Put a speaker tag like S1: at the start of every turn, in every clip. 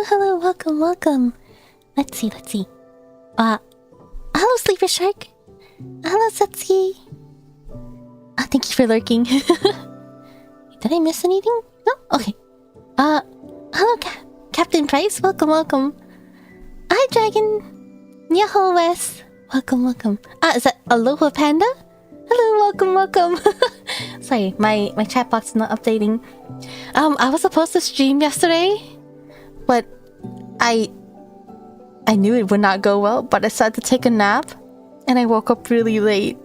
S1: hello, welcome. Let's see. Hello, Sleeper Shark. Hello, Satsuki. Thank you for lurking. Did I miss anything? No? Okay. Hello, Captain Price. Welcome. Hi, Dragon. Nyaho Wes. Welcome. Is that Aloha Panda? Hello, welcome. Sorry, my chat box is not updating. I was supposed to stream yesterday, but I knew it would not go well, but I decided to take a nap, and I woke up really late.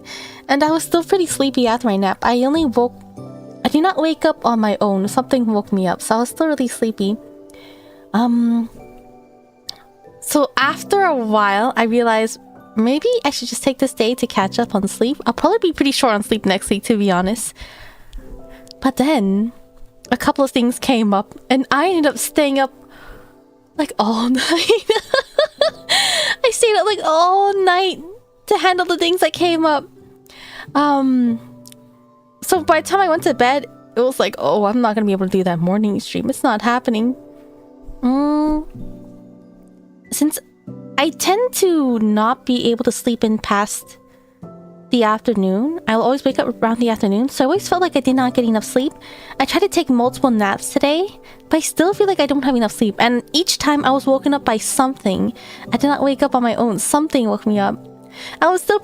S1: And I was still pretty sleepy after my nap. I did not wake up on my own. Something woke me up, so I was still really sleepy. So after a while, I realized maybe I should just take this day to catch up on sleep. I'll probably be pretty short on sleep next week, to be honest. But then, a couple of things came up, and I ended up staying up like all night. I stayed up like all night to handle the things that came up. So by the time I went to bed, it was like, oh, I'm not gonna be able to do that morning stream. It's not happening. Since I tend to not be able to sleep in past the afternoon, I'll always wake up around the afternoon, so I always felt like I did not get enough sleep. I tried to take multiple naps today, but I still feel like I don't have enough sleep, and each time I was woken up by something. I did not wake up on my own. Something woke me up. I was still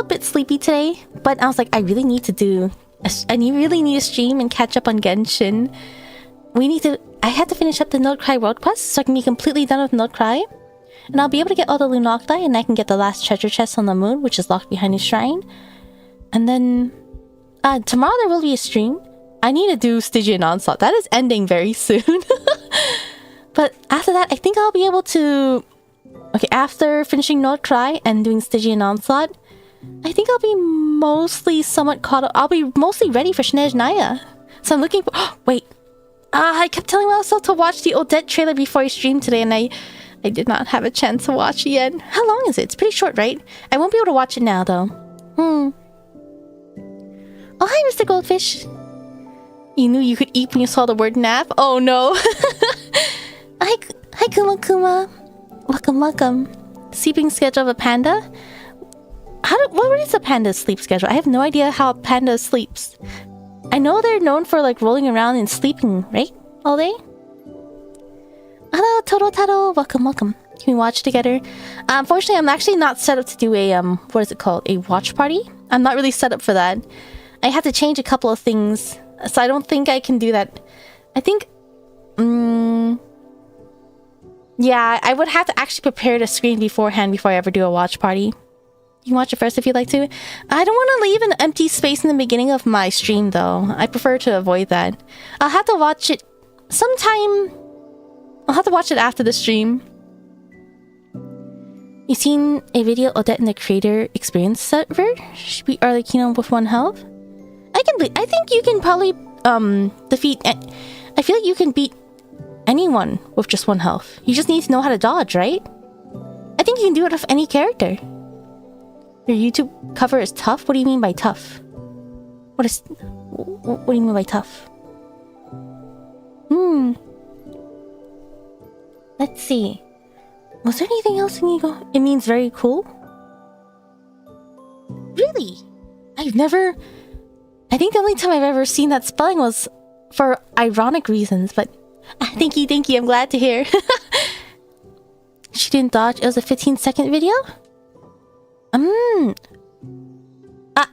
S1: a bit sleepy today, but I was like, I really need to stream and catch up on Genshin. I had to finish up the Nod Krai world quest so I can be completely done with Nod Krai. And I'll be able to get all the Lunocti, and I can get the last treasure chest on the moon, which is locked behind his shrine. And then tomorrow there will be a stream. I need to do Stygian Onslaught. That is ending very soon. But after that, I think I'll be able to... Okay, after finishing Nod Krai and doing Stygian Onslaught, I think I'll be mostly somewhat caught up. I'll be mostly ready for Snezhnaya. So I'm looking for... wait. I kept telling myself to watch the Odette trailer before I streamed today, and I did not have a chance to watch it yet. How long is it? It's pretty short, right? I won't be able to watch it now, though. Oh, hi, Mr. Goldfish. You knew you could eat when you saw the word nap? Oh, no. Hi, Kuma. Welcome. Sleeping schedule of a panda? What is a panda's sleep schedule? I have no idea how a panda sleeps. I know they're known for, like, rolling around and sleeping, right? All day? Hello, Taro. Welcome. Can we watch together? Unfortunately, I'm actually not set up to do a, what is it called? A watch party? I'm not really set up for that. I had to change a couple of things, so I don't think I can do that. I think, yeah, I would have to actually prepare the screen beforehand before I ever do a watch party. You can watch it first if you'd like to. I don't want to leave an empty space in the beginning of my stream, though. I prefer to avoid that. I'll have to watch it sometime... I'll have to watch it after the stream. You seen a video Odette in the creator experience server? Should we Arlecchino with 1 health? I think you can probably defeat... I feel like you can beat anyone with just 1 health. You just need to know how to dodge, right? I think you can do it with any character. Your YouTube cover is tough? What do you mean by tough? What do you mean by tough? Let's see. Was there anything else in Ego? It means very cool? Really? I think the only time I've ever seen that spelling was for ironic reasons, but... Thank you, I'm glad to hear. She didn't dodge. It was a 15-second video?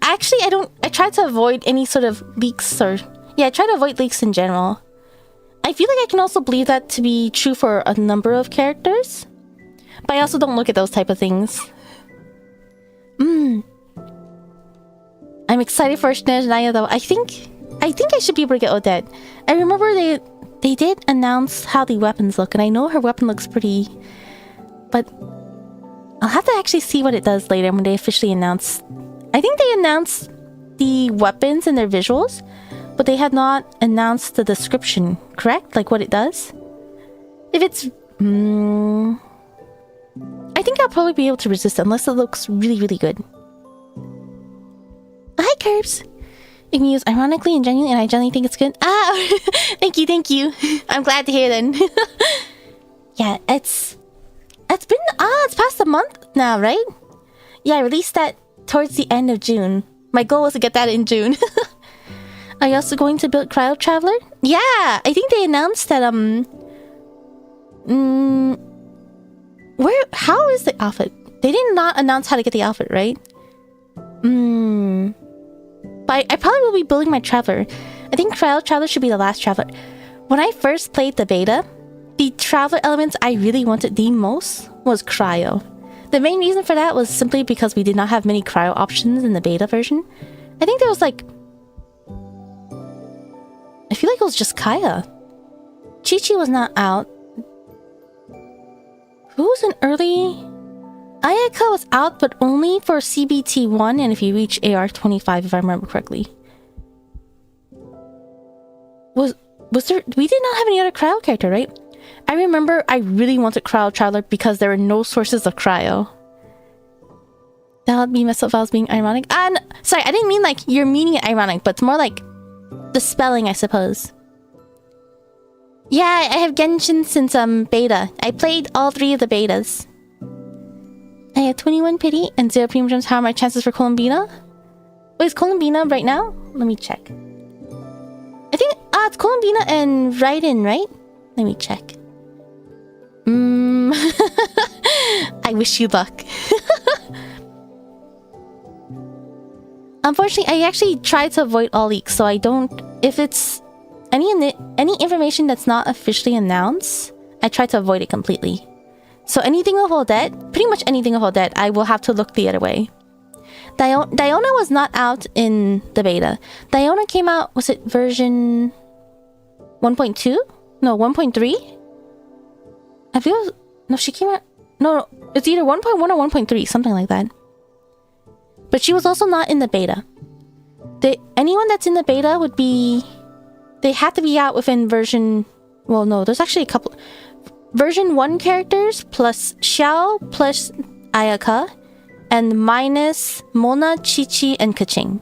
S1: Actually, I tried to avoid any sort of leaks or... Yeah, I try to avoid leaks in general. I feel like I can also believe that to be true for a number of characters. But I also don't look at those type of things. I'm excited for Snezhnaya, though. I think I should be able to get Odette. I remember they did announce how the weapons look, and I know her weapon looks pretty... But... I'll have to actually see what it does later when they officially announce... I think they announced the weapons and their visuals, but they had not announced the description, correct? Like what it does? If it's... I think I'll probably be able to resist it unless it looks really, really good. Hi, Curbs! It means ironically and genuinely, and I genuinely think it's good. Thank you. I'm glad to hear then. Yeah, it's past a month now, right? Yeah, I released that towards the end of June. My goal was to get that in June. Are you also going to build Cryo Traveler? Yeah, I think they announced that how is the outfit? They did not announce how to get the outfit, right? But I probably will be building my Traveler. I think Cryo Traveler should be the last Traveler. When I first played the beta, the Traveler elements I really wanted the most was Cryo. The main reason for that was simply because we did not have many Cryo options in the beta version. I think there was like... I feel like it was just Kaya. Chi-Chi was not out. Who was an early... Ayaka was out, but only for CBT1 and if you reach AR25, if I remember correctly. Was there... We did not have any other Cryo character, right? I remember I really wanted Cryo Traveler because there were no sources of Cryo. That would be messed up if I was being ironic. And sorry, I didn't mean like you're meaning it ironic, but it's more like the spelling, I suppose. Yeah, I have Genshin since beta. I played all 3 of the betas. I have 21 pity and 0 premium gems. How are my chances for Columbina? Wait, is Columbina right now? Let me check. I think it's Columbina and Raiden, right? Let me check. I wish you luck. Unfortunately, I actually try to avoid all leaks, so I don't... If it's any information that's not officially announced, I try to avoid it completely. So anything with Odette, pretty much anything with Odette, I will have to look the other way. Diona was not out in the beta. Diona came out, was it version 1.2? No, 1.3? I feel... No, she came out... No, it's either 1.1 or 1.3, something like that. But she was also not in the beta. Anyone that's in the beta would be... They had to be out within version... Well, no, there's actually a couple... Version 1 characters plus Xiao plus Ayaka and minus Mona, Chi-Chi, and Kaching.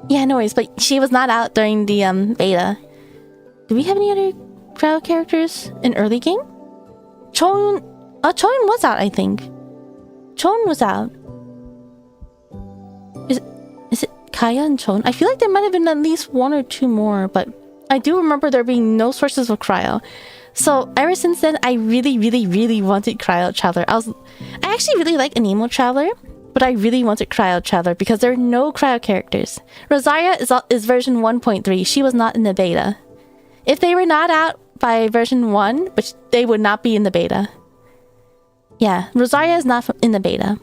S1: Yeah, no worries, but she was not out during the beta. Do we have any other crowd characters in early game? Chon was out, I think. Chon was out. Is it Kaya and Chon? I feel like there might have been at least 1 or 2 more, but I do remember there being no sources of Cryo. So ever since then, I really, really, really wanted Cryo Traveler. I actually really like Anemo Traveler, but I really wanted Cryo Traveler because there are no Cryo characters. Rosaria is version 1.3. She was not in the beta. If they were not out by version 1, which they would not be in the beta. Yeah, Rosaria is not in the beta.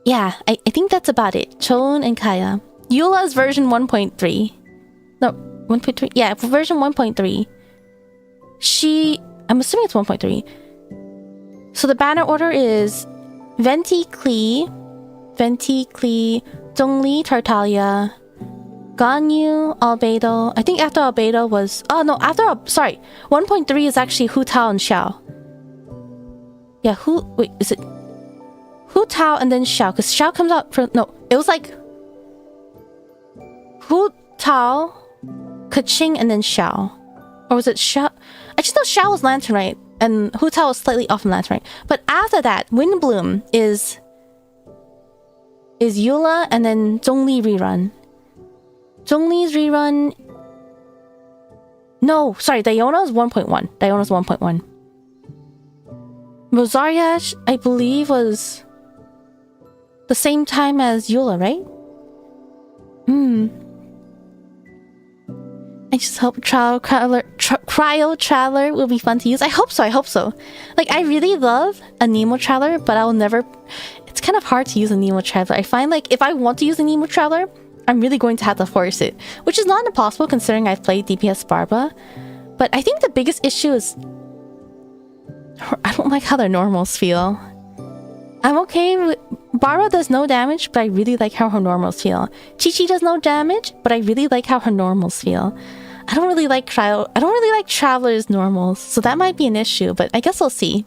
S1: Yeah, I think that's about it. Chon and Kaya. Eula's version 1.3. No, 1.3? Yeah, version 1.3. I'm assuming it's 1.3. So the banner order is Venti Klee, Zhongli, Tartaglia, Ganyu, Albedo. I think after Albedo was... Oh, no, sorry. 1.3 is actually Hu Tao and Xiao. Yeah, wait, is it... Hu Tao and then Xiao, because Xiao comes out for... No, it was like... Hu Tao, Kaching, and then Xiao. Or was it Xiao? I just know Xiao was Lantern, right? And Hu Tao was slightly off in Lantern, right? But after that, Windbloom is Eula and then Zhongli rerun. Zhongli's rerun... No, sorry, Diona's 1.1. Diona's 1.1. Rosaria, I believe, was... the same time as Eula, right? I just hope Cryo Traveler will be fun to use. I hope so. Like, I really love a Nemo Traveler, but I will never... It's kind of hard to use a Nemo Traveler. I find, like, if I want to use a Nemo Traveler, I'm really going to have to force it. Which is not impossible considering I've played DPS Barbara. But I think the biggest issue is... I don't like how their normals feel. I'm okay with... Barbara does no damage, but I really like how her normals feel. Chi-Chi does no damage, but I really like how her normals feel. I don't really like Traveler's normals, so that might be an issue, but I guess we'll see.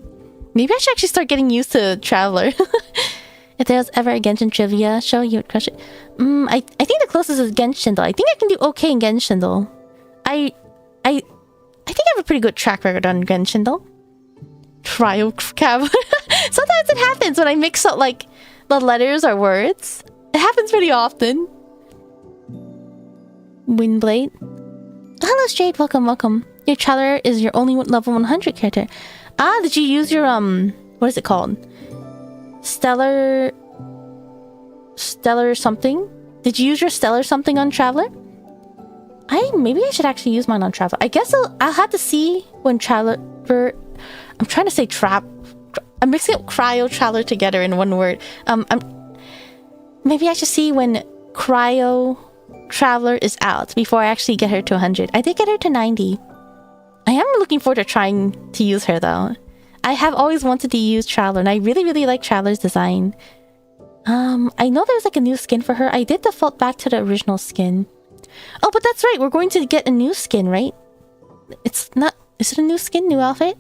S1: Maybe I should actually start getting used to Traveler. If there was ever a Genshin trivia show, you would crush it. I think the closest is Genshin though. I think I can do okay in Genshin though. I think I have a pretty good track record on Genshin though. Trial cab. Sometimes it happens when I mix up like the letters or words. It happens pretty often. Windblade. Hello Straight, welcome. Your Traveler is your only level 100 character. Ah, did you use your what is it called? Stellar something? Did you use your stellar something on Traveler? Maybe I should actually use mine on Traveler. I guess I'll have to see when Traveler. I'm trying to say I'm mixing up Cryo Traveler together in one word. Maybe I should see when Cryo Traveler is out before I actually get her to 100. I did get her to 90. I am looking forward to trying to use her though. I have always wanted to use Traveler and I really like Traveler's design. I know there's like a new skin for her. I did default back to the original skin. Oh, but that's right. We're going to get a new skin, right? It's not... Is it a new skin? New outfit?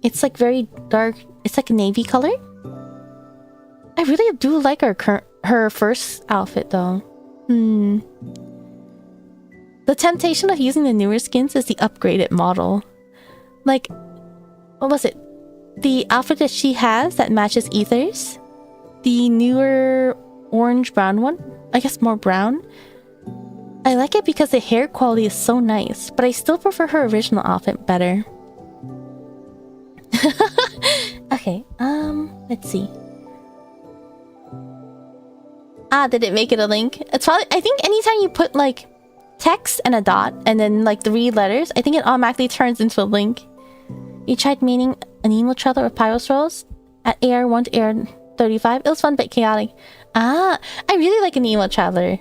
S1: It's like very dark. It's like a navy color. I really do like her first outfit though. The temptation of using the newer skins is the upgraded model. Like, what was it? The outfit that she has that matches Ether's. The newer orange-brown one. I guess more brown. I like it because the hair quality is so nice, but I still prefer her original outfit better. Okay, let's see. Ah, did it make it a link? It's probably... I think anytime you put, like, text and a dot, and then, like, 3 letters, I think it automatically turns into a link. You tried meaning an emo trailer with Pyros Rolls at AR1 to AR35. It was fun but chaotic. Ah, I really like an emo traveler.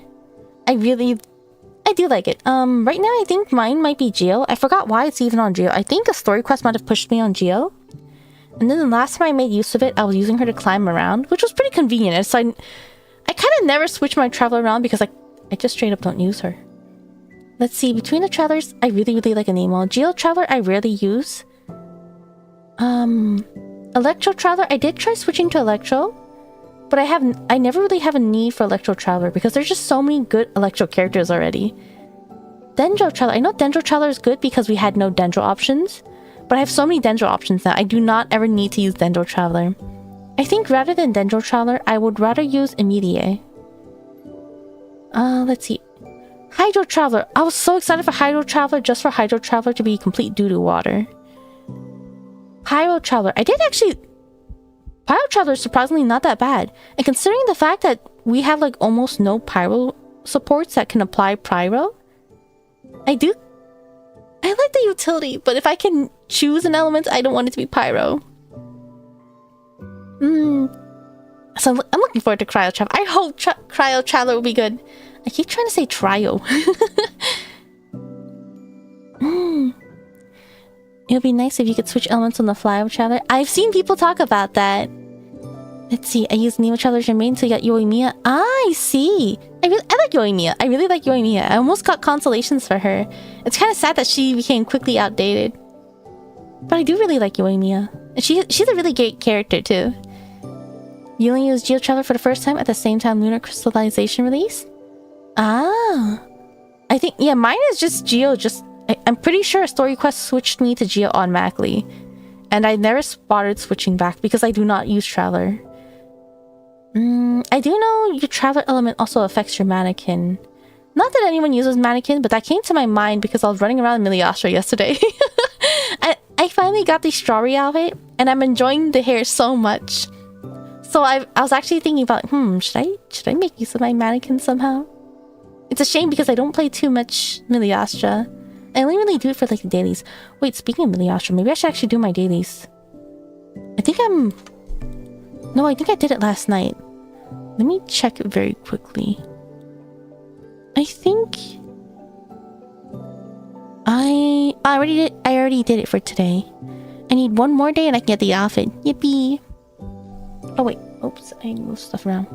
S1: I do like it. Right now I think mine might be Geo. I forgot why it's even on Geo. I think a story quest might have pushed me on Geo. And then the last time I made use of it, I was using her to climb around, which was pretty convenient. So I kind of never switch my traveler around because I just straight up don't use her. Let's see, between the travelers, I really like an emo. Geo traveler, I rarely use. Electro traveler, I did try switching to Electro. But I never really have a need for Electro Traveler because there's just so many good Electro characters already. Dendro Traveler, I know Dendro Traveler is good because we had no Dendro options. But I have so many Dendro options now, I do not ever need to use Dendro Traveler. I think rather than Dendro Traveler, I would rather use Immediate. Let's see. Hydro Traveler, I was so excited for Hydro Traveler just for Hydro Traveler to be complete doo-doo water. Pyro Traveler, I did actually... Pyro Traveler is surprisingly not that bad. And considering the fact that we have like almost no Pyro supports that can apply Pyro, I like the utility, but if I can choose an element, I don't want it to be Pyro. So I'm looking forward to Cryo Traveler. I hope Cryo Traveler will be good. I keep trying to say Trio. It would be nice if you could switch elements on the fly with Traveler. I've seen people talk about that. Let's see. I used Nemo Traveler's remain to get Yoimiya. Ah, I see. I like Yoimiya. I really like Yoimiya. I almost got consolations for her. It's kind of sad that she became quickly outdated. But I do really like Yoimiya. And she's a really great character too. You only used Geo Traveler for the first time at the same time Lunar Crystallization release? Ah. I think, yeah, mine is just Geo. I'm pretty sure a story quest switched me to Geo automatically. And I never spotted switching back because I do not use Traveler. I do know your Traveler element also affects your mannequin. Not that anyone uses mannequin, but that came to my mind because I was running around Miliastra yesterday. I finally got the strawberry outfit, and I'm enjoying the hair so much. So I was actually thinking about, should I make use of my mannequin somehow? It's a shame because I don't play too much Miliastra. I only really do it for like the dailies. Wait, speaking of Miliastra, maybe I should actually do my dailies. No, I think I did it last night. Let me check it very quickly. I think... I already did it for today. I need one more day and I can get the outfit. Yippee! Oh wait, oops, I moved stuff around.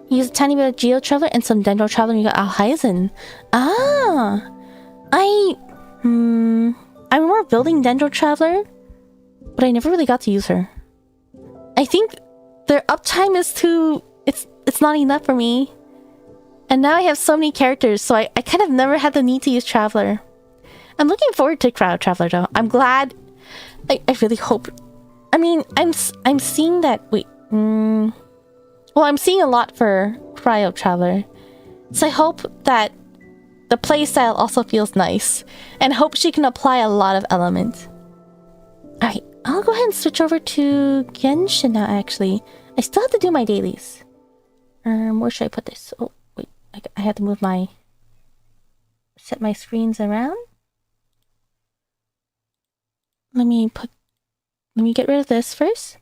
S1: Use a tiny bit of Geo Traveler and some Dendro Traveler and you got Alhazen. Ah! I remember building Dendro Traveler, but I never really got to use her. I think their uptime is too... It's not enough for me. And now I have so many characters, so I kind of never had the need to use Traveler. I'm looking forward to Cryo Traveler though. I'm glad. I really hope. I mean, I'm seeing that. Wait. Well, I'm seeing a lot for Cryo Traveler, so I hope that the playstyle also feels nice, and hope she can apply a lot of elements. All right, I'll go ahead and switch over to Genshin now. Actually, I still have to do my dailies. Where should I put this? Oh wait, I have to move set my screens around. Let me get rid of this first.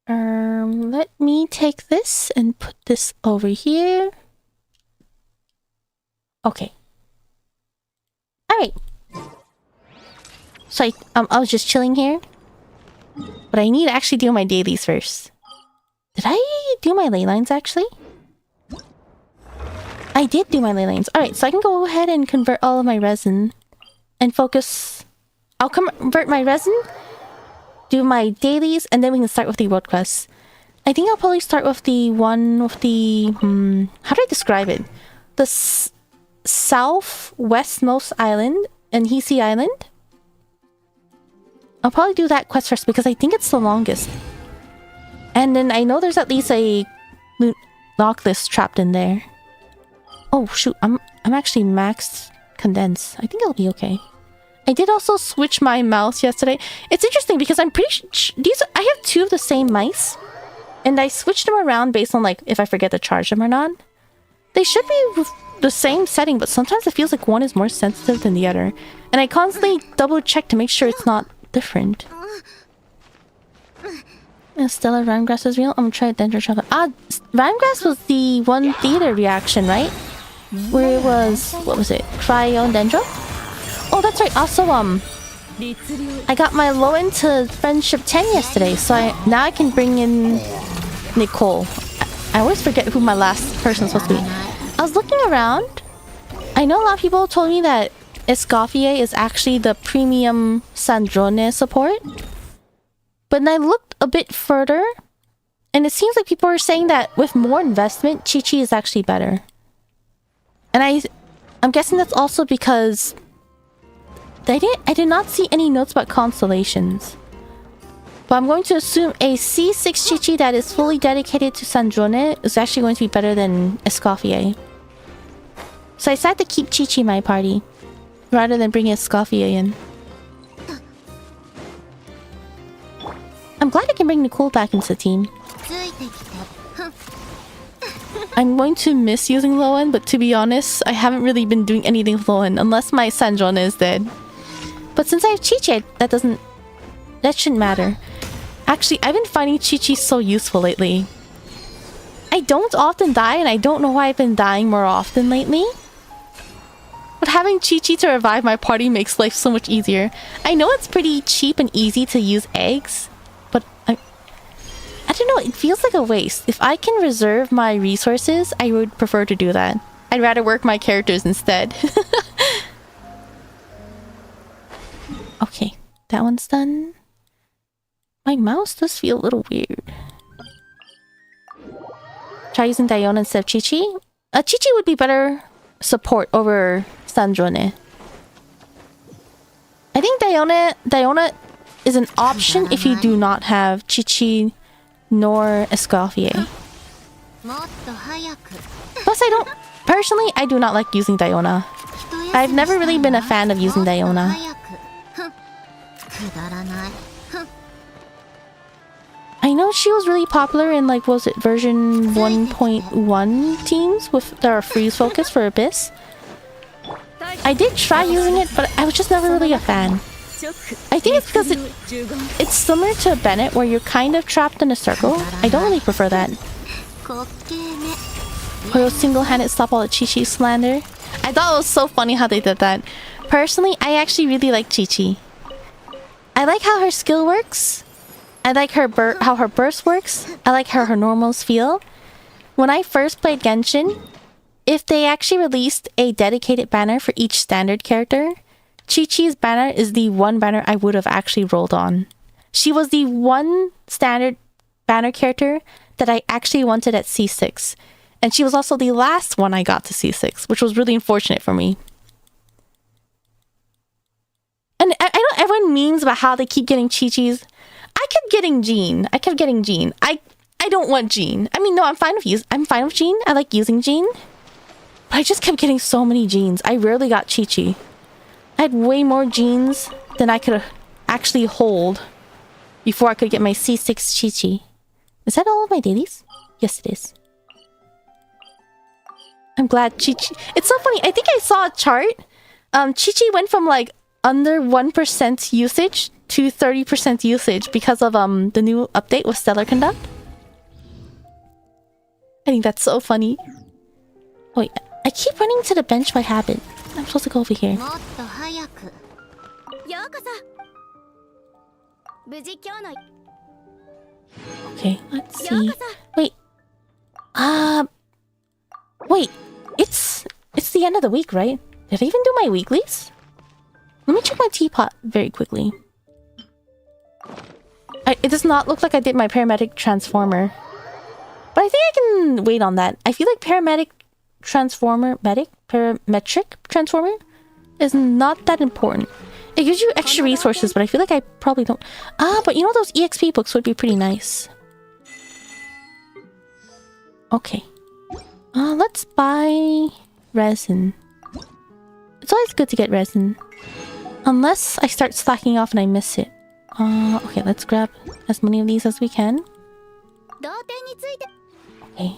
S1: Let me take this and put this over here. Okay. Alright. So I was just chilling here. But I need to actually do my dailies first. Did I do my ley lines actually? I did do my ley lines. Alright, so I can go ahead and convert all of my resin and focus. I'll convert my resin, do my dailies, and then we can start with the world quests. I think I'll probably start with the one with the... how do I describe it? The southwestmost island in Hisi Island. I'll probably do that quest first because I think it's the longest. And then I know there's at least a lock list trapped in there. Oh shoot, I'm actually maxed condense. I think it'll be okay. I did also switch my mouse yesterday. It's interesting because I'm pretty sure I have two of the same mice, and I switched them around based on like if I forget to charge them or not. They should be the same setting, but sometimes it feels like one is more sensitive than the other, and I constantly double check to make sure it's not different. Stella Rhymegrass is real. I'm gonna try Dendro Chocolate. Rhymegrass was the one theater reaction, right? Where it was, what was it? Cryo and Dendro? Oh, that's right. Also, I got my low end to Friendship 10 yesterday, so now I can bring in Nicole. I always forget who my last person is supposed to be. I was looking around. I know a lot of people told me that Escoffier is actually the premium Sandrone support. But then I looked a bit further, and it seems like people are saying that with more investment, Chi-Chi is actually better. And I'm guessing that's also because I did not see any notes about constellations. But I'm going to assume a C6 Chi-Chi that is fully dedicated to Sandrone is actually going to be better than Escoffier. So I decided to keep Chi-Chi in my party, rather than bringing Escoffier in. I'm glad I can bring Nicole back into the team. I'm going to miss using Lowen, but to be honest, I haven't really been doing anything with Lowen unless my Sandrone is dead. But since I have Chi-Chi, that shouldn't matter. Actually, I've been finding Chi-Chi so useful lately. I don't often die, and I don't know why I've been dying more often lately. But having Chi-Chi to revive my party makes life so much easier. I know it's pretty cheap and easy to use eggs, but I don't know, it feels like a waste. If I can reserve my resources, I would prefer to do that. I'd rather work my characters instead. Okay, that one's done. My mouse does feel a little weird. Try using Diona instead of Chi-Chi. Chi-Chi would be better support over Sandrone. I think Diona is an option if you do not have Chi-Chi nor Escoffier. Plus, personally, I do not like using Diona. I've never really been a fan of using Diona. I know she was really popular in, like, what was it, version 1.1 teams with their freeze focus for Abyss. I did try using it, but I was just never really a fan. I think it's because it's similar to Bennett, where you're kind of trapped in a circle. I don't really prefer that. Or single-handed stop all the Chi-Chi slander. I thought it was so funny how they did that. Personally, I actually really like Chi-Chi. I like how her skill works. I like how her burst works. I like how her normals feel. When I first played Genshin, if they actually released a dedicated banner for each standard character, Chi-Chi's banner is the one banner I would have actually rolled on. She was the one standard banner character that I actually wanted at C6. And she was also the last one I got to C6, which was really unfortunate for me. And I know everyone memes about how they keep getting Chi-Chis. I kept getting Jean. I don't want Jean. I mean, no, I'm fine with Jean. I like using Jean. But I just kept getting so many Jeans. I rarely got Chi-Chi. I had way more Jeans than I could actually hold before I could get my C6 Chi-Chi. Is that all of my dailies? Yes, it is. I'm glad Chi-Chi... It's so funny. I think I saw a chart. Chi-Chi went from like under 1% usage to 30% usage because of the new update with Stellar Conduct. I think that's so funny. Wait, I keep running to the bench by habit. I'm supposed to go over here. Okay, let's see. Wait. Wait. It's the end of the week, right? Did I even do my weeklies? Let me check my teapot very quickly. It does not look like I did my paramedic transformer. But I think I can wait on that. I feel like parametric transformer is not that important. It gives you extra resources, but I feel like I probably don't... but you know those EXP books would be pretty nice. Okay. Let's buy resin. It's always good to get resin. Unless I start slacking off and I miss it. Okay, let's grab as many of these as we can. Okay.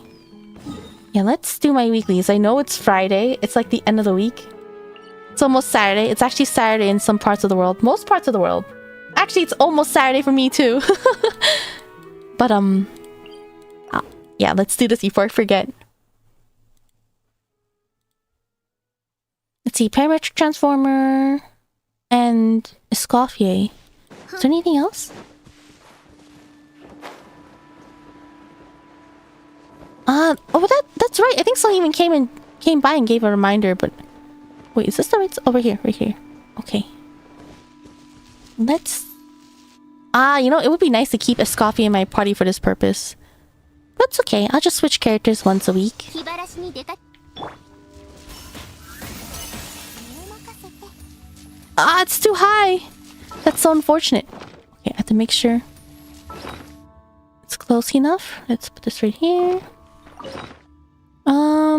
S1: Yeah, let's do my weeklies. I know it's Friday. It's like the end of the week. It's almost Saturday. It's actually Saturday in some parts of the world. Most parts of the world. Actually, it's almost Saturday for me too. But, yeah, let's do this before I forget. Let's see. Parametric Transformer and Escoffier. Is there anything else? Oh, that's right. I think someone even came by and gave a reminder, but wait, is this the right? Over here, right here. Okay. Let's... you know, it would be nice to keep Escoffier in my party for this purpose. That's okay. I'll just switch characters once a week. It's too high. That's so unfortunate. Okay, I have to make sure it's close enough. Let's put this right here.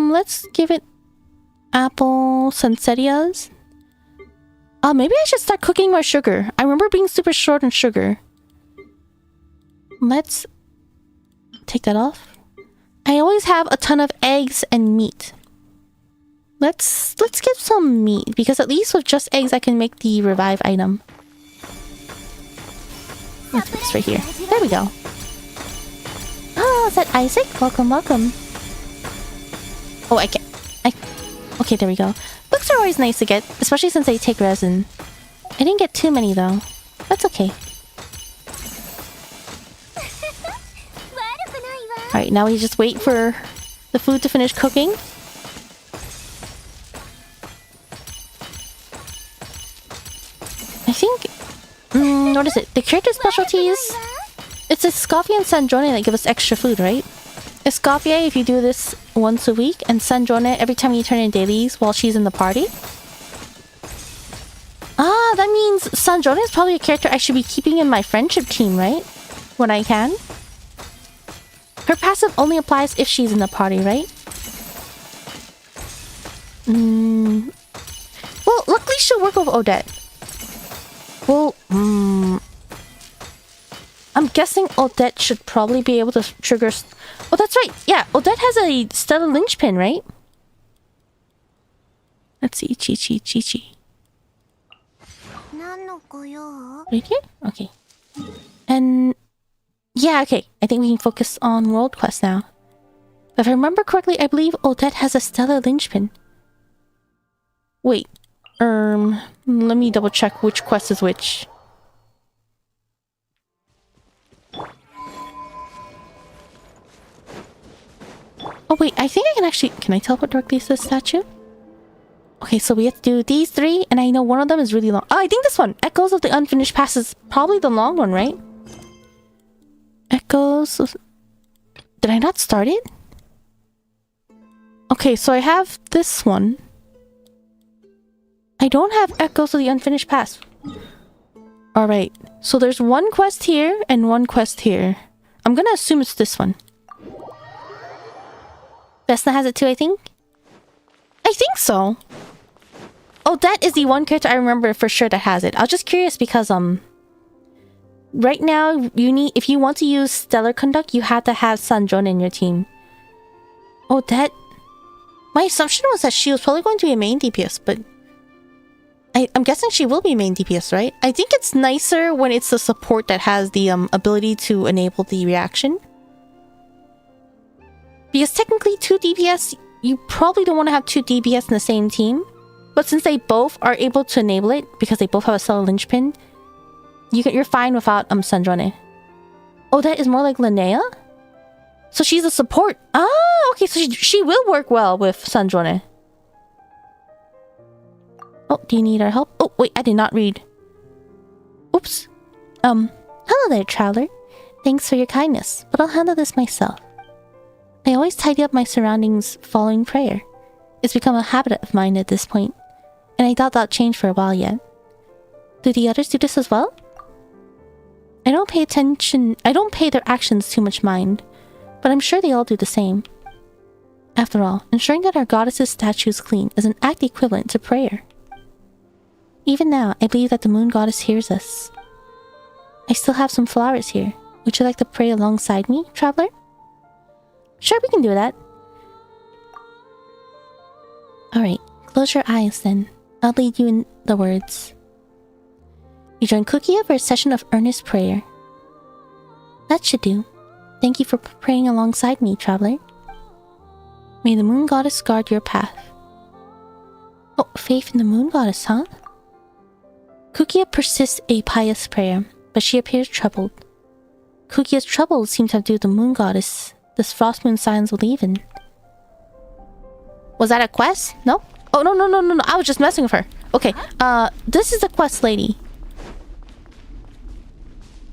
S1: Let's give it apple sunsettias. Maybe I should start cooking more sugar. I remember being super short on sugar. Let's take that off. I always have a ton of eggs and meat. Let's get some meat, because at least with just eggs I can make the revive item. Let's put this right here. There we go. Oh, is that Isaac? Welcome, welcome. Oh, I can't. Okay, there we go. Books are always nice to get, especially since they take resin. I didn't get too many though. That's okay. Alright, now we just wait for the food to finish cooking. I think... what is it? The character specialties... It's Escoffier and Snezhnaya that give us extra food, right? Escoffier if you do this once a week, and Snezhnaya every time you turn in dailies while she's in the party. That means Snezhnaya is probably a character I should be keeping in my friendship team, right? When I can. Her passive only applies if she's in the party, right? Well, luckily she'll work with Odette. Well, I'm guessing Odette should probably be able to trigger... Oh, that's right. Yeah, Odette has a stellar linchpin, right? Let's see. Chi-Chi. Right here? Okay. And... yeah, okay. I think we can focus on World Quest now. If I remember correctly, I believe Odette has a stellar linchpin. Wait. Let me double check which quest is which. Oh wait, I think I can actually... Can I teleport directly to the statue? Okay, so we have to do these three, and I know one of them is really long. Oh, I think this one! Echoes of the Unfinished Past is probably the long one, right? Echoes echoes. Did I not start it? Okay, so I have this one. I don't have echoes of the unfinished past. Alright, so there's one quest here and one quest here. I'm gonna assume it's this one. Vesna has it too, I think? I think so. Oh, that is the one character I remember for sure that has it. I was just curious because, right now, if you want to use Stellar Conduct, you have to have Snezhnaya in your team. Oh, that... My assumption was that she was probably going to be a main DPS, but... I'm guessing she will be main DPS, right? I think it's nicer when it's the support that has the ability to enable the reaction. Because technically 2 DPS, you probably don't want to have 2 DPS in the same team. But since they both are able to enable it, because they both have a stellar linchpin, you're fine without Snezhnaya. Oh, that is more like Linnea? So she's a support. Ah, okay, so she will work well with Snezhnaya. Oh, do you need our help? Oh, wait, I did not read. Oops. Hello there, traveler. Thanks for your kindness, but I'll handle this myself. I always tidy up my surroundings following prayer. It's become a habit of mine at this point, and I doubt that'll change for a while yet. Do the others do this as well? I don't pay their actions too much mind, but I'm sure they all do the same. After all, ensuring that our goddess's statue is clean is an act equivalent to prayer. Even now, I believe that the moon goddess hears us. I still have some flowers here. Would you like to pray alongside me, traveler? Sure, we can do that. Alright, close your eyes then. I'll lead you in the words. You join Kukia for a session of earnest prayer. That should do. Thank you for praying alongside me, traveler. May the moon goddess guard your path. Oh, faith in the moon goddess, huh? Kukia persists a pious prayer, but she appears troubled. Kukia's troubles seem to have due to the moon goddess this frost moon signs believe in. Was that a quest? No? Oh, no. I was just messing with her. Okay, this is the quest lady.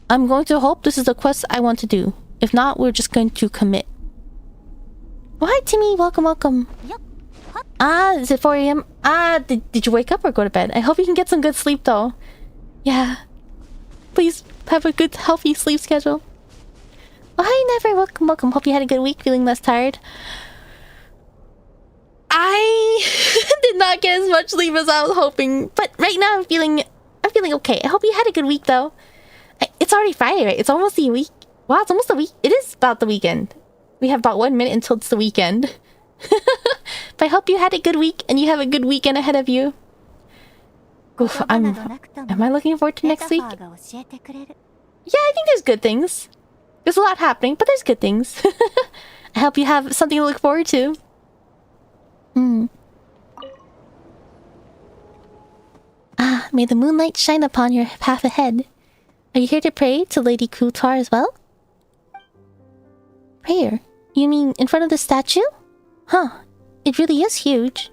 S1: I'm going to hope this is the quest I want to do. If not, we're just going to commit. Oh, hi, Timmy. Welcome. Ah, is it 4 a.m.? Ah, did you wake up or go to bed? I hope you can get some good sleep, though. Yeah. Please have a good, healthy sleep schedule. Oh, hi, Never. Welcome. Hope you had a good week, feeling less tired. I did not get as much sleep as I was hoping, but right now I'm feeling okay. I hope you had a good week, though. It's already Friday, right? It's almost the week. Wow, it's almost the week. It is about the weekend. We have about 1 minute until it's the weekend. But I hope you had a good week and you have a good weekend ahead of you. Oof, am I looking forward to next week? Yeah, I think there's good things. There's a lot happening, but there's good things. I hope you have something to look forward to. Ah, may the moonlight shine upon your path ahead. Are you here to pray to Lady Kutar as well? Prayer? You mean in front of the statue? Huh, it really is huge.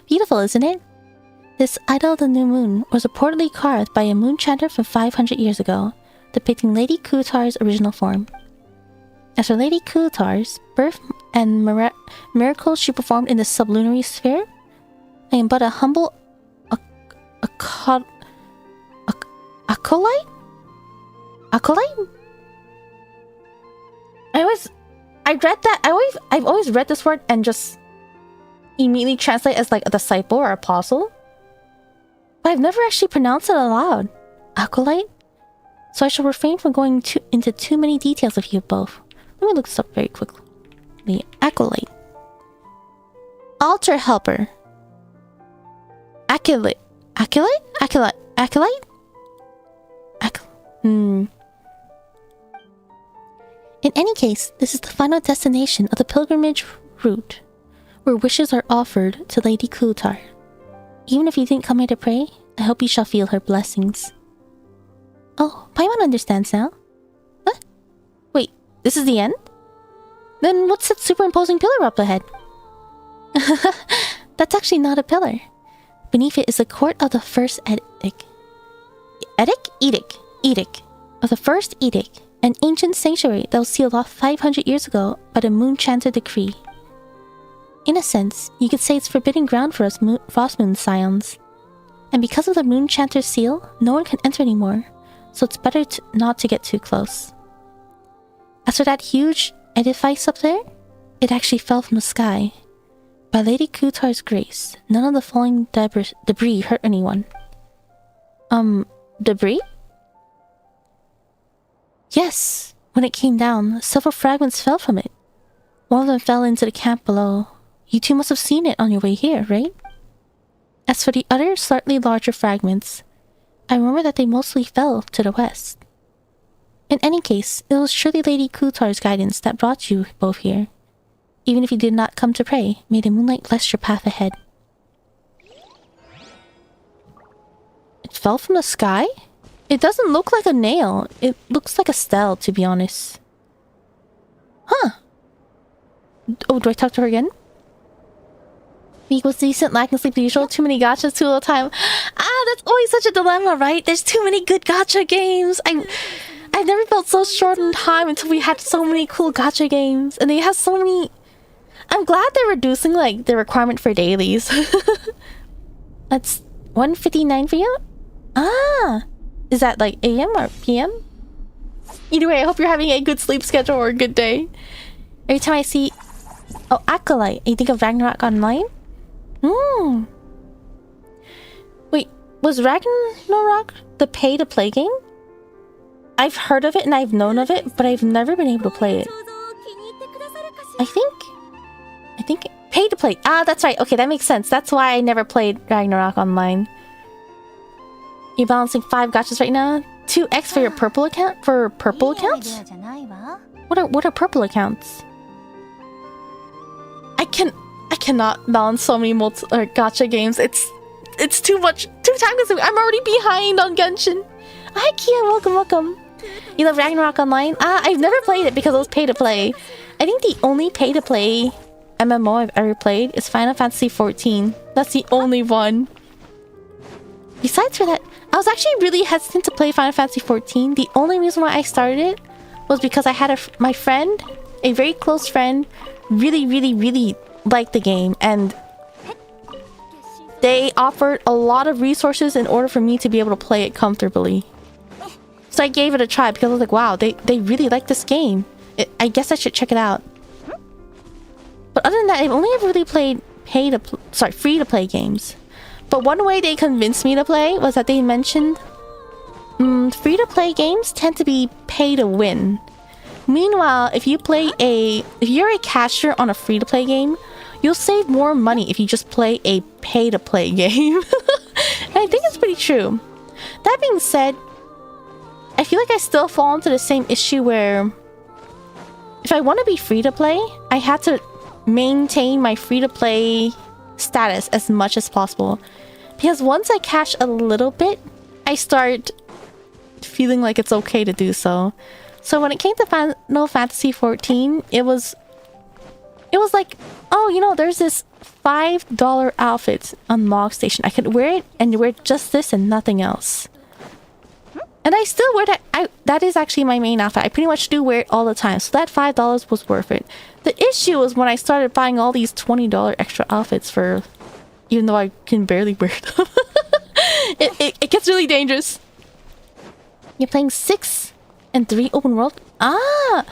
S1: Beautiful, isn't it? This idol of the new moon was reportedly carved by a moon chanter from 500 years ago, depicting Lady Kutar's original form. As for Lady Kutar's birth and miracles she performed in the sublunary sphere, I am but a humble acolyte? Acolyte? I've always read this word and just immediately translate as like a disciple or apostle. But I've never actually pronounced it aloud. Acolyte? So I shall refrain from going into too many details of you both. Let me look this up very quickly. The acolyte. Altar helper. Acolyte. Acolyte? Acolyte. Acolyte? In any case, this is the final destination of the pilgrimage route, where wishes are offered to Lady Kutar. Even if you didn't come here to pray, I hope you shall feel her blessings. Oh, Paimon understands now. What? Wait, this is the end? Then what's that superimposing pillar up ahead? That's actually not a pillar. Beneath it is the court of the first edict. Edict? Edict. Of the first edict. An ancient sanctuary that was sealed off 500 years ago by the Moonchanter Decree. In a sense, you could say it's forbidden ground for us Frost Moon Scions. And because of the Moonchanter seal, no one can enter anymore, so it's better not to get too close. As for that huge edifice up there, it actually fell from the sky. By Lady Kutar's grace, none of the falling debris hurt anyone. Debris? Yes, when it came down, several fragments fell from it. One of them fell into the camp below. You two must have seen it on your way here, right? As for the other, slightly larger fragments, I remember that they mostly fell to the west. In any case, it was surely Lady Kutar's guidance that brought you both here. Even if you did not come to pray, may the moonlight bless your path ahead. It fell from the sky? It doesn't look like a nail. It looks like a stele, to be honest. Huh. Oh, do I talk to her again? Week was decent, lacking sleep as usual. Too many gachas too little time. Ah, that's always such a dilemma, right? There's too many good gacha games. I've never felt so short in time until we had so many cool gacha games. And they have so many... I'm glad they're reducing, like, the requirement for dailies. That's 1:59 for you? Ah! Is that, like, AM or PM? Either way, I hope you're having a good sleep schedule or a good day. Every time I see... Oh, Acolyte. You think of Ragnarok Online? Hmm. Wait, was Ragnarok the pay-to-play game? I've heard of it and I've known of it, but I've never been able to play it. I think pay to play. Ah, that's right. Okay, that makes sense. That's why I never played Ragnarok Online. You're balancing 5 gachas right now? 2x for your purple account? For purple accounts? What are purple accounts? I cannot balance so many gacha games. It's too much. Too time consuming. I'm already behind on Genshin. Hi Kia, welcome. You love Ragnarok Online? Ah, I've never played it because it was pay to play. I think the only pay to play MMO I've ever played is Final Fantasy XIV. That's the only one. Besides for that, I was actually really hesitant to play Final Fantasy XIV. The only reason why I started it was because I had my friend, a very close friend, really liked the game, and they offered a lot of resources in order for me to be able to play it comfortably. So I gave it a try because I was like, wow, they really like this game. I guess I should check it out. But other than that, I've only ever really played free-to-play games. But one way they convinced me to play was that they mentioned free-to-play games tend to be pay-to-win. Meanwhile, if you're a cashier on a free-to-play game, you'll save more money if you just play a pay-to-play game. And I think it's pretty true. That being said, I feel like I still fall into the same issue where if I want to be free-to-play, I have to maintain my free-to-play status as much as possible. Because once I cash a little bit, I start feeling like it's okay to do so. So when it came to Final Fantasy XIV, it was like, oh, you know, there's this $5 outfit on Mog Station. I could wear it and wear just this and nothing else. And I still wear that. That is actually my main outfit. I pretty much do wear it all the time. So that $5 was worth it. The issue was when I started buying all these $20 extra outfits for... Even though I can barely wear them. it gets really dangerous. You're playing 6 and 3 open world? Ah!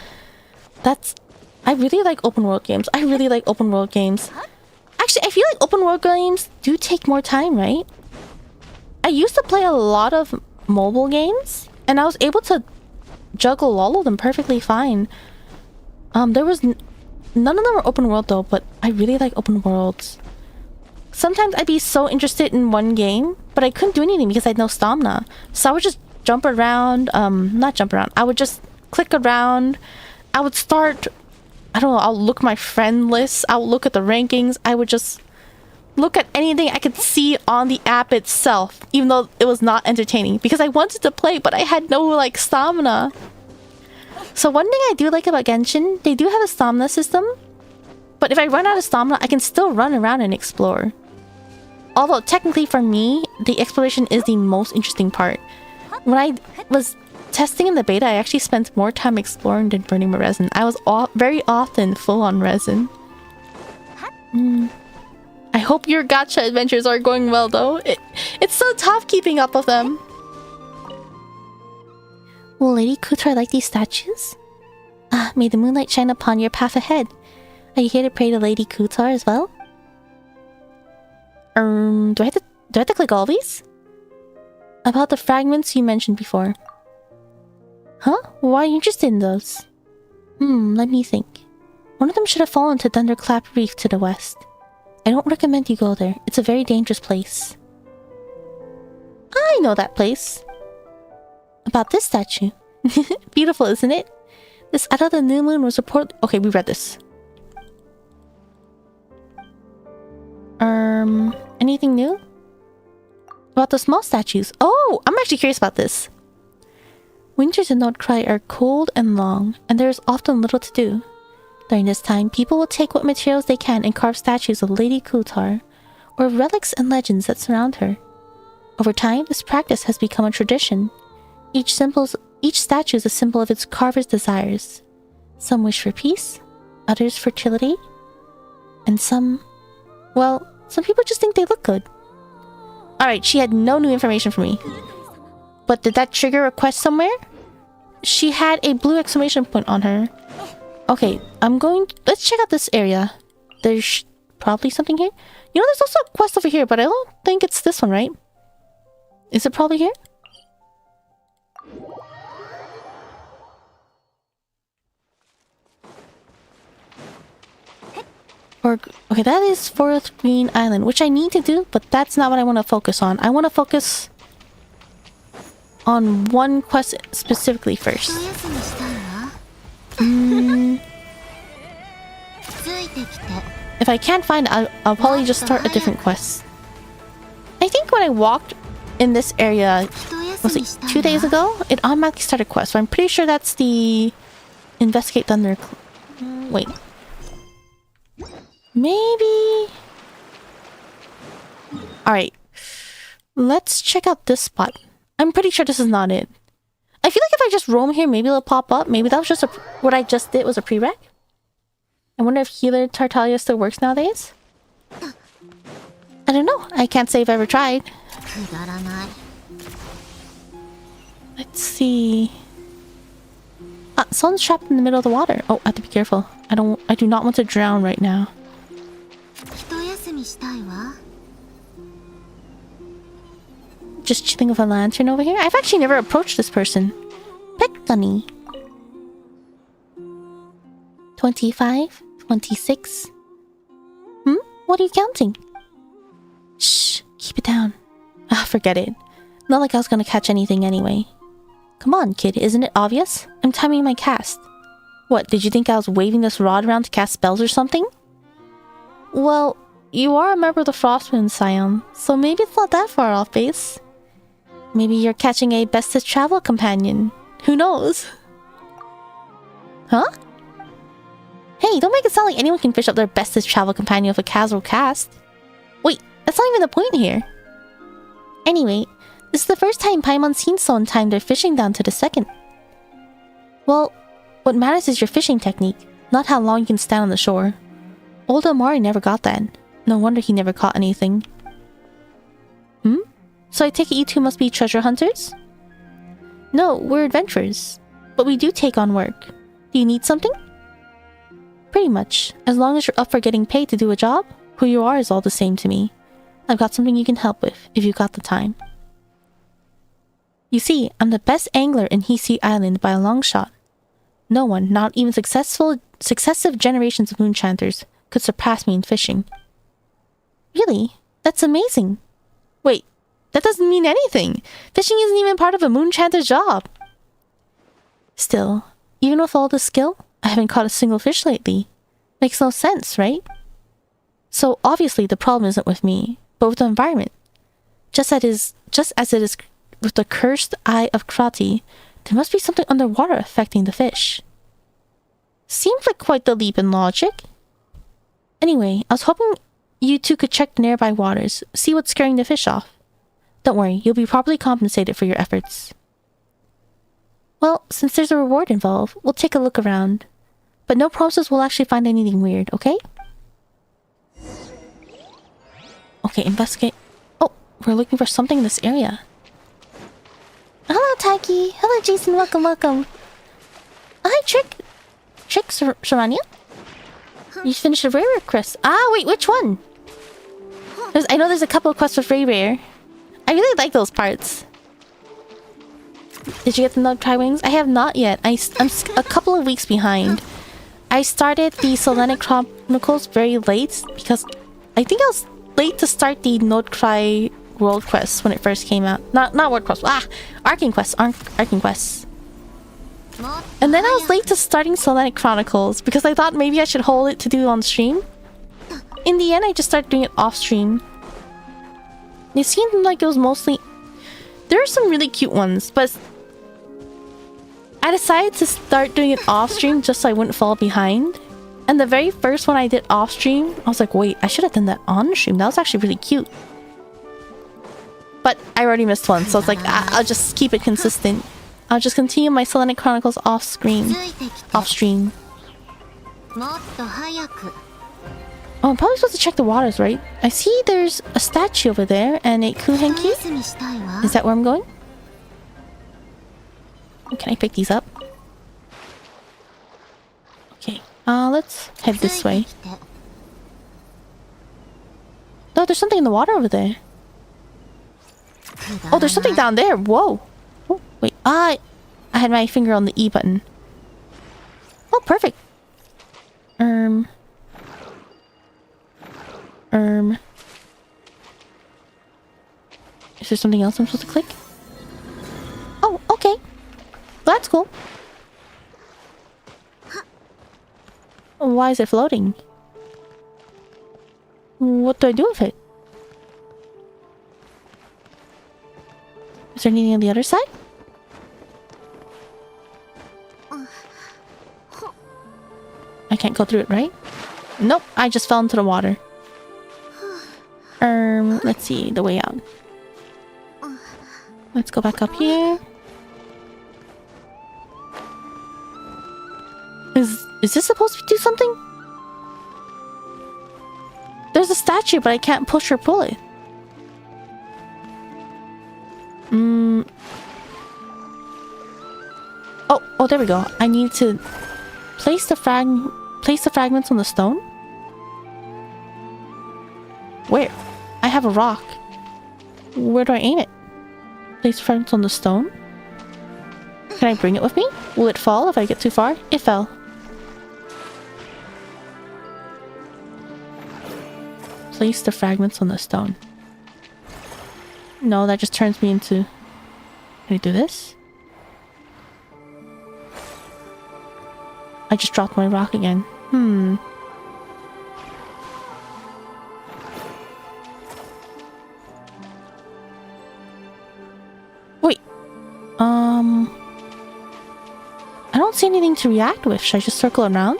S1: I really like open world games. Actually, I feel like open world games do take more time, right? I used to play a lot of mobile games, and I was able to juggle all of them perfectly fine. None of them were open world though, but I really like open worlds. Sometimes I'd be so interested in one game, but I couldn't do anything because I had no stamina. So I would just jump around, not jump around, I would just click around. I would start, I don't know, I'll look at my friend list, I'll look at the rankings, I would just look at anything I could see on the app itself, even though it was not entertaining, because I wanted to play, but I had no, like, stamina. So one thing I do like about Genshin, they do have a stamina system, but if I run out of stamina, I can still run around and explore. Although, technically for me, the exploration is the most interesting part. When I was testing in the beta, I actually spent more time exploring than burning my resin. I was very often full on resin. I hope your gacha adventures are going well though. It's so tough keeping up with them. Will Lady Kutar like these statues? Ah, may the moonlight shine upon your path ahead. Are you here to pray to Lady Kutar as well? Do I have to click all these? About the fragments you mentioned before. Huh? Why are you interested in those? Let me think. One of them should have fallen to Thunderclap Reef to the west. I don't recommend you go there. It's a very dangerous place. I know that place. About this statue. Beautiful, isn't it? This out of the new moon was report. Okay, we read this. Anything new? About the small statues. Oh, I'm actually curious about this. Winters in Nod Krai are cold and long, and there is often little to do. During this time, people will take what materials they can and carve statues of Lady Kutar, or relics and legends that surround her. Over time, this practice has become a tradition. Each statue is a symbol of its carver's desires. Some wish for peace, others fertility, and some people just think they look good. Alright, she had no new information for me. But did that trigger a quest somewhere? She had a blue exclamation point on her. Okay, let's check out this area. There's probably something here. You know, there's also a quest over here, but I don't think it's this one, right? Is it probably here? Okay, that is Fourth Green Island, which I need to do, but that's not what I want to focus on. I want to focus on one quest specifically first. If I can't find it, I'll probably just start a different quest. I think when I walked in this area, was it 2 days ago? It automatically started a quest, so I'm pretty sure that's the Investigate Thunder... Wait. Maybe... Alright. Let's check out this spot. I'm pretty sure this is not it. I feel like if I just roam here, maybe it'll pop up. Maybe that was just what I just did was a prereq. I wonder if Healer Tartaglia still works nowadays? I don't know. I can't say I've ever tried. Let's see... someone's trapped in the middle of the water. Oh, I have to be careful. I do not want to drown right now. Just chilling with a lantern over here. I've actually never approached this person. Pet Gunny. 25, 26. What are you counting? Shh, keep it down. Ah, forget it. Not like I was gonna catch anything anyway. Come on, kid, isn't it obvious? I'm timing my cast. What, did you think I was waving this rod around to cast spells or something? Well, you are a member of the Frostmoon Scion, so maybe it's not that far off base. Maybe you're catching a bestest travel companion. Who knows? Huh? Hey, don't make it sound like anyone can fish up their bestest travel companion with a casual cast. Wait, that's not even the point here. Anyway, this is the first time Paimon's seen someone time their fishing down to the second. Well, what matters is your fishing technique, not how long you can stand on the shore. Old Amari never got that. No wonder he never caught anything. So I take it you two must be treasure hunters? No, we're adventurers. But we do take on work. Do you need something? Pretty much. As long as you're up for getting paid to do a job, who you are is all the same to me. I've got something you can help with, if you've got the time. You see, I'm the best angler in Hisui Island by a long shot. No one, not even successive generations of moonchanters, could surpass me in fishing. Really? That's amazing. Wait, that doesn't mean anything. Fishing isn't even part of a moonchanter's job. Still, even with all this skill, I haven't caught a single fish lately. Makes no sense, right? So obviously the problem isn't with me, but with the environment. Just as it is with the cursed eye of Krati, there must be something underwater affecting the fish. Seems like quite the leap in logic. Anyway, I was hoping you two could check the nearby waters, see what's scaring the fish off. Don't worry, you'll be properly compensated for your efforts. Well, since there's a reward involved, we'll take a look around. But no promises we'll actually find anything weird, okay? Okay, investigate. Oh, we're looking for something in this area. Hello, Taiki. Hello, Jason. Welcome, welcome. Hi, Trick. Snezhnaya? You finished a rare request. Ah, wait, which one? I know there's a couple of quests with rare. I really like those parts. Did you get the Nod Krai wings? I have not yet. I'm a couple of weeks behind. I started the Selenic Chronicles very late because I think I was late to start the Nod Krai World Quest when it first came out. Not World Quest. Arcane Quest. Arcane Quests. And then I was late to starting Selenic Chronicles because I thought maybe I should hold it to do on stream. In the end, I just started doing it off stream. It seemed like it was mostly... There are some really cute ones, but I decided to start doing it off stream just so I wouldn't fall behind. And the very first one I did off stream, I was like, wait, I should have done that on stream. That was actually really cute. But I already missed one, so it's like, I'll just keep it consistent. I'll just continue my Selenic Chronicles off screen. Off stream. Oh, I'm probably supposed to check the waters, right? I see there's a statue over there and a kuhenki. Is that where I'm going? Can I pick these up? Okay, let's head this way. No, there's something in the water over there. Oh, there's something down there. Whoa. Oh, wait. I had my finger on the E button. Oh, perfect. Is there something else I'm supposed to click? Oh, okay. That's cool. Why is it floating? What do I do with it? Is there anything on the other side? I can't go through it, right? Nope, I just fell into the water. Let's see the way out. Let's go back up here. Is this supposed to do something? There's a statue, but I can't push or pull it. Oh, there we go. I need to place the fragments on the stone. Where? I have a rock. Where do I aim it? Place fragments on the stone. Can I bring it with me? Will it fall if I get too far? It fell. Place the fragments on the stone. No, that just turns me into... Can I do this? I just dropped my rock again. Wait. I don't see anything to react with. Should I just circle around?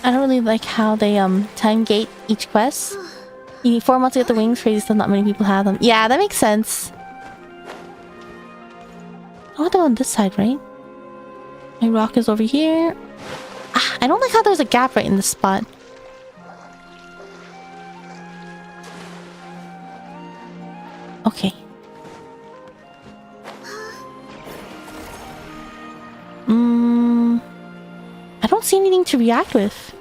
S1: I don't really like how they time gate each quest. You need 4 months to get the wings. Crazy stuff, not many people have them. Yeah, that makes sense. Oh, they're on this side, right? My rock is over here. I don't like how there's a gap right in this spot. Okay. I don't see anything to react with.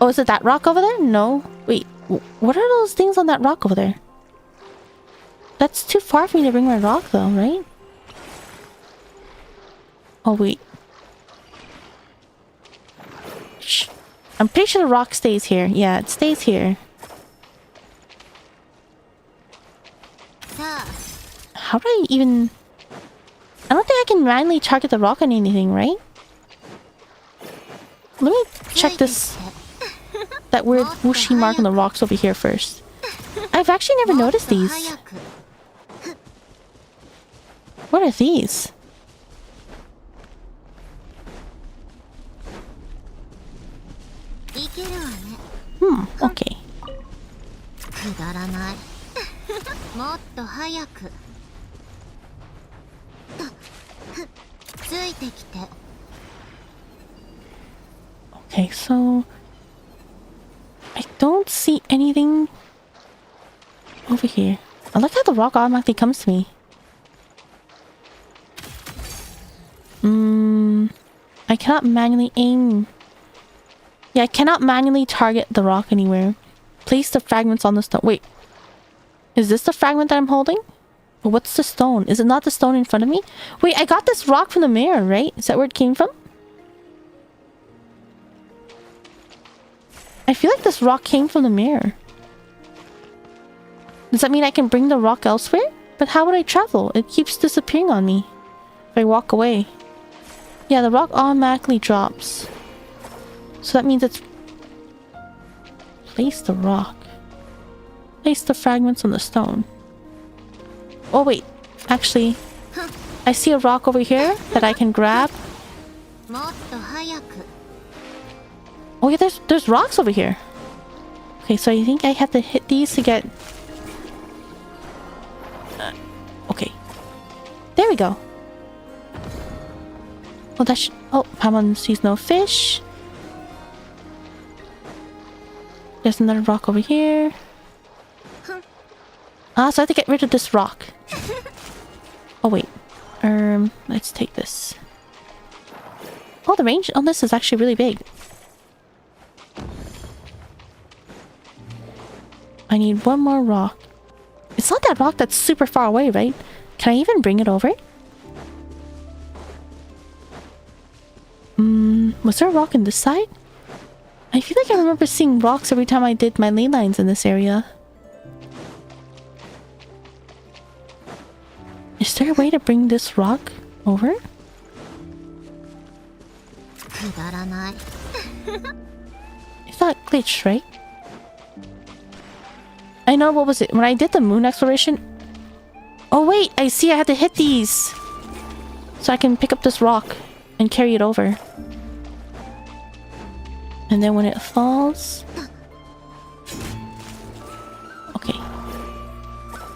S1: Oh, is it that rock over there? No. Wait, what are those things on that rock over there? That's too far for me to bring my rock though, right? Oh, wait. Shh. I'm pretty sure the rock stays here. Yeah, it stays here. How do I even... I don't think I can manually target the rock on anything, right? Let me check this... that weird whooshy mark on the rocks over here first. I've actually never noticed these. What are these?
S2: Okay.
S1: Okay, so I don't see anything over here. I like how the rock automatically comes to me. I cannot manually aim. Yeah, I cannot manually target the rock anywhere. Place the fragments on the stone. Wait. Is this the fragment that I'm holding? But what's the stone? Is it not the stone in front of me? Wait, I got this rock from the mirror, right? Is that where it came from? I feel like this rock came from the mirror. Does that mean I can bring the rock elsewhere? But how would I travel? It keeps disappearing on me if I walk away. Yeah, the rock automatically drops. So that means it's... Place the rock. Place the fragments on the stone. Oh wait, actually, I see a rock over here that I can grab. Oh yeah, there's rocks over here. Okay, so I think I have to hit these to get... okay. There we go. Oh, that should... oh, Paimon sees no fish. There's another rock over here. Ah, so I have to get rid of this rock. Oh wait. Let's take this. Oh, the range on this is actually really big. I need one more rock. It's not that rock that's super far away, right? Can I even bring it over? Was there a rock in this side? I feel like I remember seeing rocks every time I did my ley lines in this area. Is there a way to bring this rock over? It's not glitched, right? I know, what was it? When I did the moon exploration... oh wait, I see I had to hit these. So I can pick up this rock and carry it over. And then when it falls... okay.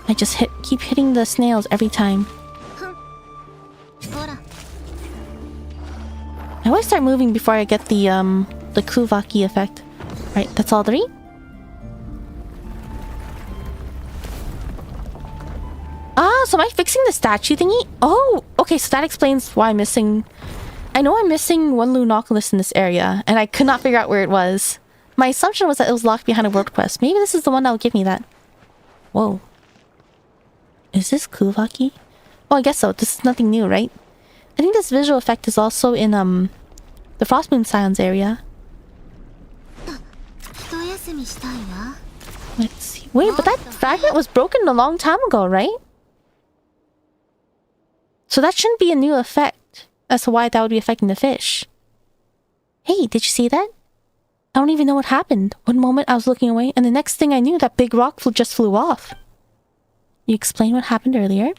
S1: I just keep hitting the snails every time. I always start moving before I get the Kuvaki effect. Right, that's all three? Ah, so am I fixing the statue thingy? Oh, okay, so that explains why I'm missing... I know I'm missing one Lunoculus in this area, and I could not figure out where it was. My assumption was that it was locked behind a world quest. Maybe this is the one that will give me that. Whoa. Is this Kuvaki? Oh, I guess so. This is nothing new, right? I think this visual effect is also in, the Frostmoon Scions area. Let's see. Wait, but that fragment was broken a long time ago, right? So that shouldn't be a new effect. As to why that would be affecting the fish. Hey, did you see that? I don't even know what happened. One moment I was looking away, and the next thing I knew, that big rock just flew off. You explained what happened earlier?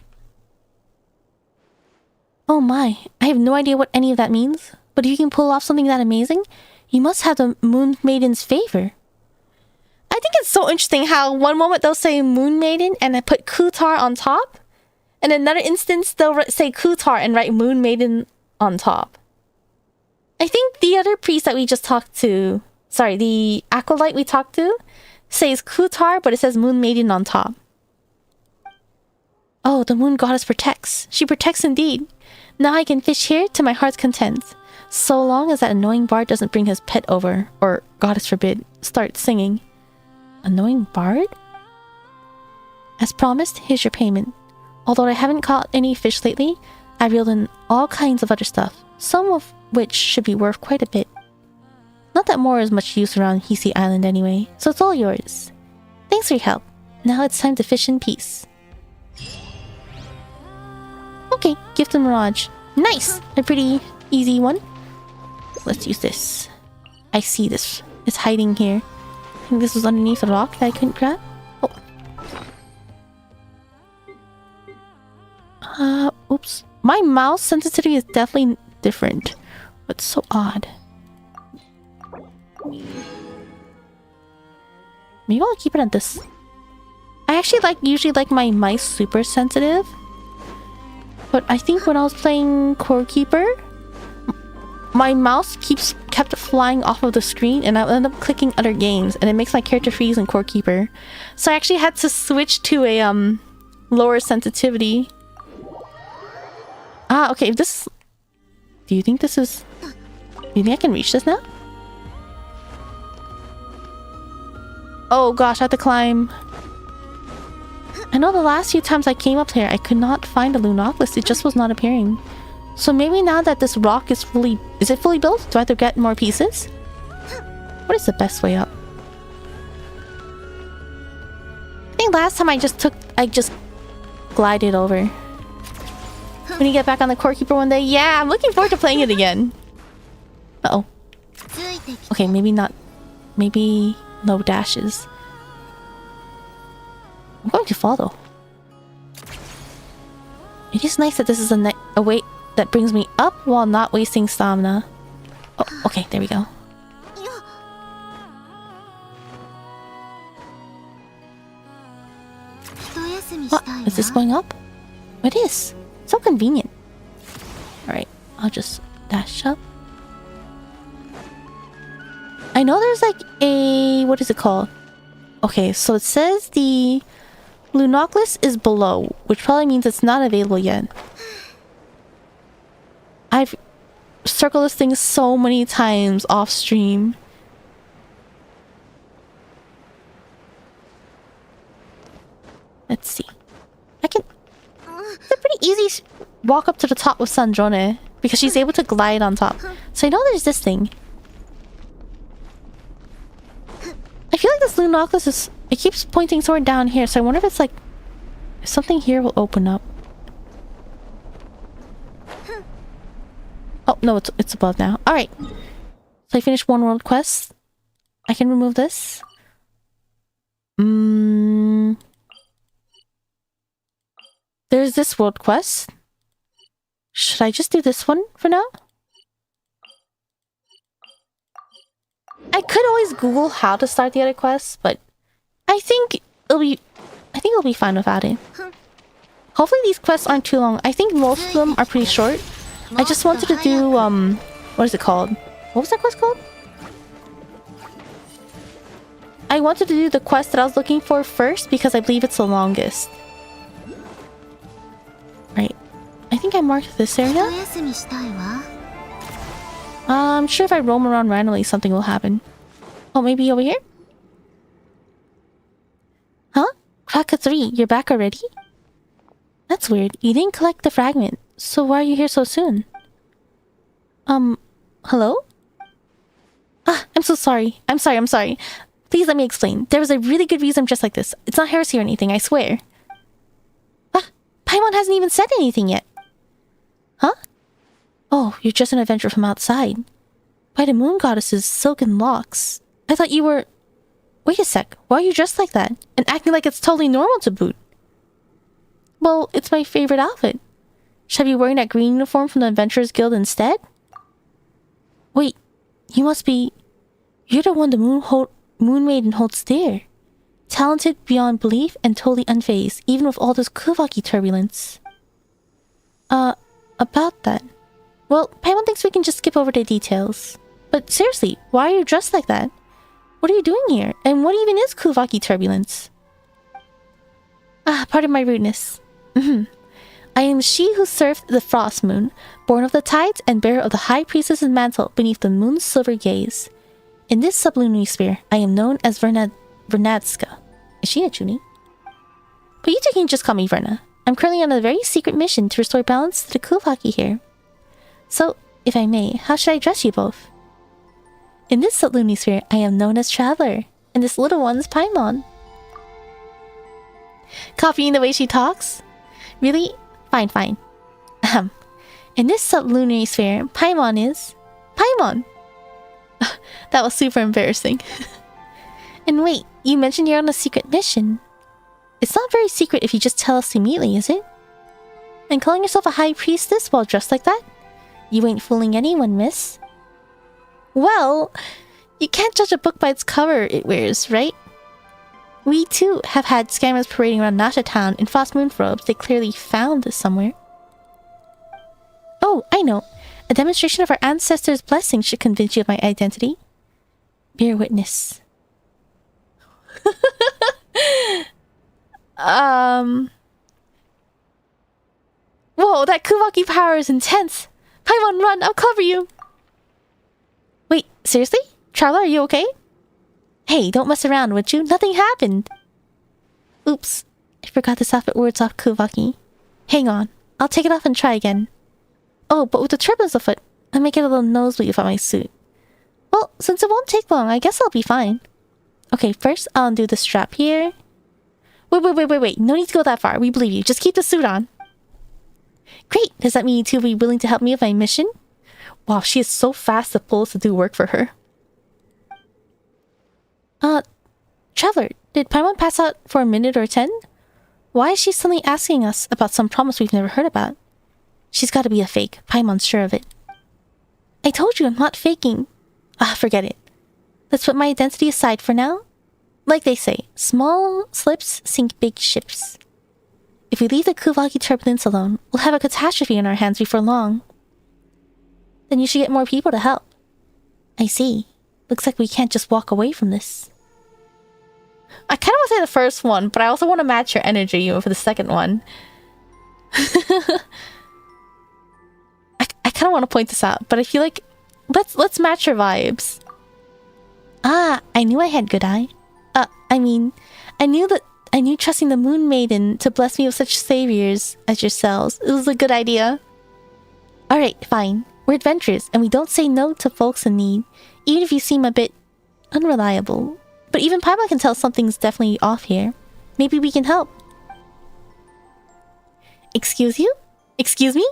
S1: Oh my, I have no idea what any of that means. But if you can pull off something that amazing, you must have the Moon Maiden's favor. I think it's so interesting how one moment they'll say Moon Maiden and then put Kutar on top. And in another instance, they'll say Kutar and write Moon Maiden on top. I think the other priest that we just talked to... sorry, the acolyte we talked to says Kutar, but it says Moon Maiden on top. Oh, the moon goddess protects. She protects indeed. Now I can fish here to my heart's content. So long as that annoying bard doesn't bring his pet over, or, goddess forbid, start singing. Annoying bard? As promised, here's your payment. Although I haven't caught any fish lately, I reeled in all kinds of other stuff, some of which should be worth quite a bit. Not that more is much use around Hisi Island anyway, so it's all yours. Thanks for your help. Now it's time to fish in peace. Okay, Gift of Mirage. Nice! A pretty easy one. Let's use this. I see this. It's hiding here. I think this was underneath a rock that I couldn't grab. Oh. Oops. My mouse sensitivity is definitely different. But so odd. Maybe I'll keep it at this. I actually usually like my mice super sensitive. But I think when I was playing Core Keeper, my mouse kept flying off of the screen, and I end up clicking other games, and it makes my character freeze in Core Keeper. So I actually had to switch to a lower sensitivity. Ah, okay. This. Do you think this is? Do you think I can reach this now? Oh gosh, I have to climb. I know the last few times I came up here, I could not find a Lunoculus. It just was not appearing. So maybe now that this rock is fully... Is it fully built? Do I have to get more pieces? What is the best way up? I think last time I just glided over. When you get back on the Core Keeper one day, yeah, I'm looking forward to playing it again. Uh-oh. Okay, maybe not... Maybe no dashes. I'm going to fall though. It is nice that this is a way that brings me up while not wasting stamina. Oh, okay, there we go. What? Is this going up? It is. So convenient. Alright, I'll just dash up. I know there's like a... What is it called? Okay, so it says the Lunoculus is below, which probably means it's not available yet. I've circled this thing so many times off stream. Let's see. It's a pretty easy walk up to the top with Snezhnaya because she's able to glide on top. So I know there's this thing. I feel like this Lunoculus is... It keeps pointing toward down here, so I wonder if it's like... If something here will open up. Oh, no, it's above now. Alright. So I finished one world quest. I can remove this. There's this world quest. Should I just do this one for now? I could always Google how to start the other quests, but I think it'll be fine without it. Hopefully these quests aren't too long. I think most of them are pretty short. I just wanted to do what is it called? What was that quest called? I wanted to do the quest that I was looking for first because I believe it's the longest. Right. I think I marked this area. I'm sure if I roam around randomly, something will happen. Oh, maybe over here? Huh? Kraka 3, you're back already? That's weird. You didn't collect the fragment. So why are you here so soon? Hello? Ah, I'm so sorry. I'm sorry. Please let me explain. There was a really good reason I'm just like this. It's not heresy or anything, I swear. Ah, Paimon hasn't even said anything yet. Huh? Oh, you're just an adventurer from outside. By the moon goddess's silken locks. I thought you were... Wait a sec, why are you dressed like that? And acting like it's totally normal to boot? Well, it's my favorite outfit. Should I be wearing that green uniform from the Adventurers Guild instead? Wait, you must be... You're the one the Moon Maiden holds dear. Talented beyond belief and totally unfazed, even with all this Kuvaki turbulence. About that... Well, Paimon thinks we can just skip over the details. But seriously, why are you dressed like that? What are you doing here? And what even is Kuvaki turbulence? Ah, pardon my rudeness. I am she who served the frost moon, born of the tides and bearer of the high priestess's mantle beneath the moon's silver gaze. In this sublunary sphere, I am known as Vernadska. Is she a Junie? But you two can just call me Verna. I'm currently on a very secret mission to restore balance to the Kuvaki here. So, if I may, how should I address you both? In this sublunary sphere, I am known as Traveler, and this little one's Paimon. Copying the way she talks? Really? Fine. In this sublunary sphere, Paimon is... Paimon! That was super embarrassing. And wait, you mentioned you're on a secret mission. It's not very secret if you just tell us immediately, is it? And calling yourself a high priestess while dressed like that? You ain't fooling anyone, miss. Well, you can't judge a book by its cover it wears, right? We too have had scammers parading around Nasha Town in frost moon robes they clearly found somewhere. Oh, I know. A demonstration of our ancestors' blessing should convince you of my identity. Bear witness. Whoa, that Kuvaki power is intense. Paimon, run, I'll cover you. Wait, seriously? Traveler, are you okay? Hey, don't mess around, would you? Nothing happened. Oops, I forgot to stop at words off Kuvaki. Hang on, I'll take it off and try again. Oh, but with the turbulence afoot, I might get a little nosebleed without my suit. Well, since it won't take long, I guess I'll be fine. Okay, first I'll undo the strap here. Wait. No need to go that far. We believe you. Just keep the suit on. Great! Does that mean you two will be willing to help me with my mission? Wow, she is so fast to pull us to do work for her. Traveler, did Paimon pass out for a minute or 10? Why is she suddenly asking us about some promise we've never heard about? She's gotta be a fake. Paimon's sure of it. I told you I'm not faking. Forget it. Let's put my identity aside for now. Like they say, small slips sink big ships. If we leave the Kuvaki turbulence alone, we'll have a catastrophe on our hands before long. Then you should get more people to help. I see. Looks like we can't just walk away from this. I kind of want to say the first one, but I also want to match your energy for the second one. I kind of want to point this out, but I feel like let's match your vibes. I knew I had good eye. I knew trusting the Moon Maiden to bless me with such saviors as yourselves. It was a good idea. Alright, fine. We're adventurers, and we don't say no to folks in need, even if you seem a bit unreliable. But even Paimon can tell something's definitely off here. Maybe we can help. Excuse you? Excuse me?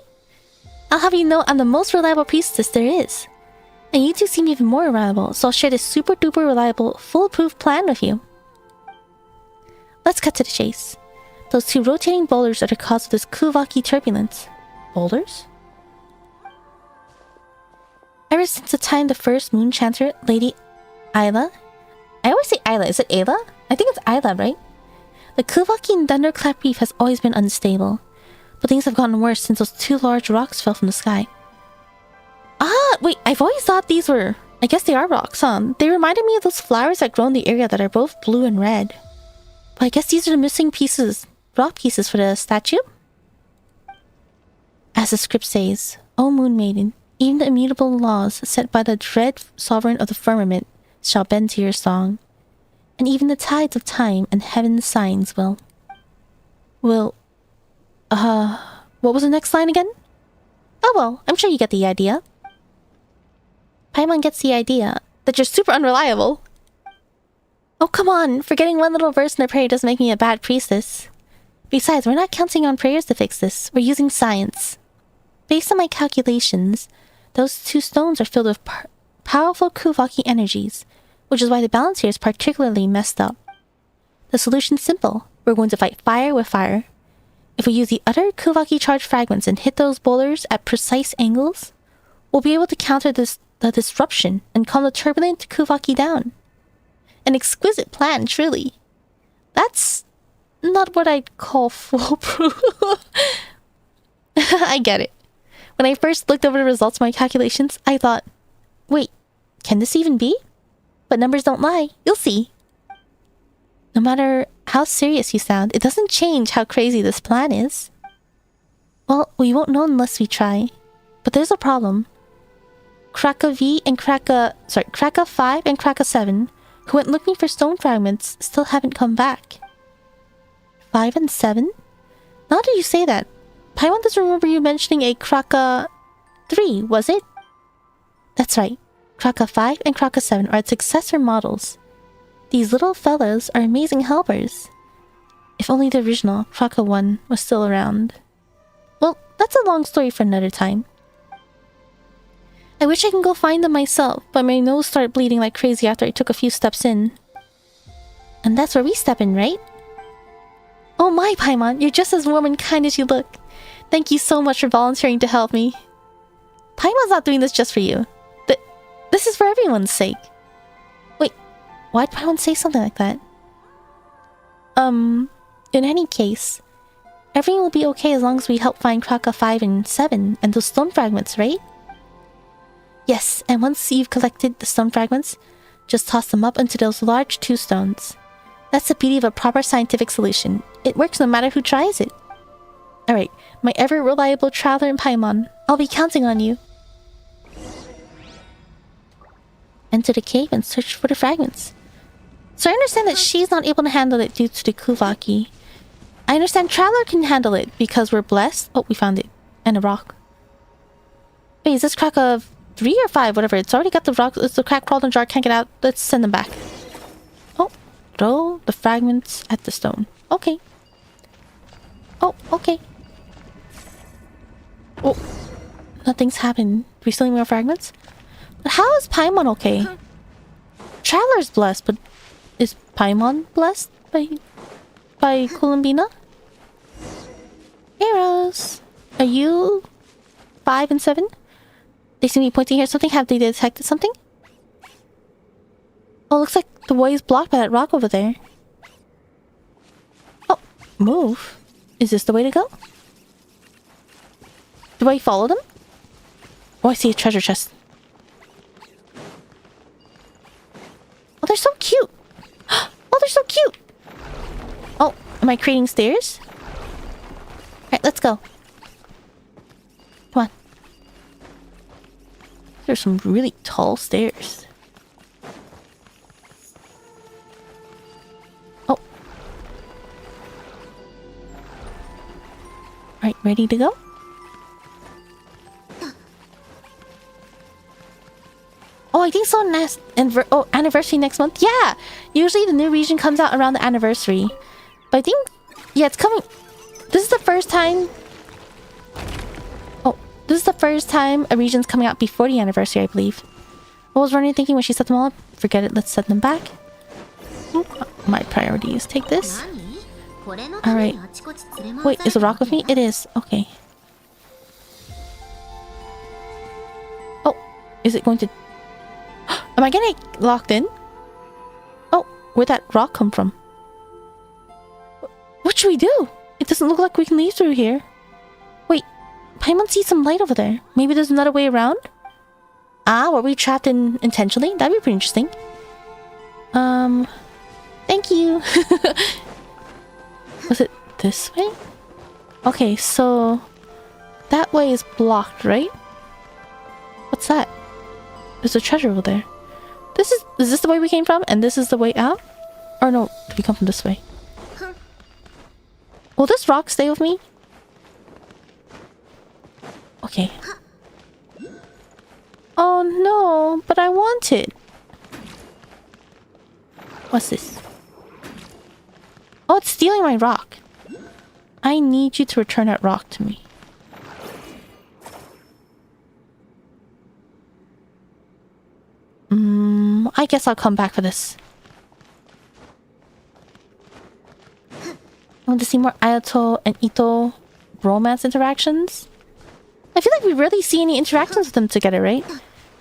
S1: I'll have you know I'm the most reliable priestess there is. And you two seem even more reliable, so I'll share this super duper reliable, foolproof plan with you. Let's cut to the chase. Those two rotating boulders are the cause of this Kuvaki turbulence. Boulders? Ever since the time the first moon chanter, Lady Ayla... I always say Ayla, is it Ayla? I think it's Ayla, right? The Kuvaki thunderclap reef has always been unstable, but things have gotten worse since those two large rocks fell from the sky. Wait, I've always thought these were... I guess they are rocks, huh? They reminded me of those flowers that grow in the area that are both blue and red. But I guess these are the missing pieces, rock pieces for the statue? As the script says, O Moon Maiden, even the immutable laws set by the dread sovereign of the firmament shall bend to your song, and even the tides of time and heaven's signs will... What was the next line again? Oh well, I'm sure you get the idea. Paimon gets the idea that you're super unreliable. Oh come on, forgetting one little verse in a prayer doesn't make me a bad priestess. Besides, we're not counting on prayers to fix this, we're using science. Based on my calculations, those two stones are filled with powerful Kuvaki energies, which is why the balance here is particularly messed up. The solution's simple. We're going to fight fire with fire. If we use the other Kuvaki charged fragments and hit those boulders at precise angles, we'll be able to counter the disruption and calm the turbulent Kuvaki down. An exquisite plan, truly. That's not what I'd call foolproof. I get it. When I first looked over the results of my calculations, I thought, wait, can this even be? But numbers don't lie. You'll see. No matter how serious you sound, it doesn't change how crazy this plan is. Well, we won't know unless we try. But there's a problem. Kraka 5 and Kraka 7, who went looking for stone fragments, still haven't come back. 5 and 7? Now that you say that, Paimon doesn't remember you mentioning a Kraka 3, was it? That's right. Kraka 5 and Kraka 7 are its successor models. These little fellows are amazing helpers. If only the original, Kraka 1, was still around. Well, that's a long story for another time. I wish I can go find them myself, but my nose started bleeding like crazy after I took a few steps in. And that's where we step in, right? Oh my, Paimon, you're just as warm and kind as you look. Thank you so much for volunteering to help me. Paimon's not doing this just for you. This is for everyone's sake. Wait, why'd Paimon say something like that? In any case, Everything will be okay as long as we help find Kraka 5 and 7 and those stone fragments, right? Yes, and once you've collected the stone fragments, just toss them up into those large 2 stones. That's the beauty of a proper scientific solution. It works no matter who tries it. Alright, my ever-reliable traveler in Paimon. I'll be counting on you. Enter the cave and search for the fragments. So I understand that she's not able to handle it due to the Kuvaki. I understand Traveler can handle it because we're blessed. Oh, we found it. And a rock. Wait, is this crack of 3 or 5? Whatever. It's already got the rock. It's the crack crawled in the jar. Can't get out. Let's send them back. Oh, throw the fragments at the stone. Okay. Oh, okay. Oh, nothing's happened. Do we still need more fragments? But how is Paimon okay? Traveler's blessed, but is Paimon blessed by Columbina? Arrows. Are you 5 and 7? They seem to be pointing here. Something. Have they detected something? Oh, looks like the way is blocked by that rock over there. Oh, move. Is this the way to go? Do I follow them? Oh, I see a treasure chest. Oh, they're so cute. Oh, they're so cute. Oh, am I creating stairs? Alright, let's go. Come on. There's some really tall stairs. Oh. Alright, ready to go? Oh, I think so. Anniversary next month. Yeah, usually the new region comes out around the anniversary. But I think, yeah, it's coming. This is the first time. Oh, this is the first time a region's coming out before the anniversary, I believe. What was Ronnie thinking when she set them all up? Forget it. Let's set them back. My priority is take this. All right. Wait, is the rock with me? It is. Okay. Oh, is it going to? Am I getting locked in? Oh, where'd that rock come from? What should we do? It doesn't look like we can leave through here. Wait, Paimon sees some light over there. Maybe there's another way around? Ah, were we trapped in intentionally? That'd be pretty interesting. Thank you. Was it this way? Okay, so that way is blocked, right? What's that? There's a treasure over there. Is this the way we came from? And this is the way out? Or no, did we come from this way? Will this rock stay with me? Okay. Oh no, but I want it. What's this? Oh, it's stealing my rock. I need you to return that rock to me. I guess I'll come back for this. I want to see more Ayato and Ito romance interactions. I feel like we rarely see any interactions with them together, right?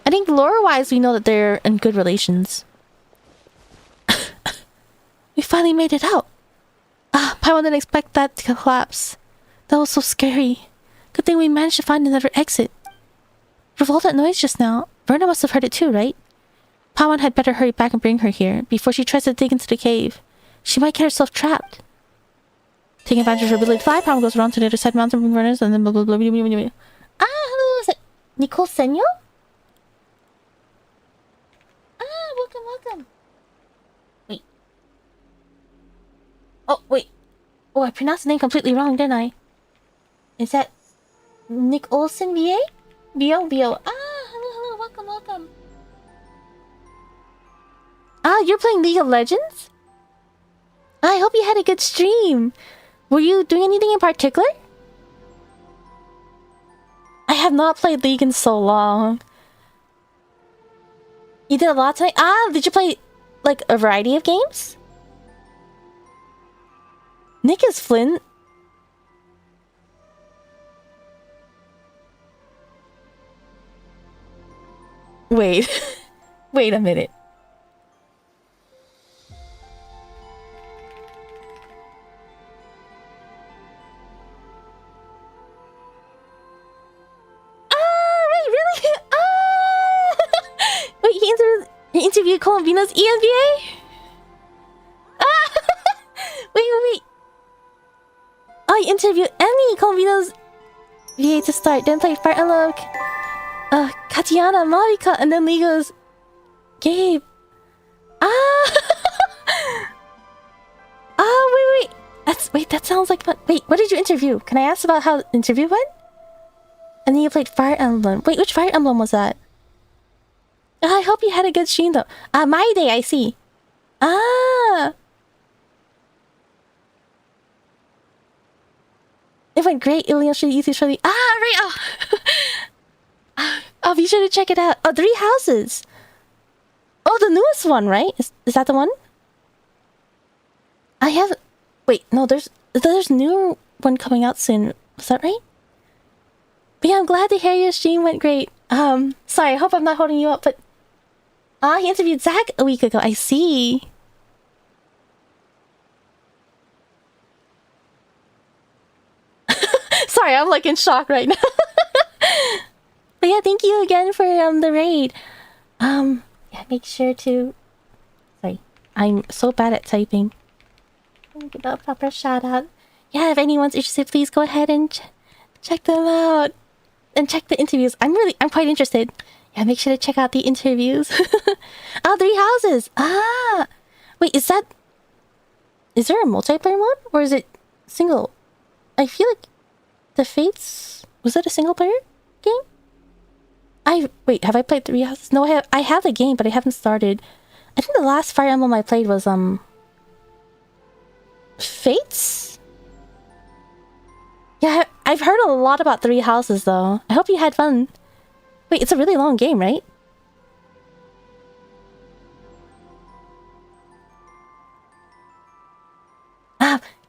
S1: I think lore-wise we know that they're in good relations. We finally made it out. Paimon didn't expect that to collapse. That was so scary. Good thing we managed to find another exit. With all that noise just now, Verna must have heard it too, right? Paimon had better hurry back and bring her here before she tries to dig into the cave. She might get herself trapped. Taking advantage of her ability to fly, Paimon goes around to the other side mountain from Verna's and then blah blah blah blah blah blah. Ah, hello, is it Nicole Senyo? Ah, welcome. Wait. Oh, wait. Oh, I pronounced the name completely wrong, didn't I? Is that Nick Olsen, VA? VO. Ah, hello, welcome. Ah, you're playing League of Legends? I hope you had a good stream. Were you doing anything in particular? I have not played League in so long. You did a lot tonight? Ah, did you play, like, a variety of games? Nick is Flynn. Wait. Wait a minute. interview Columbina's ENVA? Ah! wait. I interviewed Emmy, Columbina's VA to start, then played Fire Emblem, Katiana, Marika, and then Lego's Gabe. Ah! Wait. That sounds like fun. Wait, what did you interview? Can I ask about how the interview went? And then you played Fire Emblem. Wait, which Fire Emblem was that? I hope you had a good stream though. My day, I see. It went great. Ilian should easy for the right. I'll be sure to check it out. Oh, Three Houses. Oh, the newest one, right? Is that the one? I have. Wait, no. There's newer one coming out soon. Is that right? But yeah, I'm glad to hear your stream went great. Sorry. I hope I'm not holding you up, but he interviewed Zach a week ago. I see. Sorry, I'm like in shock right now. But yeah, thank you again for the raid. Yeah, make sure to. Sorry, I'm so bad at typing. Give a proper shout out. Yeah, if anyone's interested, please go ahead and check them out and check the interviews. I'm quite interested. Yeah, make sure to check out the interviews. Three Houses. Wait, is there a multiplayer mode or is it single? I feel like the Fates, was that a single player game? Wait, have I played Three Houses? No, I have the game, but I haven't started. I think the last Fire Emblem I played was Fates? Yeah, I've heard a lot about Three Houses though. I hope you had fun. Wait, it's a really long game, right?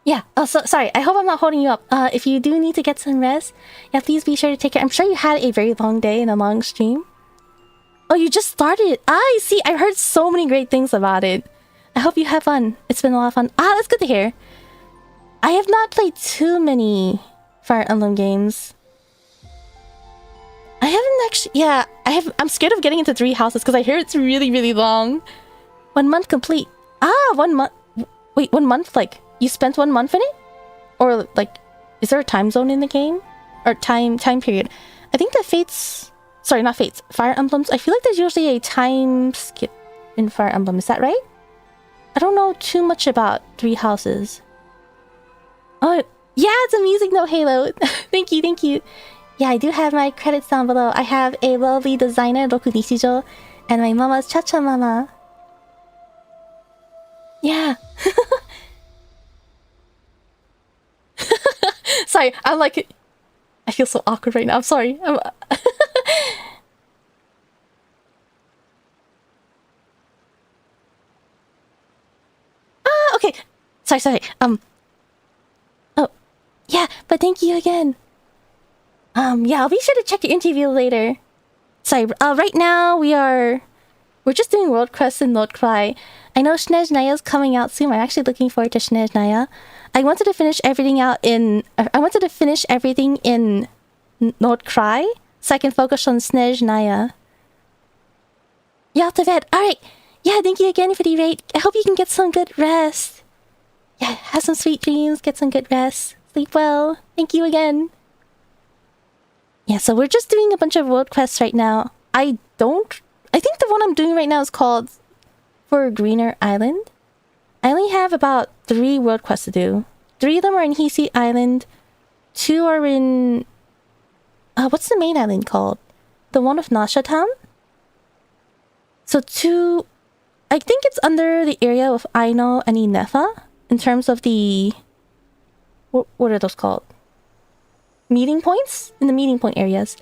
S1: Yeah. Oh, sorry. I hope I'm not holding you up. If you do need to get some rest, yeah, please be sure to take care. I'm sure you had a very long day and a long stream. Oh, you just started. I see. I've heard so many great things about it. I hope you have fun. It's been a lot of fun. That's good to hear. I have not played too many Fire Emblem games. I haven't actually. Yeah, I'm scared of getting into Three Houses because I hear it's really, really long. 1 month complete. 1 month. Wait, 1 month? Like, you spent 1 month in it? Or, like, is there a time zone in the game? Or time period? I think the Fates... Sorry, not Fates. Fire Emblems. I feel like there's usually a time skip in Fire Emblem. Is that right? I don't know too much about Three Houses. Oh, yeah, it's a music note, Halo. Thank you. Yeah, I do have my credits down below. I have a lovely designer, Roku Nishijo, and my mama's Cha-Cha Mama. Yeah. Sorry, I'm like... I feel so awkward right now. I'm sorry. Okay. Sorry. Oh, yeah, but thank you again. Yeah, I'll be sure to check your interview later. Sorry, right now we're just doing world quests in Nod Krai. I know Snezhnaya is coming out soon. I'm actually looking forward to Snezhnaya. I wanted to finish everything in Nod Krai so I can focus on Snezhnaya. Yeah, to bed. Alright. Yeah, thank you again for the raid. I hope you can get some good rest. Yeah, have some sweet dreams, get some good rest. Sleep well. Thank you again. Yeah, so we're just doing a bunch of world quests right now. I think the one I'm doing right now is called For Greener Island. I only have about 3 world quests to do. 3 of them are in Hisi Island. 2 are in... what's the main island called? The one of Nasha Town? So 2... I think it's under the area of Aino and Inefa. In terms of the... What are those called? Meeting points? In the meeting point areas.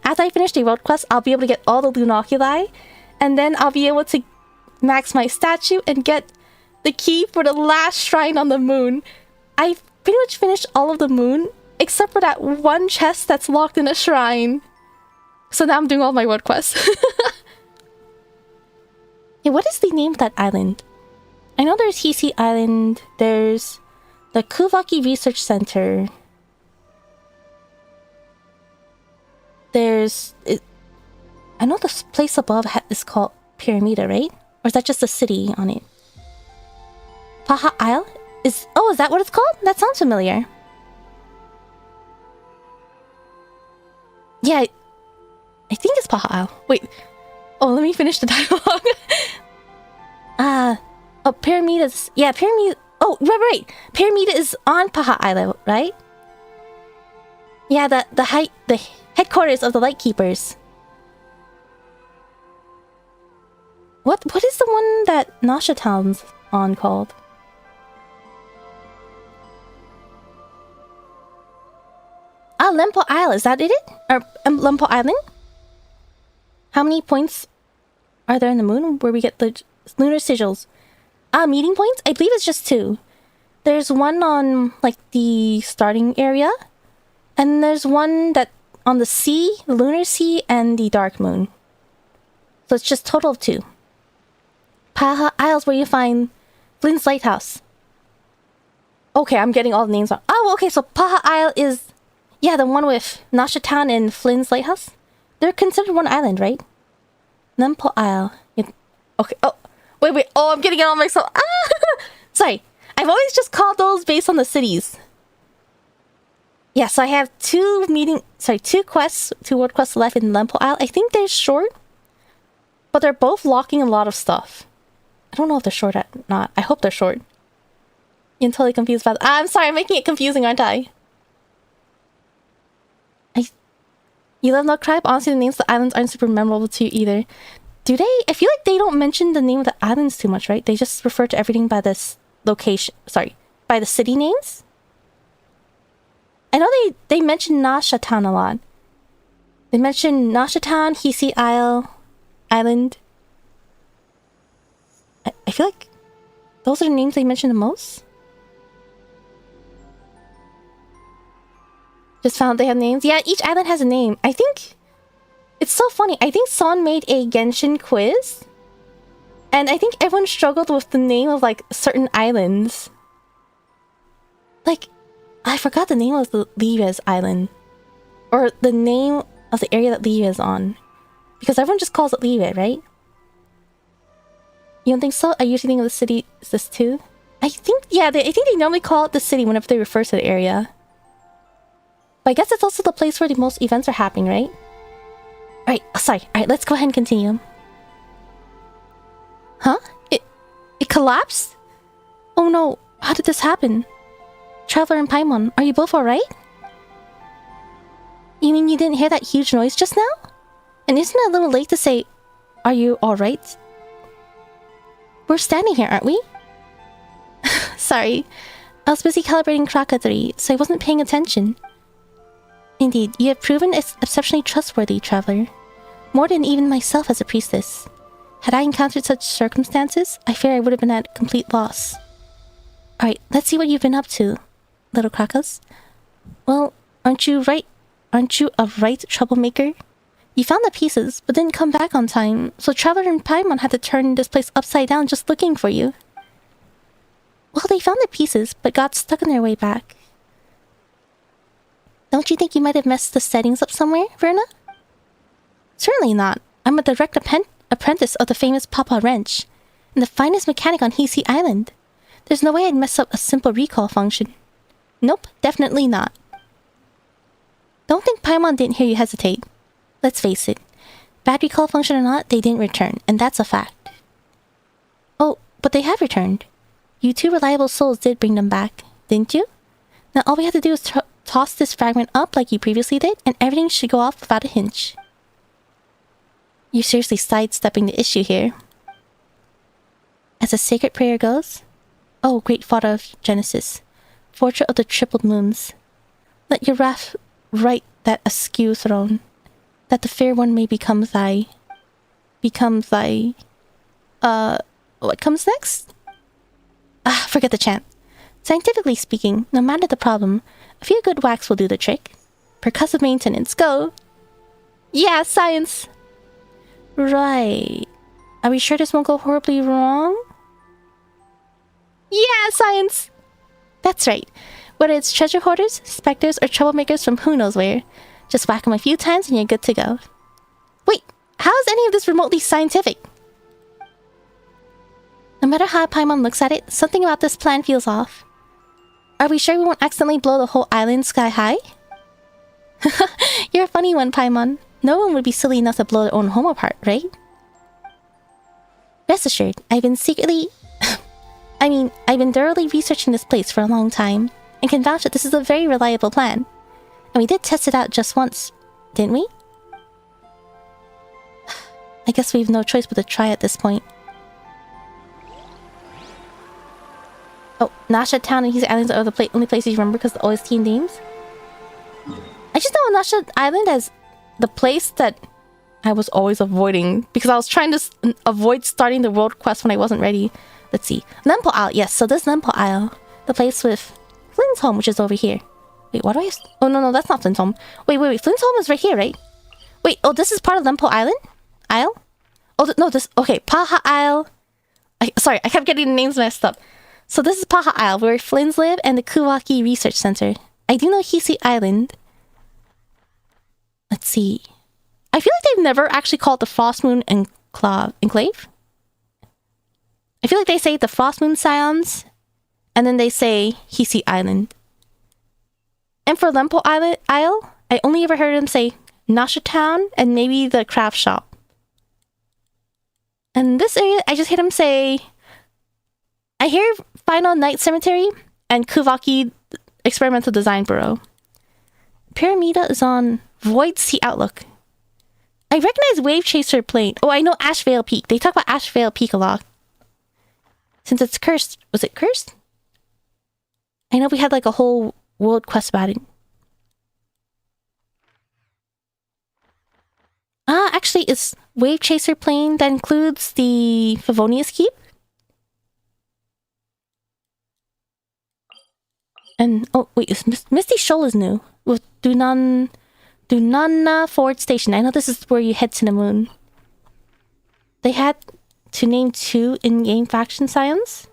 S1: After I finish the world quest, I'll be able to get all the Lunoculi. And then I'll be able to max my statue and get the key for the last shrine on the moon. I've pretty much finished all of the moon, except for that one chest that's locked in a shrine. So now I'm doing all my world quests. Yeah, what is the name of that island? I know there's Hisi Island, there's the Kuvaki Research Center. I know this place above is called Pyramida, right? Or is that just a city on it? Paha Isle? Is that what it's called? That sounds familiar. Yeah, I think it's Paha Isle. Wait. Oh, let me finish the dialogue. Pyramidas. Yeah, Pyramid. Oh, right. Pyramid is on Paha Isle, right? Yeah, the headquarters of the Lightkeepers. What is the one that Nasha Town's on called? Ah, Lempo Isle, is that it? Or Lempo Island? How many points are there in the moon where we get the lunar sigils? Ah, meeting points? I believe it's just 2. There's one on, like, the starting area. And there's one that on the sea, the lunar sea, and the dark moon. So it's just total of 2. Paha Isle's where you find Flynn's Lighthouse. Okay, I'm getting all the names wrong. Oh, okay, so Paha Isle is... Yeah, the one with Nasha Town and Flynn's Lighthouse. They're considered one island, right? Lempo Isle. Okay, oh. Wait. Oh, I'm getting it all mixed up. Ah! Sorry. I've always just called those based on the cities. Yeah, so I have 2 quests, 2 world quests left in Lempo Isle. I think they're short. But they're both locking a lot of stuff. I don't know if they're short or not. I hope they're short. You're totally confused about... I'm sorry, I'm making it confusing, aren't I? You love Nod Krai, but honestly the names of the islands aren't super memorable to you either. Do they? I feel like they don't mention the name of the islands too much, right? They just refer to everything by this location. Sorry, by the city names? I know they mention Nasha Town a lot. They mention Nasha Town, Hisi Island. I feel like those are the names they mention the most. Just found they have names. Yeah, each island has a name. I think... It's so funny. I think Son made a Genshin quiz. And I think everyone struggled with the name of, like, certain islands. Like, I forgot the name of the Lives island. Or the name of the area that Live is on. Because everyone just calls it Live, right? You don't think so? I usually think of the city as this too. I think, yeah, I think they normally call it the city whenever they refer to the area. But I guess it's also the place where the most events are happening, right? Alright, sorry. Alright, let's go ahead and continue. Huh? It collapsed? Oh no, how did this happen? Traveler and Paimon, are you both alright? You mean you didn't hear that huge noise just now? And isn't it a little late to say, are you alright? We're standing here, aren't we? Sorry, I was busy calibrating Kraka 3, so I wasn't paying attention. Indeed, you have proven exceptionally trustworthy, Traveler. More than even myself as a priestess. Had I encountered such circumstances, I fear I would have been at complete loss. Alright, let's see what you've been up to, little Krakas. Well, aren't you a right troublemaker? You found the pieces, but didn't come back on time, so Traveler and Paimon had to turn this place upside down just looking for you. Well, they found the pieces, but got stuck on their way back. Don't you think you might have messed the settings up somewhere, Verna? Certainly not. I'm a direct apprentice of the famous Papa Wrench, and the finest mechanic on Hisi Island. There's no way I'd mess up a simple recall function. Nope, definitely not. Don't think Paimon didn't hear you hesitate. Let's face it. Bad recall function or not, they didn't return, and that's a fact. Oh, but they have returned. You 2 reliable souls did bring them back, didn't you? Now all we have to do is toss this fragment up like you previously did, and everything should go off without a hitch. You're seriously sidestepping the issue here. As a sacred prayer goes, oh, great father of Genesis, fortune of the tripled moons, let your wrath right that askew throne, that the fair one may become thy... what comes next? Forget the chant. Scientifically speaking, no matter the problem, a few good whacks will do the trick. Percussive maintenance, go! Yeah, science! Right. Are we sure this won't go horribly wrong? Yeah, science! That's right. Whether it's treasure hoarders, specters, or troublemakers from who knows where, just whack them a few times and you're good to go. Wait, how is any of this remotely scientific? No matter how Paimon looks at it, something about this plan feels off. Are we sure we won't accidentally blow the whole island sky high? You're a funny one, Paimon. No one would be silly enough to blow their own home apart, right? Rest assured, I've been thoroughly researching this place for a long time, and can vouch that this is a very reliable plan. And we did test it out just once, didn't we? I guess we've no choice but to try at this point. Oh, Nasha Town and His Islands are the only places you remember because of the OST names? I just know Nasha Island as the place that I was always avoiding because I was trying to avoid starting the world quest when I wasn't ready. Let's see. Lempo Isle. Yes, so this Lempo Isle. The place with Flynn's home, which is over here. Wait, what do I... Oh, no, that's not Flynn's home. Wait. Flynn's home is right here, right? Wait, oh, this is part of Lempo Island? Isle? Oh, no, this... Okay, Paha Isle. Sorry, I kept getting the names messed up. So this is Paha Isle, where Flynn's live, and the Kuwaki Research Center. I do know Hisi Island. Let's see. I feel like they've never actually called the Frost Moon Enclave. I feel like they say the Frost Moon Scions, and then they say Hisi Island. And for Lempo Isle, I only ever heard them say Nasha Town and maybe the craft shop. And this area, I just hear them say... I hear Final Night Cemetery and Kuvaki Experimental Design Bureau. Pyramida is on Void Sea Outlook. I recognize Wave Chaser Plain. Oh, I know Ashvale Peak. They talk about Ashvale Peak a lot. Since it's cursed. Was it cursed? I know we had like a whole world quest about it. Actually, it's Wave Chaser Plain that includes the Favonius Keep. And, oh, wait, Misty Shoal is new. With Dunanna Forward Station. I know this is where you head to the moon. They had to name 2 in-game faction scions.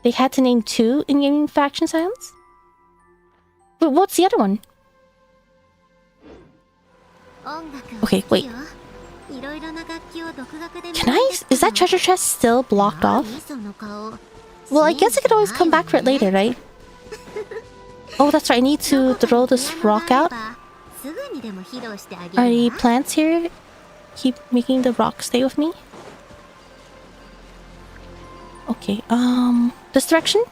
S1: They had to name 2 in-game faction scions? But what's the other one? Okay, wait. Can I... Is that treasure chest still blocked off? Well, I guess I could always come back for it later, right? Oh, that's right. I need to throw this rock out. Are the plants here? Keep making the rock stay with me? Okay, this direction?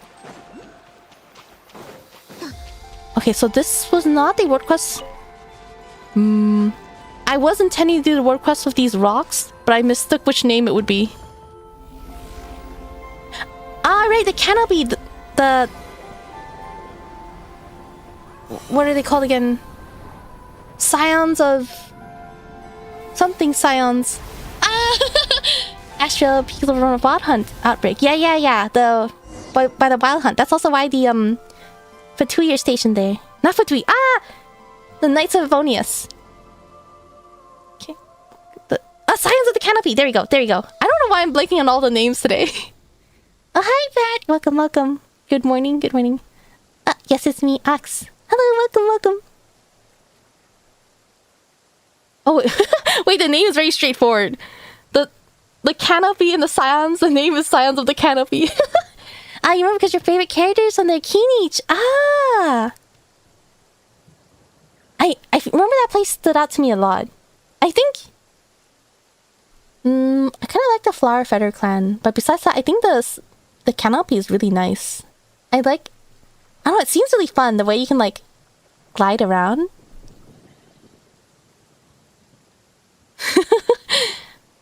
S1: Okay, so this was not the world quest. I was intending to do the world quest with these rocks, but I mistook which name it would be. Ah, right, the canopy, the... What are they called again? Scions of... Something Scions. Ah! Astral Peak of a Wild Hunt outbreak. Yeah. By the Wild Hunt. That's also why the, Fatuya station there. Not Fatuya. Ah! The Knights of Avonius. Okay. Scions of the Canopy. There you go. I don't know why I'm blanking on all the names today. Oh, hi, Pat. Welcome. Good morning. Yes, it's me, Ox. Hello, welcome. Oh, wait, the name is very straightforward. The Canopy and the Scions, the name is Scions of the Canopy. You remember because your favorite characters on their Kinich. I remember that place stood out to me a lot. I think... I kind of like the Flower Feather clan, but besides that, I think the Canopy is really nice. I don't know, it seems really fun, the way you can, like, glide around.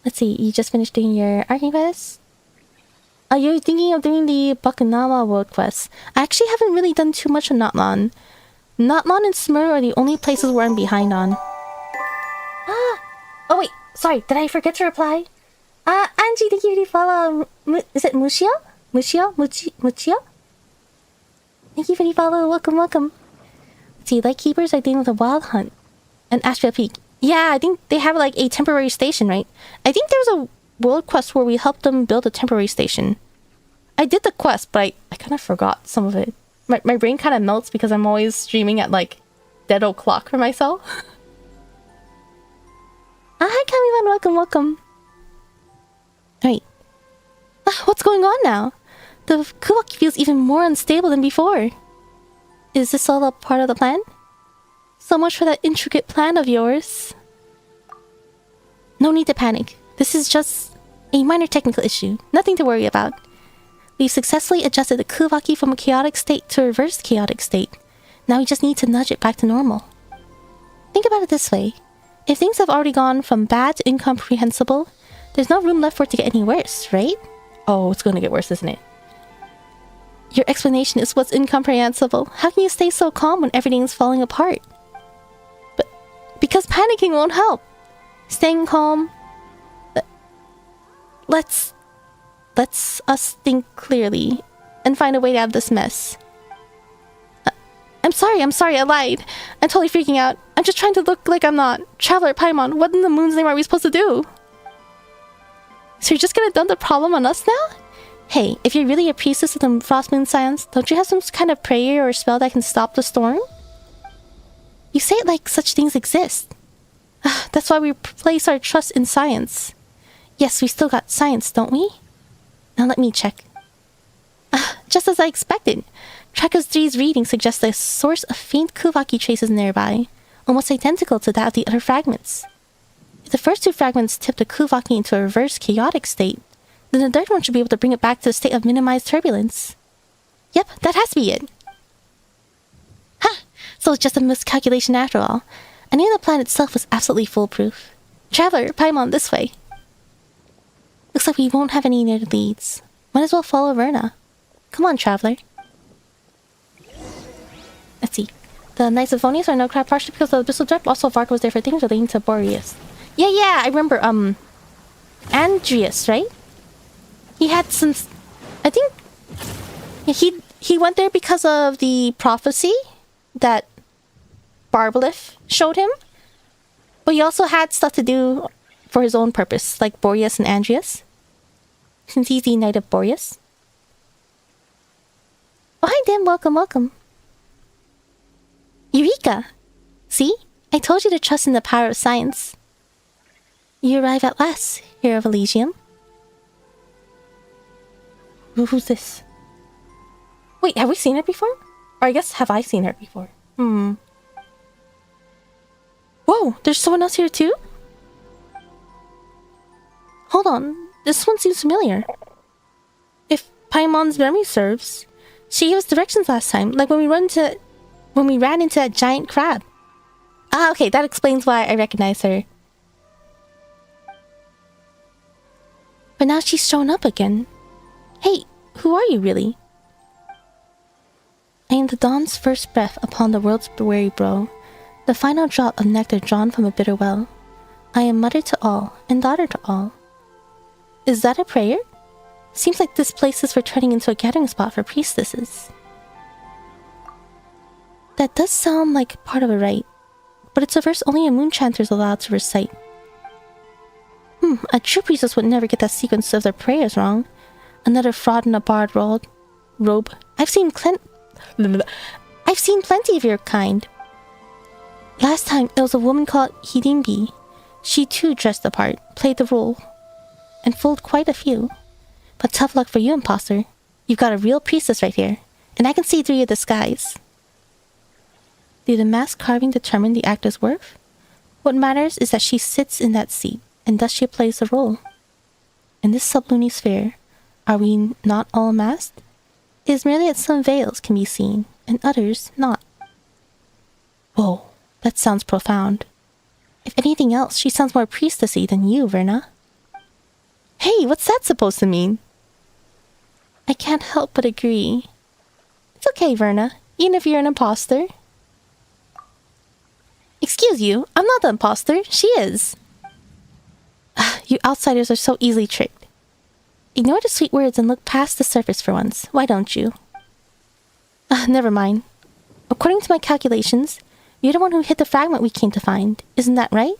S1: Let's see, you just finished doing your Archivist? Oh, you're thinking of doing the Bakunawa world quest. I actually haven't really done too much on Notlon. Notlon and Smur are the only places where I'm behind on. Oh wait, sorry, did I forget to reply? Angie, thank you for the follow. Is it Mushia? Muchia? Thank you for the follow, welcome. Let's see, Lightkeepers are dealing with a wild hunt. And Ashvale Peak. Yeah, I think they have like a temporary station, right? I think there's a world quest where we helped them build a temporary station. I did the quest, but I kind of forgot some of it. My brain kind of melts because I'm always streaming at like dead o'clock for myself. Hi Kamilan, welcome. Wait. What's going on now? The Kuwaki feels even more unstable than before. Is this all a part of the plan? So much for that intricate plan of yours. No need to panic. This is just a minor technical issue. Nothing to worry about. We've successfully adjusted the Kuwaki from a chaotic state to a reverse chaotic state. Now we just need to nudge it back to normal. Think about it this way. If things have already gone from bad to incomprehensible, there's no room left for it to get any worse, right? Oh, it's going to get worse, isn't it? Your explanation is what's incomprehensible. How can you stay so calm when everything's falling apart? But because panicking won't help. Staying calm. Let's us think clearly and find a way out of this mess. I'm sorry, I lied. I'm totally freaking out. I'm just trying to look like I'm not. Traveler Paimon, what in the moon's name are we supposed to do? So you're just gonna dump the problem on us now? Hey, if you're really a priestess of the Frost Moon Science, don't you have some kind of prayer or spell that can stop the storm? You say it like such things exist. That's why we place our trust in science. Yes, we still got science, don't we? Now let me check. Just as I expected. Trackers 3's reading suggests a source of faint Kuwaki traces nearby, almost identical to that of the other fragments. If the first two fragments tipped the Kuwaki into a reverse chaotic state, then the third one should be able to bring it back to a state of minimized turbulence. Yep, that has to be it. Ha! So it's just a miscalculation after all. I knew the plan itself was absolutely foolproof. Traveler, Paimon, this way. Looks like we won't have any near the leads. Might as well follow Verna. Come on, Traveler. Let's see. The Knights of Phonius are no crap partially because of the Abyssal Drip. Also, Varka was there for things relating to Boreas. Yeah, I remember, Andreas, right? He had some... I think... He went there because of the prophecy that Barbalith showed him. But he also had stuff to do for his own purpose, like Boreas and Andreas. Since he's the Knight of Boreas. Oh, hi, Dim. Welcome. Eureka! See? I told you to trust in the power of science. You arrive at last, Hero of Elysium. Who's this? Wait, have we seen her before? Or I guess, have I seen her before? Whoa, there's someone else here too? Hold on, this one seems familiar. If Paimon's memory serves, she gave us directions last time, like when we ran into that giant crab. Ah, okay, that explains why I recognize her. But now she's shown up again. Hey, who are you really? I am the dawn's first breath upon the world's weary brow, the final drop of nectar drawn from a bitter well. I am mother to all, and daughter to all. Is that a prayer? Seems like this place is for turning into a gathering spot for priestesses. That does sound like part of a rite, but it's a verse only a moon chanter is allowed to recite. A true priestess would never get that sequence of their prayers wrong. Another fraud in a barred robe. I've seen plenty of your kind. Last time, it was a woman called Hidimbi. She too dressed the part, played the role, and fooled quite a few. But tough luck for you, imposter. You've got a real priestess right here, and I can see through your disguise. Did the mask carving determine the actor's worth? What matters is that she sits in that seat, and thus she plays the role. In this sublunary sphere, are we not all masked? It is merely that some veils can be seen, and others not. Whoa, that sounds profound. If anything else, she sounds more priestessy than you, Verna. Hey, what's that supposed to mean? I can't help but agree. It's okay, Verna, even if you're an imposter. Excuse you, I'm not the imposter, she is. You outsiders are so easily tricked. Ignore the sweet words and look past the surface for once, why don't you? Never mind. According to my calculations, you're the one who hit the fragment we came to find, isn't that right?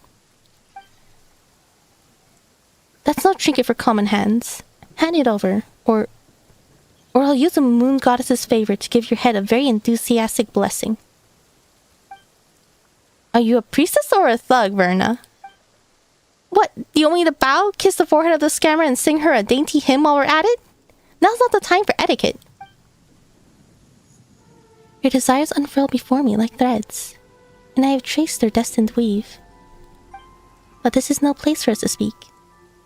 S1: That's no trinket for common hands. Hand it over, or I'll use the moon goddess's favor to give your head a very enthusiastic blessing. Are you a priestess or a thug, Verna? What? Do you want me to bow, kiss the forehead of the scammer, and sing her a dainty hymn while we're at it? Now's not the time for etiquette. Your desires unfurl before me like threads, and I have traced their destined weave. But this is no place for us to speak.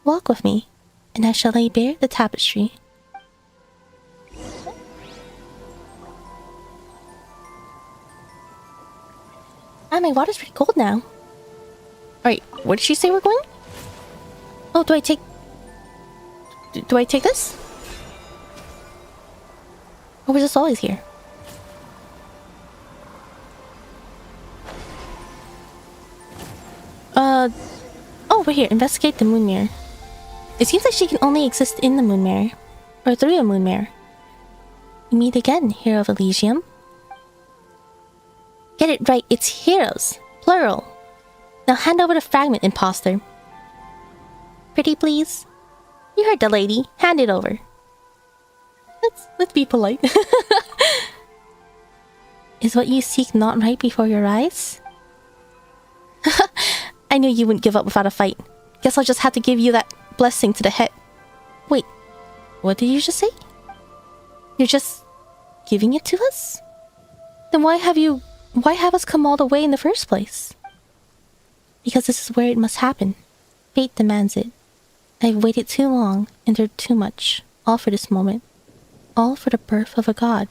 S1: Walk with me, and I shall lay bare the tapestry. Ah, my water's pretty cold now. Alright, where did she say we're going? Oh, do I take... Do I take this? Or was this always here? Oh, we're here. Investigate the moon mirror. It seems like she can only exist in the moon mirror. Or through a moon mirror. We meet again, hero of Elysium. Get it right, it's heroes. Plural. Now hand over the fragment, imposter. Pretty please? You heard the lady. Hand it over. Let's be polite. Is what you seek not right before your eyes? I knew you wouldn't give up without a fight. Guess I'll just have to give you that blessing to the head. Wait, what did you just say? You're just giving it to us? Then why have us come all the way in the first place? Because this is where it must happen. Fate demands it. I've waited too long, endured too much, all for this moment. All for the birth of a god.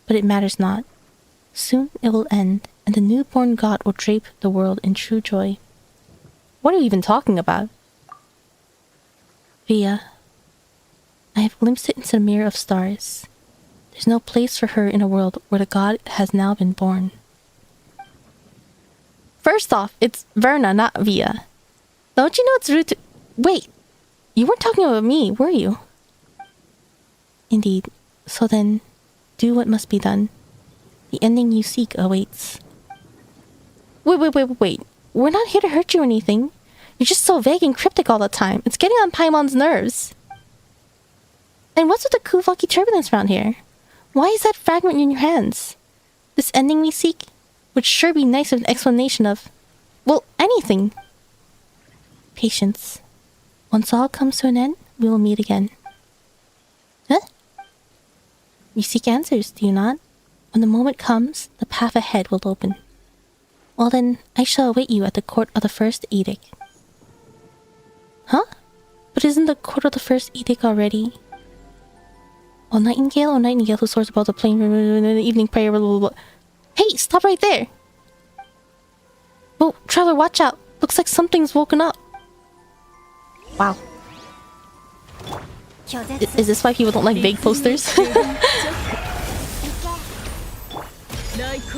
S1: But it matters not. Soon it will end, and the newborn god will drape the world in true joy. What are you even talking about? Via, I have glimpsed it into the mirror of stars. There's no place for her in a world where the god has now been born. First off, it's Verna, not Via. Don't you know it's rude to... Wait, you weren't talking about me, were you? Indeed. So then, do what must be done. The ending you seek awaits. Wait. We're not here to hurt you or anything. You're just so vague and cryptic all the time. It's getting on Paimon's nerves. And what's with the Kuvaki turbulence around here? Why is that fragment in your hands? This ending we seek would sure be nice with an explanation of... well, anything. Patience. Once all comes to an end, we will meet again. Huh? You seek answers, do you not? When the moment comes, the path ahead will open. Well then, I shall await you at the court of the first edict. Huh? But isn't the court of the first edict already? O Nightingale, who soars above the plain in the evening prayer, blah, blah, blah. Hey, stop right there! Oh, Traveler, watch out! Looks like something's woken up. Wow. Is this why people don't like vague posters?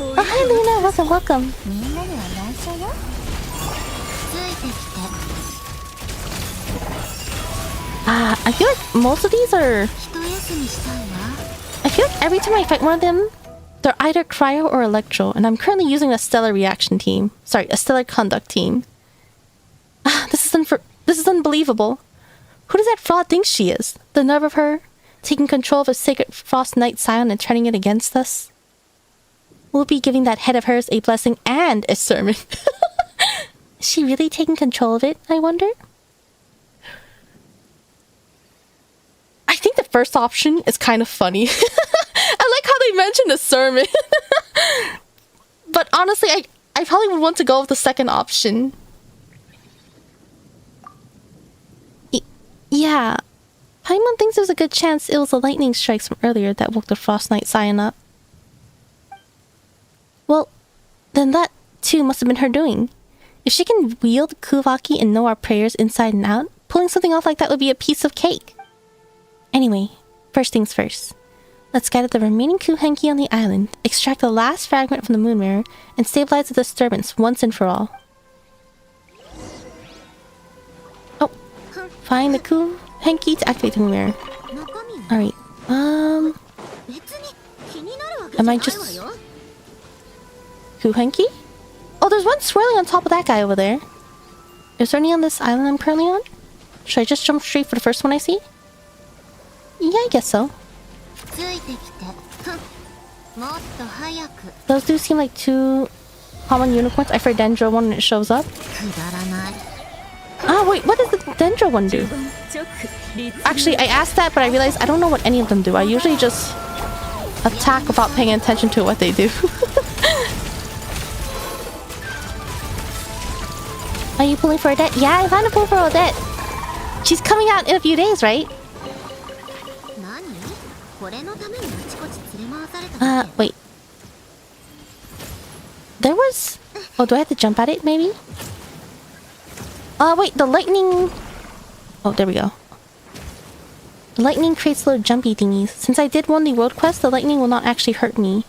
S1: Oh, hi Luna, welcome. I feel like most of these are... I feel like every time I fight one of them, they're either Cryo or Electro, and I'm currently using a Stellar Reaction team. Sorry, a Stellar Conduct team. This is unbelievable. Who does that fraud think she is? The nerve of her, taking control of a sacred Frost Knight Scion and turning it against us? We'll be giving that head of hers a blessing and a sermon. Is she really taking control of it, I wonder? I think the first option is kind of funny. I like how they mentioned a sermon. But honestly, I probably would want to go with the second option. Yeah. Paimon thinks there's a good chance it was the lightning strikes from earlier that woke the Frost Knight Scion up. Well, then that too must have been her doing. If she can wield Kuvaki and know our prayers inside and out, pulling something off like that would be a piece of cake. Anyway, first things first. Let's gather the remaining Kuhenki on the island, extract the last fragment from the moon mirror, and stabilize the disturbance once and for all. Oh, find the Kuhenki to activate the moon mirror. Alright, am I just... Kuhenki? Oh, there's one swirling on top of that guy over there. Is there any on this island I'm currently on? Should I just jump straight for the first one I see? Yeah, I guess so. Those do seem like two common unicorns. I heard Dendro one when it shows up. Ah, wait, what does the Dendro one do? Actually, I asked that, but I realized I don't know what any of them do. I usually just attack without paying attention to what they do. Are you pulling for Odette? Yeah, I found a pull for Odette. She's coming out in a few days, right? Wait. There was... Oh, do I have to jump at it, maybe? Wait, the lightning... Oh, there we go. The lightning creates little jumpy thingies. Since I did won the world quest, the lightning will not actually hurt me.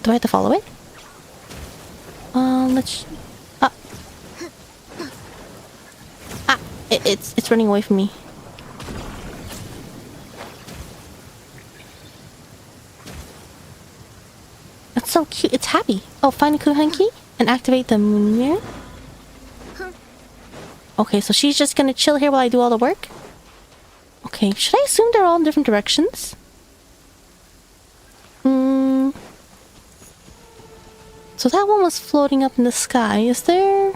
S1: Do I have to follow it? Let's... It's running away from me. That's so cute. It's happy. Oh, find a Kuhan key and activate the moon mirror. Okay, so she's just gonna chill here while I do all the work. Okay, should I assume they're all in different directions? So that one was floating up in the sky. Is there...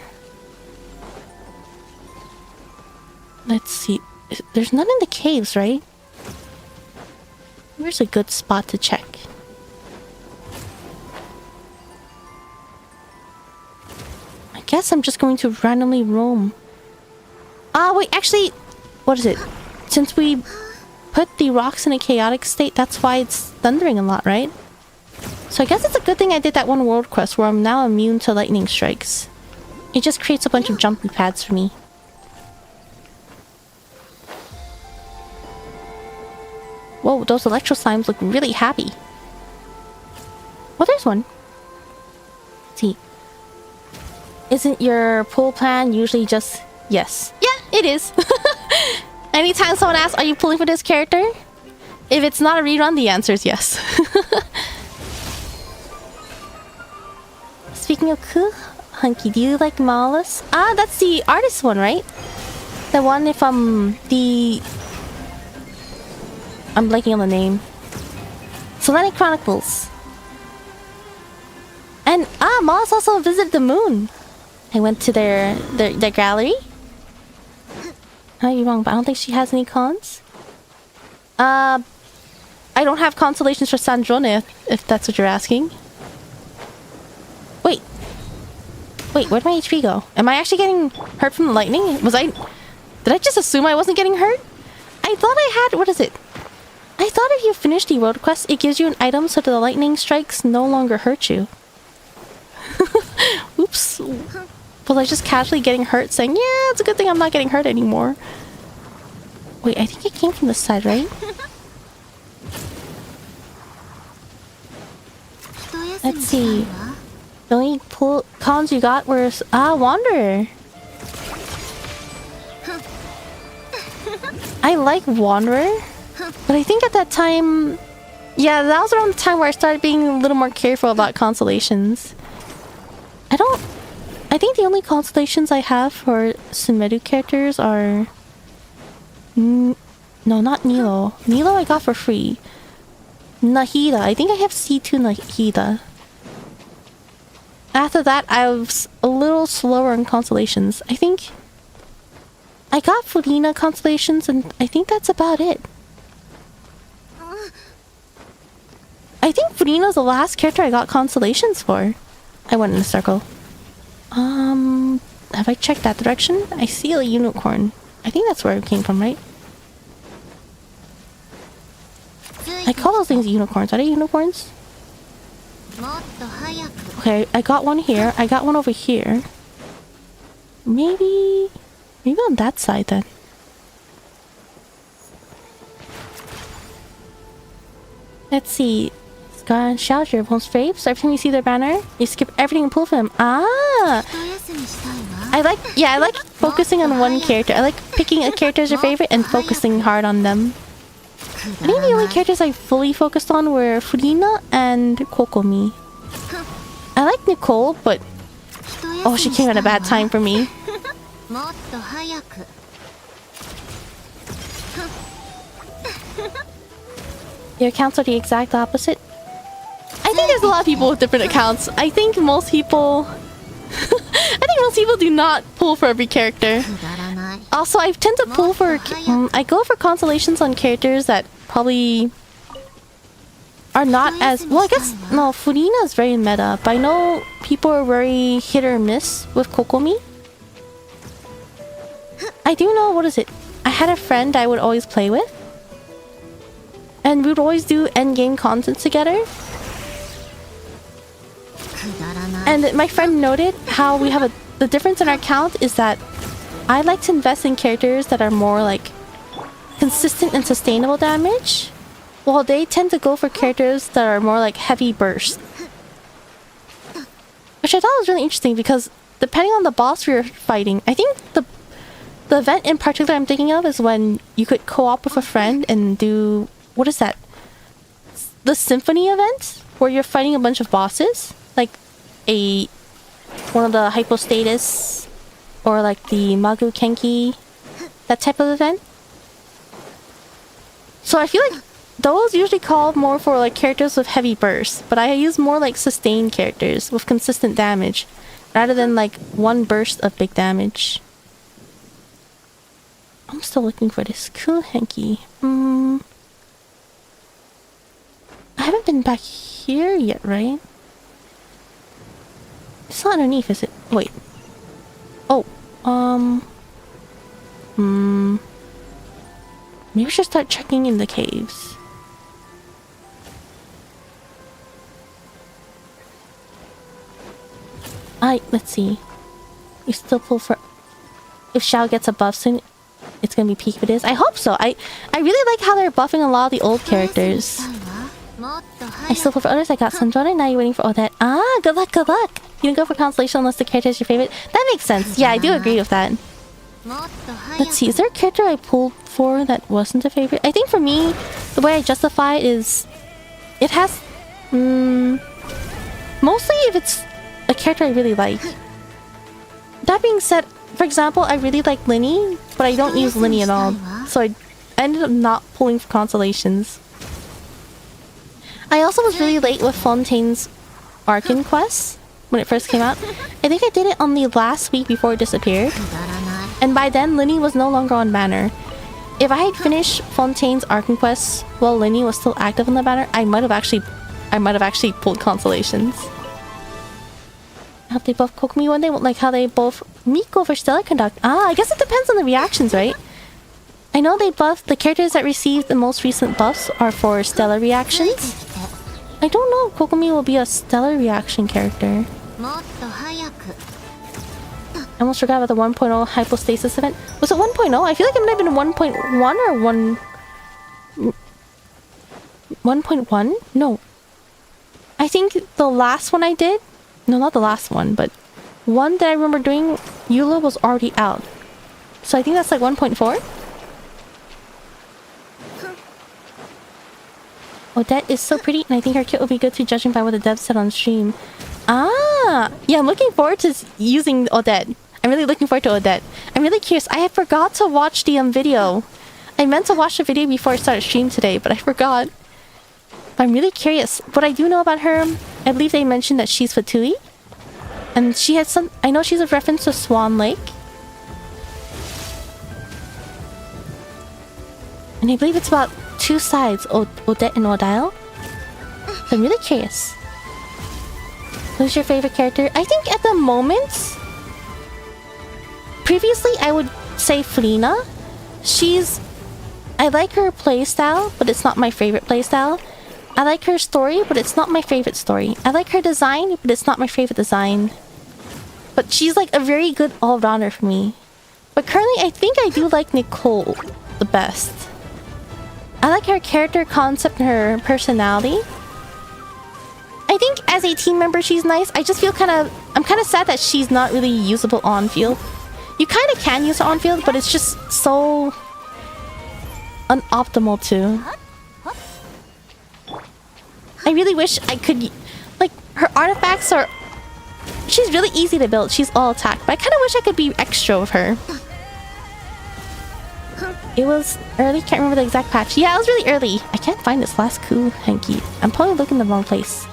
S1: Let's see. There's none in the caves, right? Where's a good spot to check? I guess I'm just going to randomly roam. Ah, wait, actually... What is it? Since we put the rocks in a chaotic state, that's why it's thundering a lot, right? So I guess it's a good thing I did that one world quest where I'm now immune to lightning strikes. It just creates a bunch of jumpy pads for me. Whoa, those electro slimes look really happy. Oh, there's one. Let's see. Isn't your pull plan usually just... Yes. Yeah, it is. Anytime someone asks, are you pulling for this character? If it's not a rerun, the answer is yes. Speaking of Hunky, do you like Malus? Ah, that's the artist one, right? The one if the... I'm blanking on the name. Solanic Chronicles. And Malus also visited the moon. I went to their gallery. I might be wrong, but I don't think she has any cons. I don't have constellations for Sandrone, if that's what you're asking. Wait, where'd my HP go? Am I actually getting hurt from the lightning? Did I just assume I wasn't getting hurt? I thought I had... What is it? I thought if you finish the world quest, it gives you an item so that the lightning strikes no longer hurt you. Oops. Was I just casually getting hurt saying, yeah, it's a good thing I'm not getting hurt anymore. Wait, I think it came from this side, right? Let's see. The only cons you got were... Wanderer. I like Wanderer. But I think at that time... Yeah, that was around the time where I started being a little more careful about constellations. I think the only constellations I have for Sumeru characters are... No, not Nilo. Nilo I got for free. Nahida. I think I have C2 Nahida. After that, I was a little slower in constellations. I think... I got Furina constellations, and I think that's about it. I think Furina's the last character I got constellations for. I went in a circle. Have I checked that direction? I see a unicorn. I think that's where it came from, right? I call those things unicorns. Are they unicorns? Okay, I got one here. I got one over here. Maybe on that side then. Let's see. Scar and Shout, your most faves. So every time you see their banner, you skip everything and pull for them. I like focusing on one character. I like picking a character as your favorite and focusing hard on them. I think the only characters I fully focused on were Furina and Kokomi. I like Nicole, but... Oh, she came at a bad time for me. Your accounts are the exact opposite. I think there's a lot of people with different accounts. I think most people... think most people do not pull for every character. Also, I tend to pull for... I go for constellations on characters that probably are not as... Well, I guess... No, Furina is very meta, but I know people are very hit or miss with Kokomi. I do know... What is it? I had a friend I would always play with. And we would always do endgame content together. And my friend noted how we have the difference in our count is that I like to invest in characters that are more like consistent and sustainable damage, while they tend to go for characters that are more like heavy burst. Which I thought was really interesting because depending on the boss we were fighting, I think the event in particular I'm thinking of is when you could co-op with a friend and do... What is that? The Symphony event? Where you're fighting a bunch of bosses? Like one of the hypostatus or like the Magu Kenki, that type of event. So I feel like those usually call more for like characters with heavy bursts, but I use more like sustained characters with consistent damage rather than like one burst of big damage. I'm still looking for this cool hanky. I haven't been back here yet, right? It's not underneath, is it? Wait. Oh, maybe I should start checking in the caves. Let's see. You still pull for... If Xiao gets a buff soon, it's gonna be peak if it is. I hope so. I really like how they're buffing a lot of the old characters. I still pull for others. I got Sanjona, now you're waiting for Odette. Ah, good luck, good luck! You don't go for constellation unless the character is your favorite. That makes sense. Yeah, I do agree with that. Let's see, is there a character I pulled for that wasn't a favorite? I think for me, the way I justify it is... It has... mostly if it's a character I really like. That being said, for example, I really like Linny, but I don't use Linny at all. So I ended up not pulling for constellations. I also was really late with Fontaine's Arcan quest when it first came out. I think I did it on the last week before it disappeared. And by then, Linny was no longer on banner. If I had finished Fontaine's Arcan quest while Linny was still active on the banner, I might have actually pulled constellations. How they both Kokomi when they like how they both Miko for Stellar Conduct. Ah, I guess it depends on the reactions, right? I know they buffed the characters that received the most recent buffs are for stellar reactions. I don't know if Kokomi will be a stellar reaction character. I almost forgot about the 1.0 hypostasis event. Was it 1.0? I feel like it might have been 1.1 or 1.1? No. I think the last one I did... No, not the last one, but one that I remember doing, Eula was already out. So I think that's like 1.4? Odette is so pretty, and I think her kit will be good too, judging by what the devs said on stream. Ah! Yeah, I'm looking forward to using Odette. I'm really looking forward to Odette. I'm really curious. I forgot to watch the video. I meant to watch the video before I started stream today, but I forgot. But I'm really curious. What I do know about her, I believe they mentioned that she's Fatui. And she has some... I know she's a reference to Swan Lake. And I believe it's about two sides, Odette and Odile. So I'm really curious. Who's your favorite character? I think at the moment... Previously, I would say Felina. I like her playstyle, but it's not my favorite playstyle. I like her story, but it's not my favorite story. I like her design, but it's not my favorite design. But she's like a very good all-rounder for me. But currently, I think I do like Nicole the best. I like her character concept and her personality. I think as a team member, she's nice. I just feel I'm kind of sad that she's not really usable on-field. You kind of can use her on-field, but it's just so unoptimal too. I really wish I could... Like, her artifacts are... She's really easy to build. She's all attack. But I kind of wish I could be extra with her. It was early. Can't remember the exact patch. Yeah, it was really early. I can't find this last cool hanky. I'm probably looking in the wrong place.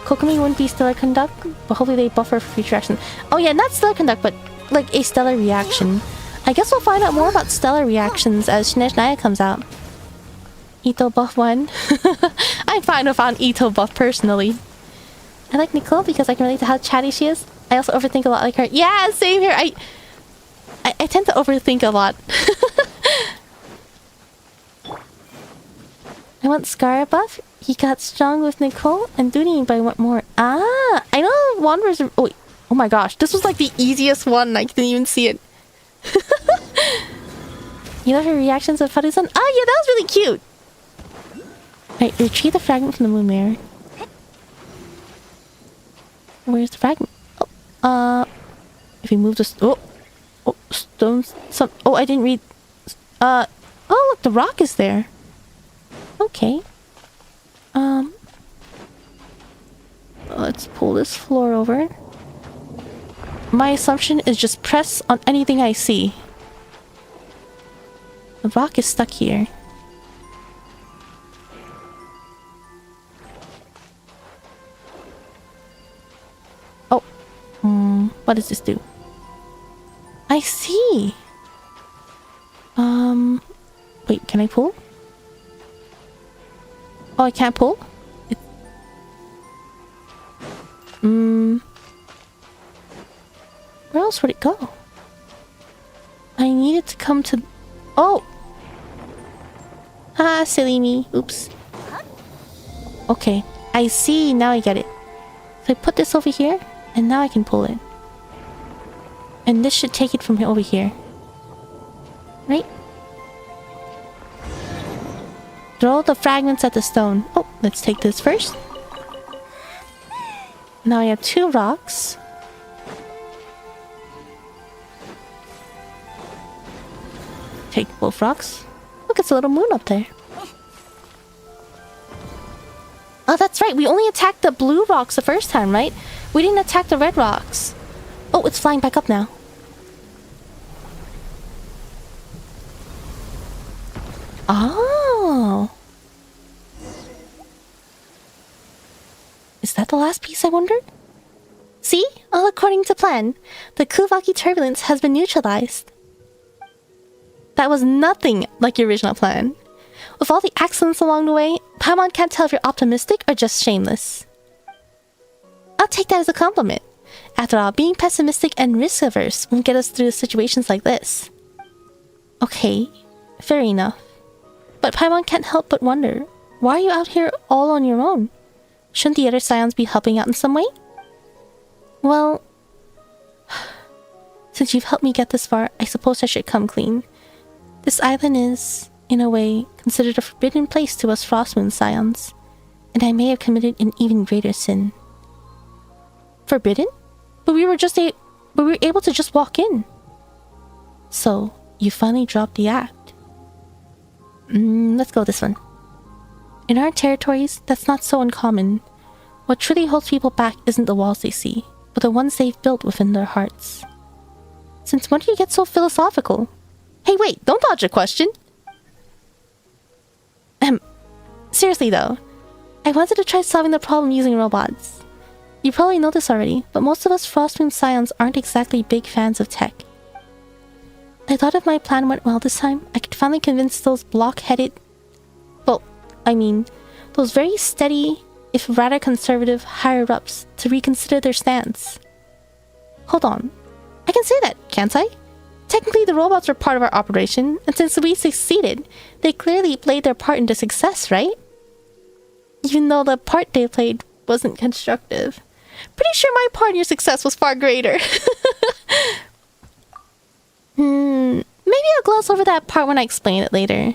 S1: Kokomi wouldn't be stellar conduct, but hopefully they buffer for future action. Oh yeah, not stellar conduct, but like a stellar reaction. I guess we'll find out more about stellar reactions as Snezhnaya comes out. Ito buff 1. I'm fine with an Ito buff personally. I like Nicole because I can relate to how chatty she is. I also overthink a lot like her. Yeah, same here. I tend to overthink a lot. I want Scar buff. He got strong with Nicole and Duty, but I want more. Ah, I know Wanderers are... Oh, wait. Oh my gosh, this was like the easiest one. I didn't even see it. You love her reactions of Faru-san? Ah, yeah, that was really cute. Right, retrieve the fragment from the moon mirror. Where's the fragment? Oh, if we move this... Oh, stones... Some... Oh, I didn't read... Oh, look, the rock is there. Okay. Let's pull this floor over. My assumption is just press on anything I see. The rock is stuck here. Oh. What does this do? I see. Wait, can I pull? Oh, I can't pull? Where else would it go? I needed to come to... Oh! Ah, silly me. Oops. Okay. I see. Now I get it. So I put this over here, and now I can pull it. And this should take it from over here. Right? Throw the fragments at the stone. Oh, let's take this first. Now I have 2 rocks. Take both rocks. Look, it's a little moon up there. Oh, that's right. We only attacked the blue rocks the first time, right? We didn't attack the red rocks. Oh, it's flying back up now. Oh. Is that the last piece, I wonder? See? All according to plan. The Kuvaki turbulence has been neutralized. That was nothing like your original plan. With all the accidents along the way, Paimon can't tell if you're optimistic or just shameless. I'll take that as a compliment. After all, being pessimistic and risk-averse won't get us through situations like this. Okay, fair enough. But Paimon can't help but wonder, why are you out here all on your own? Shouldn't the other Scions be helping out in some way? Well... Since you've helped me get this far, I suppose I should come clean. This island is, in a way, considered a forbidden place to us Frostmoon Scions, and I may have committed an even greater sin. Forbidden? But we were able to just walk in. So, you finally dropped the act. Let's go with this one. In our territories, that's not so uncommon. What truly holds people back isn't the walls they see, but the ones they've built within their hearts. Since when do you get so philosophical? Hey, wait, don't dodge a question! Seriously though, I wanted to try solving the problem using robots. You probably know this already, but most of us Frostmoon Scions aren't exactly big fans of tech. I thought if my plan went well this time, I could finally convince those block-headed... Well, I mean, those very steady, if rather conservative, higher-ups to reconsider their stance. Hold on. I can say that, can't I? Technically, the robots were part of our operation, and since we succeeded, they clearly played their part in the success, right? Even though the part they played wasn't constructive. Pretty sure my part in your success was far greater. Maybe I'll gloss over that part when I explain it later.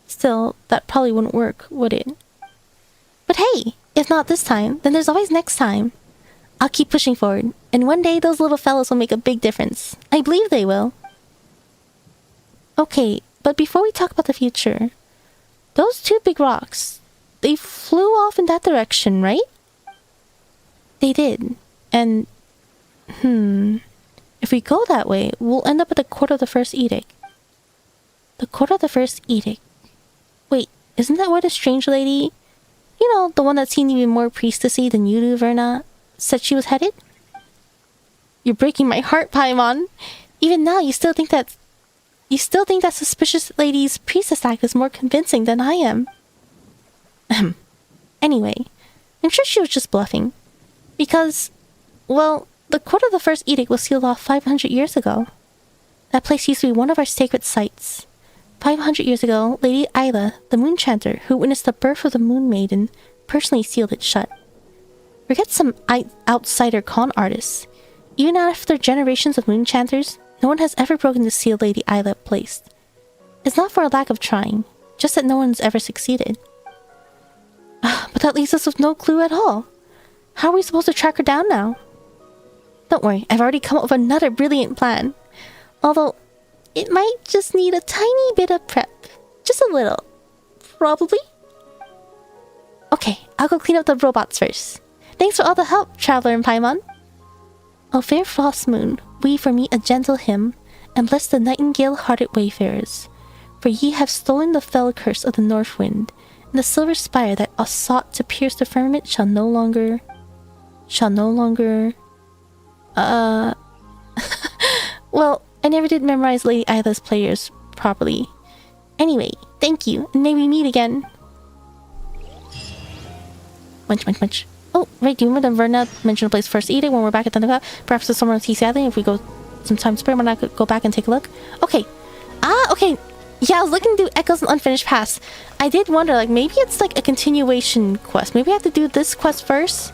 S1: Still, that probably wouldn't work, would it? But hey, if not this time, then there's always next time. I'll keep pushing forward, and one day those little fellows will make a big difference. I believe they will. Okay, but before we talk about the future, those 2 big rocks, they flew off in that direction, right? They did. And, if we go that way, we'll end up at the Court of the First Edict. The Court of the First Edict. Wait, isn't that where the strange lady... You know, the one that seemed even more priestessy than you do, Verna, said she was headed? You're breaking my heart, Paimon. Even now, you still think that suspicious lady's priestess act is more convincing than I am. Anyway, I'm sure she was just bluffing. Because, well, the quote of the first edict was sealed off 500 years ago. That place used to be one of our sacred sites. 500 years ago, Lady Isla, the moon chanter, who witnessed the birth of the moon maiden, personally sealed it shut. Forget some outsider con artists. Even after generations of moon chanters, no one has ever broken the seal Lady Isla placed. It's not for a lack of trying, just that no one's ever succeeded. But that leaves us with no clue at all. How are we supposed to track her down now? Don't worry, I've already come up with another brilliant plan. Although, it might just need a tiny bit of prep. Just a little. Probably. Okay, I'll go clean up the robots first. Thanks for all the help, Traveler and Paimon. O fair frost moon, weave for me a gentle hymn, and bless the nightingale-hearted wayfarers. For ye have stolen the fell curse of the north wind, and the silver spire that sought to pierce the firmament shall no longer... Well, I never did memorize Lady Isla's players properly. Anyway, thank you, and may we meet again. Munch. Oh, right, do you remember that Verna mentioned a place first eating when we're back at Thundercloud? Perhaps there's somewhere on TC Island. If we go some time spare, when I could go back and take a look. Okay. Okay. Yeah, I was looking through Echoes and Unfinished Past. I did wonder, like, maybe it's like a continuation quest. Maybe I have to do this quest first,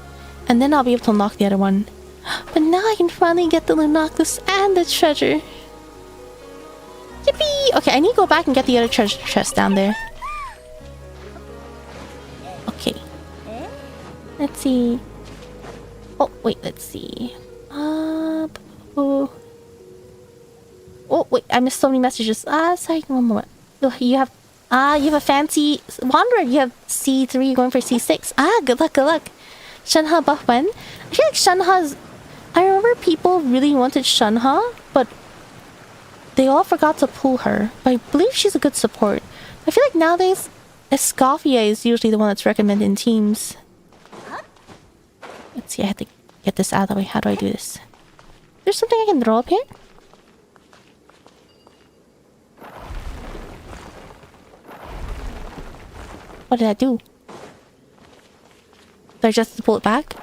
S1: and then I'll be able to unlock the other one. But now I can finally get the Lunoctus and the treasure. Yippee! Okay, I need to go back and get the other treasure chest down there. Okay. Let's see. Oh, wait, let's see. Oh, wait, I missed so many messages. Sorry, one moment. You have a fancy Wanderer. You have C3 going for C6. Good luck. Shenhe buff when? I feel like Shenhe's... I remember people really wanted Shenhe, but they all forgot to pull her. But I believe she's a good support. I feel like nowadays, Escoffier is usually the one that's recommended in teams. Let's see, I have to get this out of the way. How do I do this? There's something I can throw up here? What did I do? Did I just have to pull it back?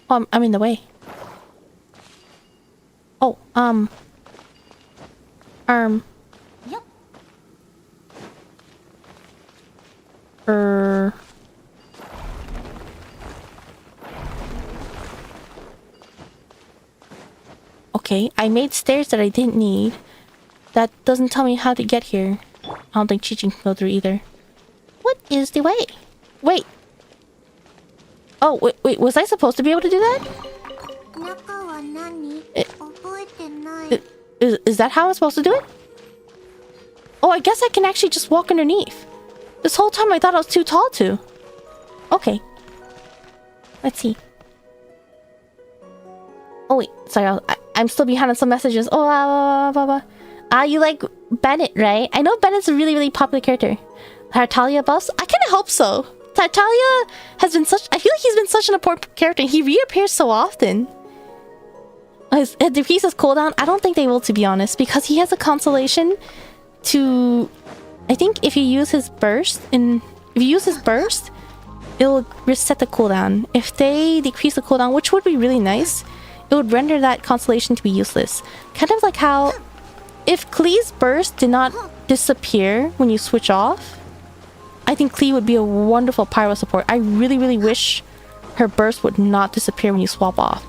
S1: Oh, I'm in the way. Oh, Yep. Okay, I made stairs that I didn't need. That doesn't tell me how to get here. I don't think Chi-Chin can go through either. What is the way? Wait. Oh, wait, was I supposed to be able to do that? Is that how I'm supposed to do it? Oh, I guess I can actually just walk underneath. This whole time I thought I was too tall to. Okay. Let's see. Oh wait, sorry, I'm still behind on some messages. Oh, you like Bennett, right? I know Bennett's a really popular character. Tartaglia boss? I kind of hope so. Tartaglia has been such... I feel like he's been such an important character. He reappears so often. It decreases cooldown. I don't think they will, to be honest, because he has a consolation to... I think if you use his burst, it'll reset the cooldown. If they decrease the cooldown, which would be really nice, it would render that consolation to be useless. Kind of like how if Klee's burst did not disappear when you switch off, I think Klee would be a wonderful pyro support. I really wish her burst would not disappear when you swap off.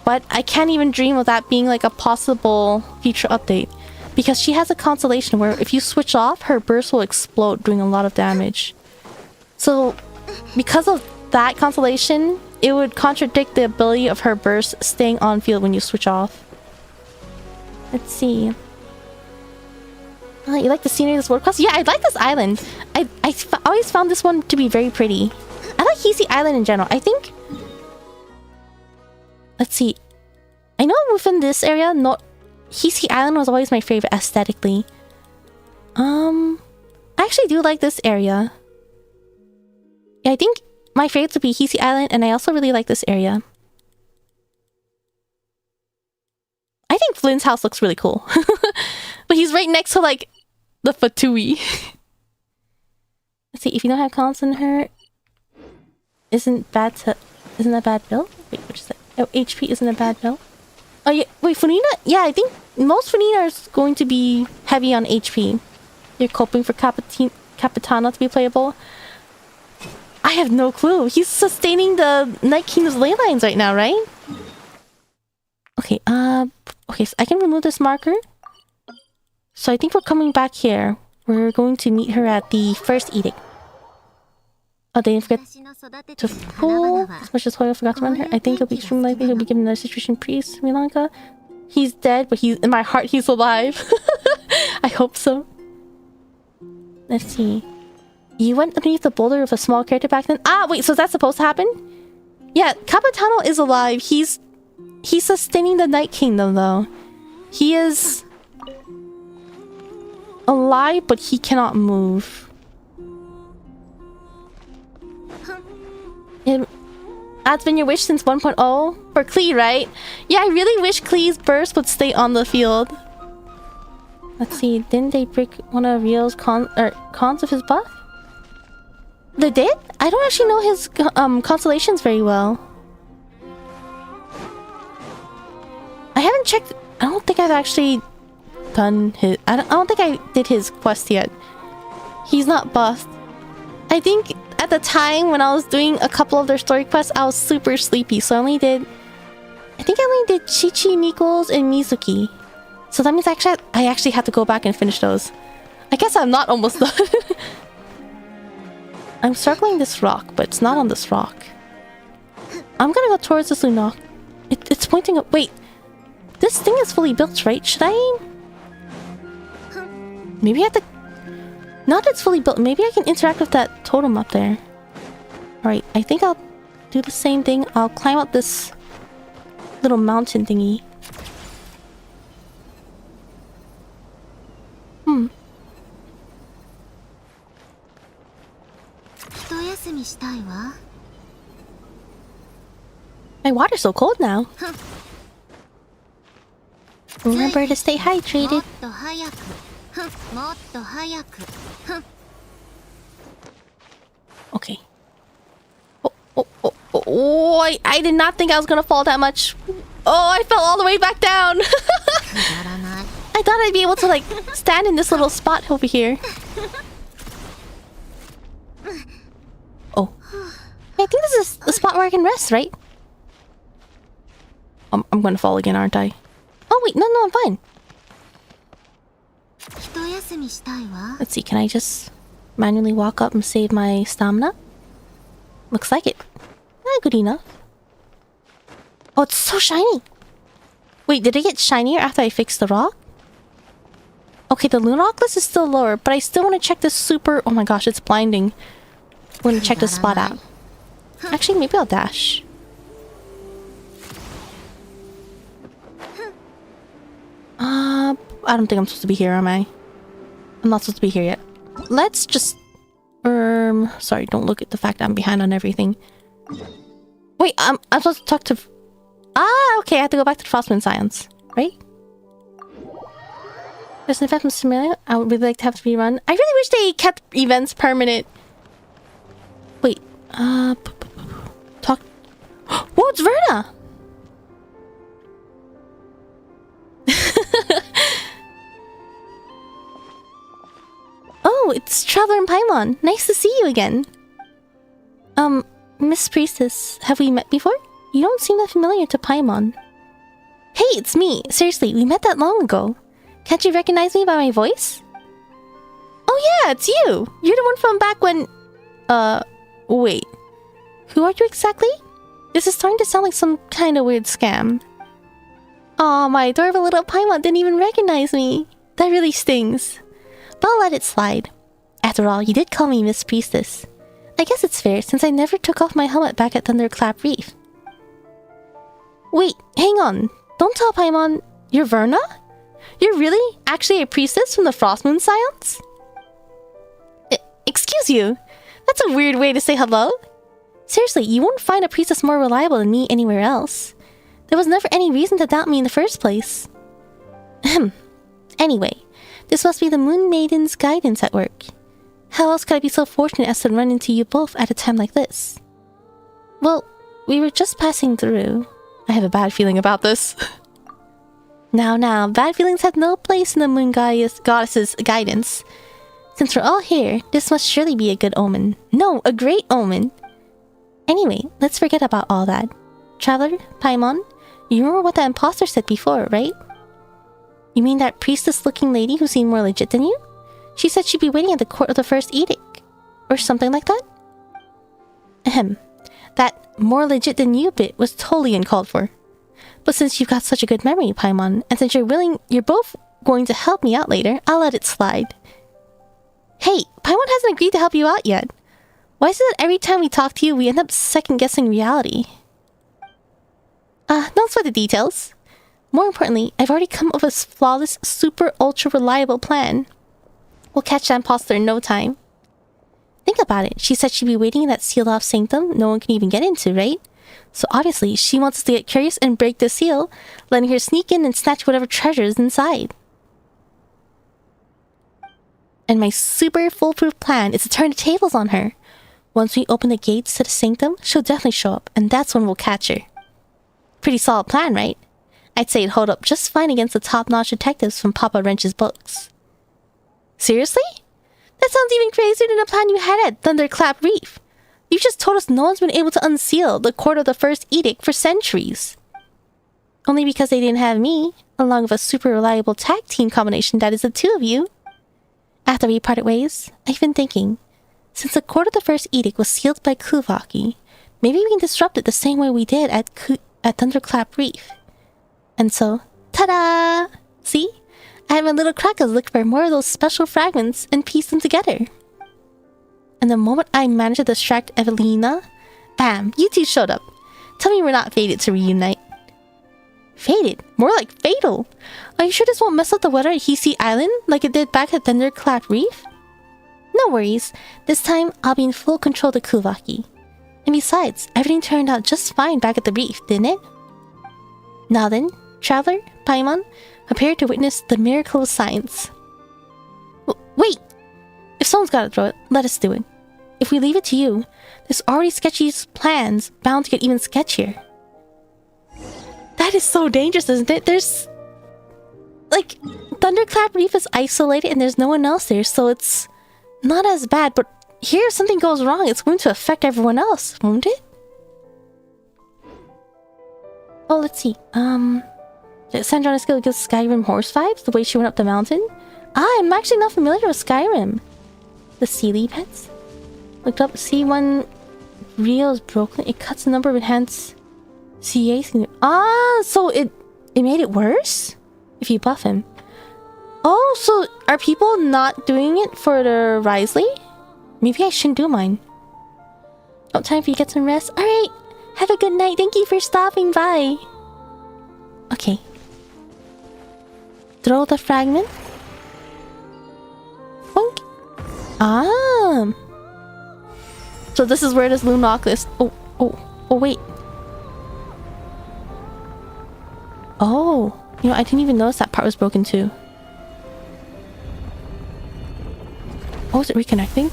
S1: But I can't even dream of that being like a possible future update, because she has a constellation where if you switch off, her burst will explode, doing a lot of damage. So because of that constellation, it would contradict the ability of her burst staying on field when you switch off. Let's see. You like the scenery of this world quest? Yeah, I like this island. I always found this one to be very pretty. I like Hisi Island in general. I think... Let's see. I know within this area, Hisi Island was always my favorite aesthetically. I actually do like this area. Yeah, I think my favorite would be Hisi Island, and I also really like this area. I think Flynn's house looks really cool. But he's right next to, like, the Fatui. Let's see, if you don't have constant hurt, isn't that bad build? Wait, what is that? Oh, HP isn't a bad build. Oh yeah, wait, Funina? Yeah, I think most Funina is going to be heavy on HP. You're coping for Capitano to be playable. I have no clue. He's sustaining the Night Kingdom's ley lines right now, right? Okay, okay, so I can remove this marker. So I think we're coming back here. We're going to meet her at the first edict. Oh, they didn't forget to fool. As much as Hoyo forgot to run her, I think it'll be extremely likely he'll be given another situation priest, Sri Lanka. He's dead, but he's in my heart, he's alive. I hope so. Let's see. You went underneath the boulder with a small character back then? Ah, wait, so is that supposed to happen? Yeah, Capitano is alive. He's sustaining the Night Kingdom, though. He is alive, but he cannot move. That's been your wish since 1.0 for Klee, right? Yeah, I really wish Klee's burst would stay on the field. Let's see, didn't they break one of Rio's cons of his buff? They did? I don't actually know his constellations very well. I haven't checked. I don't think I've actually done his. I don't think I did his quest yet. He's not buffed. I think at the time when I was doing a couple of their story quests, I was super sleepy, so I only did Chichi, Nichols, and Mizuki. So that means I actually have to go back and finish those. I guess I'm not almost done. I'm circling this rock, but it's not on this rock. I'm gonna go towards this Lunok. It's pointing up. Wait, this thing is fully built, right? Should I? Maybe I have to. Not that it's fully built. Maybe I can interact with that totem up there. Alright, I think I'll do the same thing. I'll climb up this little mountain thingy. My water's so cold now. Remember to stay hydrated. Okay. Oh, I did not think I was gonna fall that much. Oh, I fell all the way back down. I thought I'd be able to, like, stand in this little spot over here. Oh. I think this is the spot where I can rest, right? I'm gonna fall again, aren't I? Oh, wait, no, I'm fine. Let's see, can I just manually walk up and save my stamina? Looks like it. Good enough. Oh, it's so shiny. Wait, did it get shinier after I fixed the rock? Okay, the Lunoculus is still lower, but I still want to check this super... Oh my gosh, it's blinding. I want to check this spot out. Actually, maybe I'll dash. I don't think I'm supposed to be here, am I? I'm not supposed to be here yet. Let's just... Sorry, don't look at the fact I'm behind on everything. Wait, I'm supposed to talk to... Ah, okay, I have to go back to the Frostman Science, right? There's an event from Snezhnaya I would really like to have to rerun. I really wish they kept events permanent. Wait, talk... Whoa, it's Verna! Oh, it's Traveler and Paimon. Nice to see you again. Miss Priestess, have we met before? You don't seem that familiar to Paimon. Hey, it's me. Seriously, we met that long ago. Can't you recognize me by my voice? Oh yeah, it's you. You're the one from back when... Wait. Who are you exactly? This is starting to sound like some kind of weird scam. Aw, my adorable little Paimon didn't even recognize me. That really stings. But I'll let it slide. After all, you did call me Miss Priestess. I guess it's fair, since I never took off my helmet back at Thunderclap Reef. Wait, hang on. Don't tell Paimon... You're Verna? You're really actually a priestess from the Frostmoon Science? Excuse you. That's a weird way to say hello. Seriously, you won't find a priestess more reliable than me anywhere else. There was never any reason to doubt me in the first place. Anyway, this must be the Moon Maiden's guidance at work. How else could I be so fortunate as to run into you both at a time like this? Well, we were just passing through. I have a bad feeling about this. Now, bad feelings have no place in the Moon Goddess's guidance. Since we're all here, this must surely be a good omen. No, a great omen! Anyway, let's forget about all that. Traveler, Paimon, you remember what that imposter said before, right? You mean that priestess-looking lady who seemed more legit than you? She said she'd be waiting at the court of the first edict. Or something like that? That more legit than you bit was totally uncalled for. But since you've got such a good memory, Paimon, and since you're both going to help me out later, I'll let it slide. Hey, Paimon hasn't agreed to help you out yet. Why is it that every time we talk to you, we end up second-guessing reality? Don't sweat the details. More importantly, I've already come up with a flawless, super ultra reliable plan. We'll catch that imposter in no time. Think about it. She said she'd be waiting in that sealed-off sanctum no one can even get into, right? So obviously, she wants us to get curious and break the seal, letting her sneak in and snatch whatever treasure is inside. And my super foolproof plan is to turn the tables on her. Once we open the gates to the sanctum, she'll definitely show up, and that's when we'll catch her. Pretty solid plan, right? I'd say it'd hold up just fine against the top-notch detectives from Papa Wrench's books. Seriously? That sounds even crazier than the plan you had at Thunderclap Reef. You've just told us no one's been able to unseal the court of the first edict for centuries. Only because they didn't have me, along with a super reliable tag team combination that is the two of you. After we parted ways, I've been thinking, since the court of the first edict was sealed by Kuvaki, maybe we can disrupt it the same way we did at Thunderclap Reef. And so, ta-da! See? I have my little crackers look for more of those special fragments and piece them together. And the moment I managed to distract Evelina, bam, you two showed up. Tell me we're not fated to reunite. Fated? More like fatal. Are you sure this won't mess up the weather at Hisi Island like it did back at Thunderclap Reef? No worries. This time, I'll be in full control of the Kuvaki. And besides, everything turned out just fine back at the reef, didn't it? Now then, Traveler, Paimon, prepare to witness the miracle of science. Wait! If someone's gotta throw it, let us do it. If we leave it to you, there's already sketchy plans bound to get even sketchier. That is so dangerous, isn't it? There's... like, Thunderclap Reef is isolated and there's no one else there, so it's not as bad, but here if something goes wrong, it's going to affect everyone else, won't it? Oh, let's see. Snezhnaya skill gives Skyrim horse vibes, the way she went up the mountain. I'm actually not familiar with Skyrim. The Sealy pets? Looked up, C1 Rio is broken. It cuts the number of enhanced CAs. So it made it worse? If you buff him. Oh, so are people not doing it for the Risley? Maybe I shouldn't do mine. Oh, time for you to get some rest. Alright, have a good night. Thank you for stopping by. Okay. Throw the fragment. Boink. So this is where this Lunok is. Oh, wait. Oh, you know, I didn't even notice that part was broken too. Oh, is it reconnecting?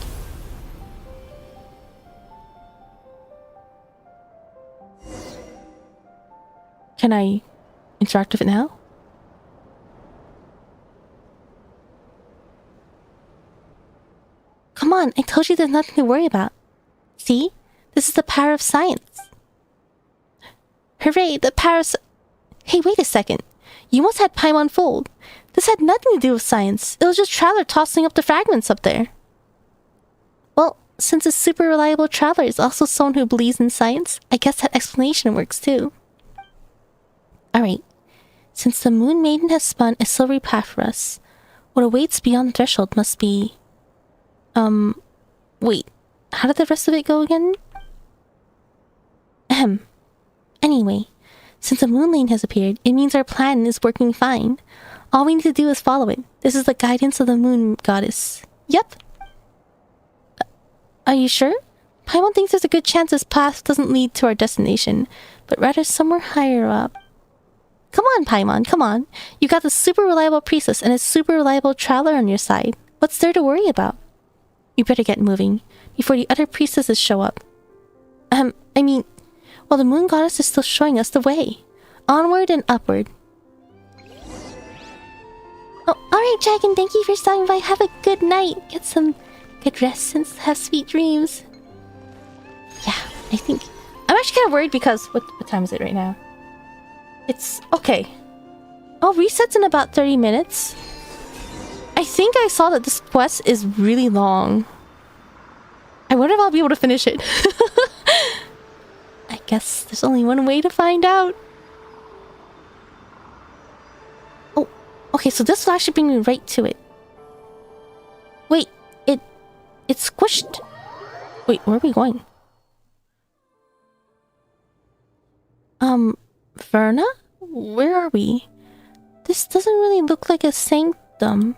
S1: Can I interact with it now? Come on, I told you there's nothing to worry about. See? This is the power of science. Hooray, the power of... Hey, wait a second. You almost had Paimon fooled. This had nothing to do with science. It was just Traveler tossing up the fragments up there. Well, since a super reliable Traveler is also someone who believes in science, I guess that explanation works too. Alright. Since the Moon Maiden has spun a silvery path for us, what awaits beyond the threshold must be... Wait. How did the rest of it go again? Anyway, since the Moon Lane has appeared, it means our plan is working fine. All we need to do is follow it. This is the guidance of the Moon Goddess. Yep. Are you sure? Paimon thinks there's a good chance this path doesn't lead to our destination, but rather somewhere higher up. Come on, Paimon, come on. You got the super reliable priestess and a super reliable traveler on your side. What's there to worry about? You better get moving before the other priestesses show up. I mean, well, the moon goddess is still showing us the way. Onward and upward. Oh, alright, Dragon, thank you for stopping by. Have a good night. Get some good rest and have sweet dreams. Yeah, I think... I'm actually kind of worried because... What time is it right now? It's... Okay. Oh, resets in about 30 minutes. I think I saw that this quest is really long. I wonder if I'll be able to finish it. I guess there's only one way to find out. Oh, okay, so this will actually bring me right to it. Wait, it's squished. Wait, where are we going? Verna? Where are we? This doesn't really look like a sanctum.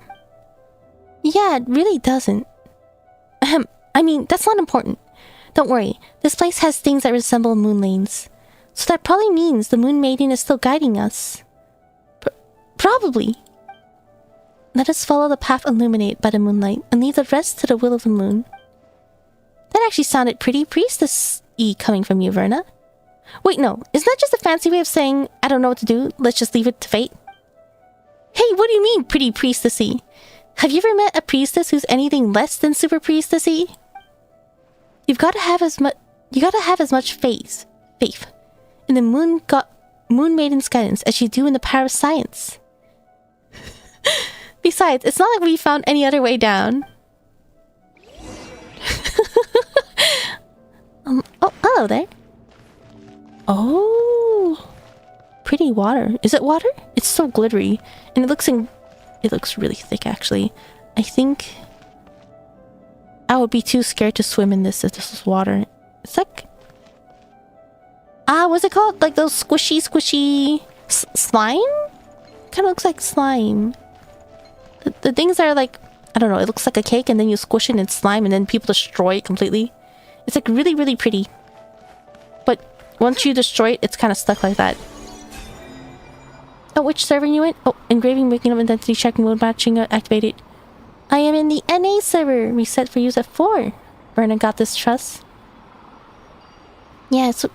S1: Yeah, it really doesn't. I mean, that's not important. Don't worry, this place has things that resemble moon lanes. So that probably means the Moon Maiden is still guiding us. Probably. Let us follow the path illuminated by the moonlight and leave the rest to the will of the moon. That actually sounded pretty priestess-y coming from you, Verna. Wait, no, isn't that just a fancy way of saying, I don't know what to do, let's just leave it to fate? Hey, what do you mean, pretty priestessy? Have you ever met a priestess who's anything less than super priestessy? You gotta have as much faith in the moon maiden's guidance as you do in the power of science. Besides, it's not like we found any other way down. Oh, hello there. Oh, pretty water. Is it water? It's so glittery, and it looks really thick. Actually, I think I would be too scared to swim in this if this was water. It's like... what's it called? Like those squishy... slime? Kind of looks like slime. The things are like... I don't know, it looks like a cake and then you squish it in slime and then people destroy it completely. It's like really, really pretty. But once you destroy it, it's kind of stuck like that. Oh, which server you in? Oh, engraving, making up, identity check, mode matching activated. I am in the NA server. Reset for use at 4. Verna got this trust. Yeah, so...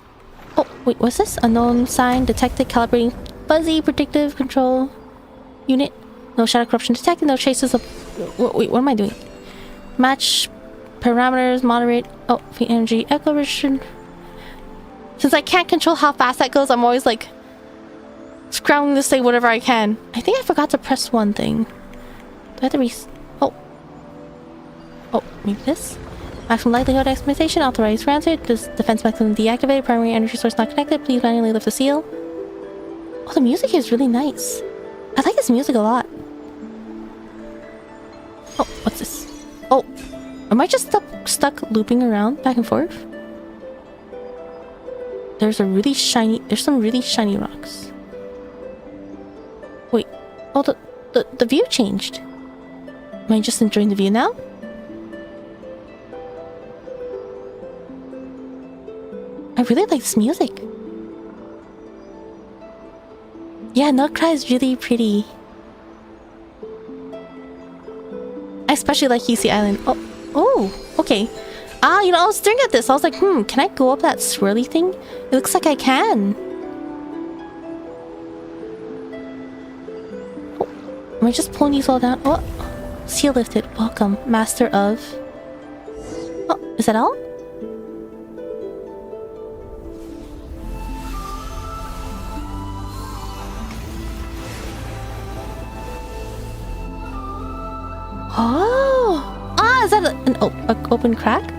S1: Oh, wait, what's this? Unknown sign detected, calibrating fuzzy predictive control unit. No shadow corruption detected, no traces of... Wait, what am I doing? Match parameters, moderate... Oh, the energy echo version. Since I can't control how fast that goes, I'm always like... scrambling to say whatever I can. I think I forgot to press one thing. Do I have to Oh, maybe this? Maximum likelihood expectation, authorized answer. This defense mechanism deactivated, primary energy source not connected. Please manually lift the seal. Oh, the music here is really nice. I like this music a lot. Oh, what's this? Oh, am I just stuck looping around back and forth? There's some really shiny rocks. Wait, oh, the view changed. Am I just enjoying the view now? I really like this music. Yeah, Nod Krai is really pretty. I especially like Hisi Island. Oh, okay. You know, I was staring at this. I was like, can I go up that swirly thing? It looks like I can. Oh, am I just pulling these all down? Oh, seal lifted. Welcome, master of... Oh, is that all? Oh! Is that an open crack?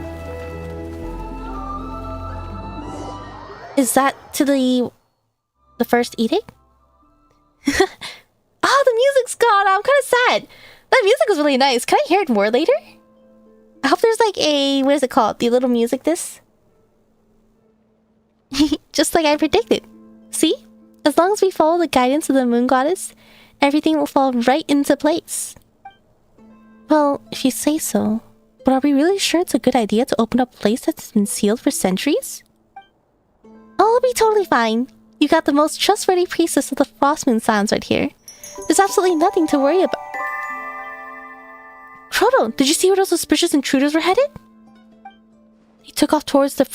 S1: Is that to the first edict? The music's gone! I'm kind of sad! That music was really nice. Can I hear it more later? I hope there's like a... what is it called? The little music disc? Just like I predicted. See? As long as we follow the guidance of the moon goddess, everything will fall right into place. Well, if you say so. But are we really sure it's a good idea to open up a place that's been sealed for centuries? Oh, it'll be totally fine. You got the most trustworthy priestess of the Frost Moon Sounds right here. There's absolutely nothing to worry about. Croto, did you see where those suspicious intruders were headed? He took off towards the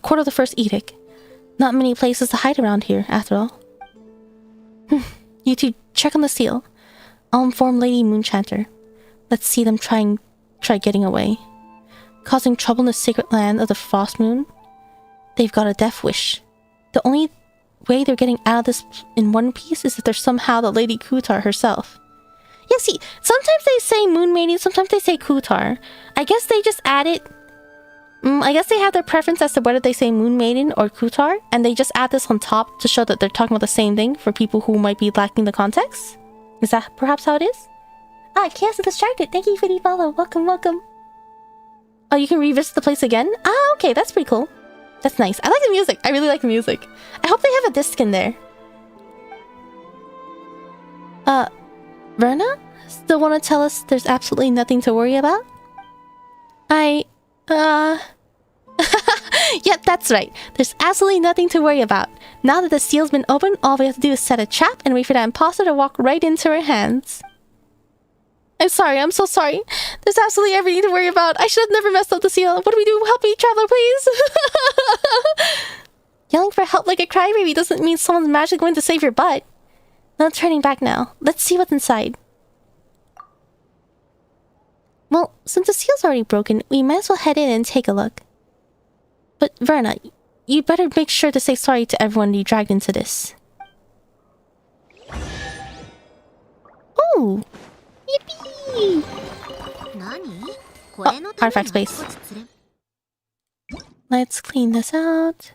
S1: court of the first edict. Not many places to hide around here, after all. You two, check on the seal. I'll inform Lady Moonchanter. Let's see them try getting away. Causing trouble in the sacred land of the Frost Moon? They've got a death wish. The only way they're getting out of this in one piece is if they're somehow the Lady Kutar herself. Yeah, see, sometimes they say Moon Maiden, sometimes they say Kutar. I guess they just add it. I guess they have their preference as to whether they say Moon Maiden or Kutar, and they just add this on top to show that they're talking about the same thing for people who might be lacking the context. Is that perhaps how it is? Ah, Chaos is distracted. Thank you for the follow. Welcome, welcome. Oh, you can revisit the place again? Ah, okay, that's pretty cool. That's nice. I like the music. I really like the music. I hope they have a disc in there. Verna? Still want to tell us there's absolutely nothing to worry about? Yep, that's right. There's absolutely nothing to worry about. Now that the seal's been opened, all we have to do is set a trap and wait for that imposter to walk right into her hands. I'm sorry, I'm so sorry. There's absolutely everything to worry about. I should have never messed up the seal. What do we do? Help me, traveler, please! Yelling for help like a crybaby doesn't mean someone's magically going to save your butt. No turning back now. Let's see what's inside. Well, since the seal's already broken, we might as well head in and take a look. But Verna, you better make sure to say sorry to everyone you dragged into this. Ooh! Yippee! Oh, artifact space. Let's clean this out.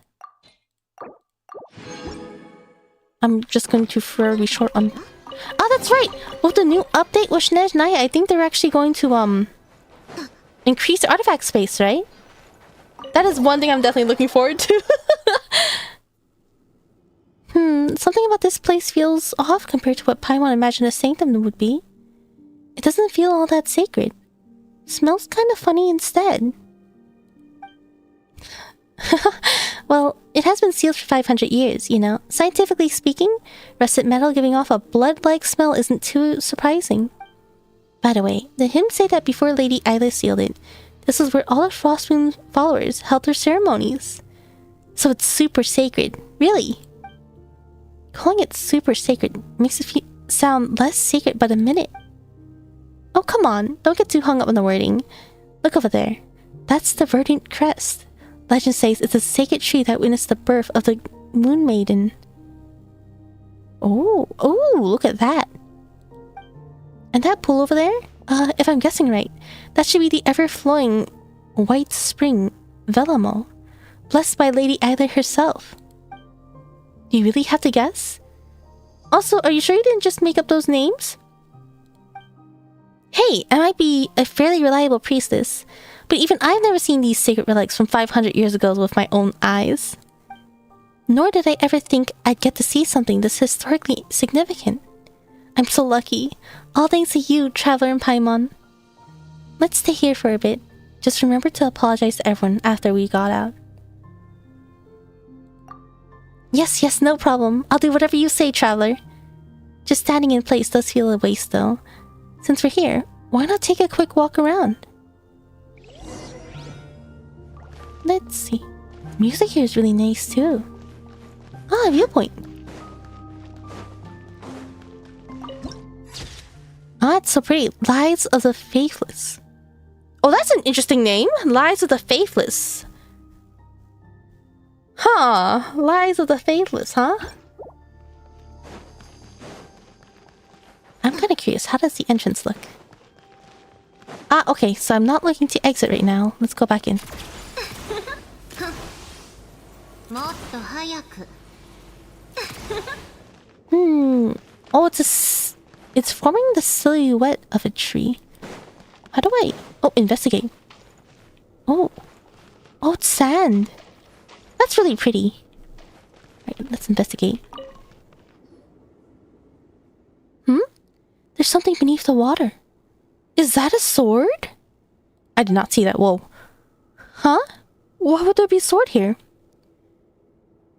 S1: I'm just going to be short on... Oh, that's right! With the new update with Snezhnaya, I think they're actually going to, increase the artifact space, right? That is one thing I'm definitely looking forward to. Something about this place feels off compared to what Paimon imagined a sanctum would be. It doesn't feel all that sacred. Smells kind of funny instead. Well, it has been sealed for 500 years, you know. Scientifically speaking, rusted metal giving off a blood-like smell isn't too surprising. By the way, the hymns say that before Lady Isla sealed it, this is where all the Frostmoon followers held their ceremonies. So it's super sacred, really. Calling it super sacred makes it sound less sacred by the minute. Oh, come on, don't get too hung up on the wording. Look over there. That's the verdant crest. Legend says it's a sacred tree that witnessed the birth of the Moon Maiden. Oh, look at that. And that pool over there? If I'm guessing right, that should be the ever-flowing white spring, Velamo, blessed by Lady Isla herself. Do you really have to guess? Also, are you sure you didn't just make up those names? Hey, I might be a fairly reliable priestess, but even I've never seen these sacred relics from 500 years ago with my own eyes. Nor did I ever think I'd get to see something this historically significant. I'm so lucky. All thanks to you, Traveler and Paimon. Let's stay here for a bit. Just remember to apologize to everyone after we got out. Yes, no problem. I'll do whatever you say, Traveler. Just standing in place does feel a waste, though. Since we're here, why not take a quick walk around? Let's see. Music here is really nice, too. Ah, viewpoint. Ah, it's so pretty. Lives of the Faithless. Oh, that's an interesting name. Lives of the Faithless. Huh. Lives of the Faithless, huh? I'm kind of curious. How does the entrance look? Ah, okay. So I'm not looking to exit right now. Let's go back in. Oh, it's forming the silhouette of a tree. How do I... Oh, investigate. Oh, it's sand. That's really pretty. Alright, let's investigate. There's something beneath the water. Is that a sword? I did not see that. Whoa. Huh? Why would there be a sword here?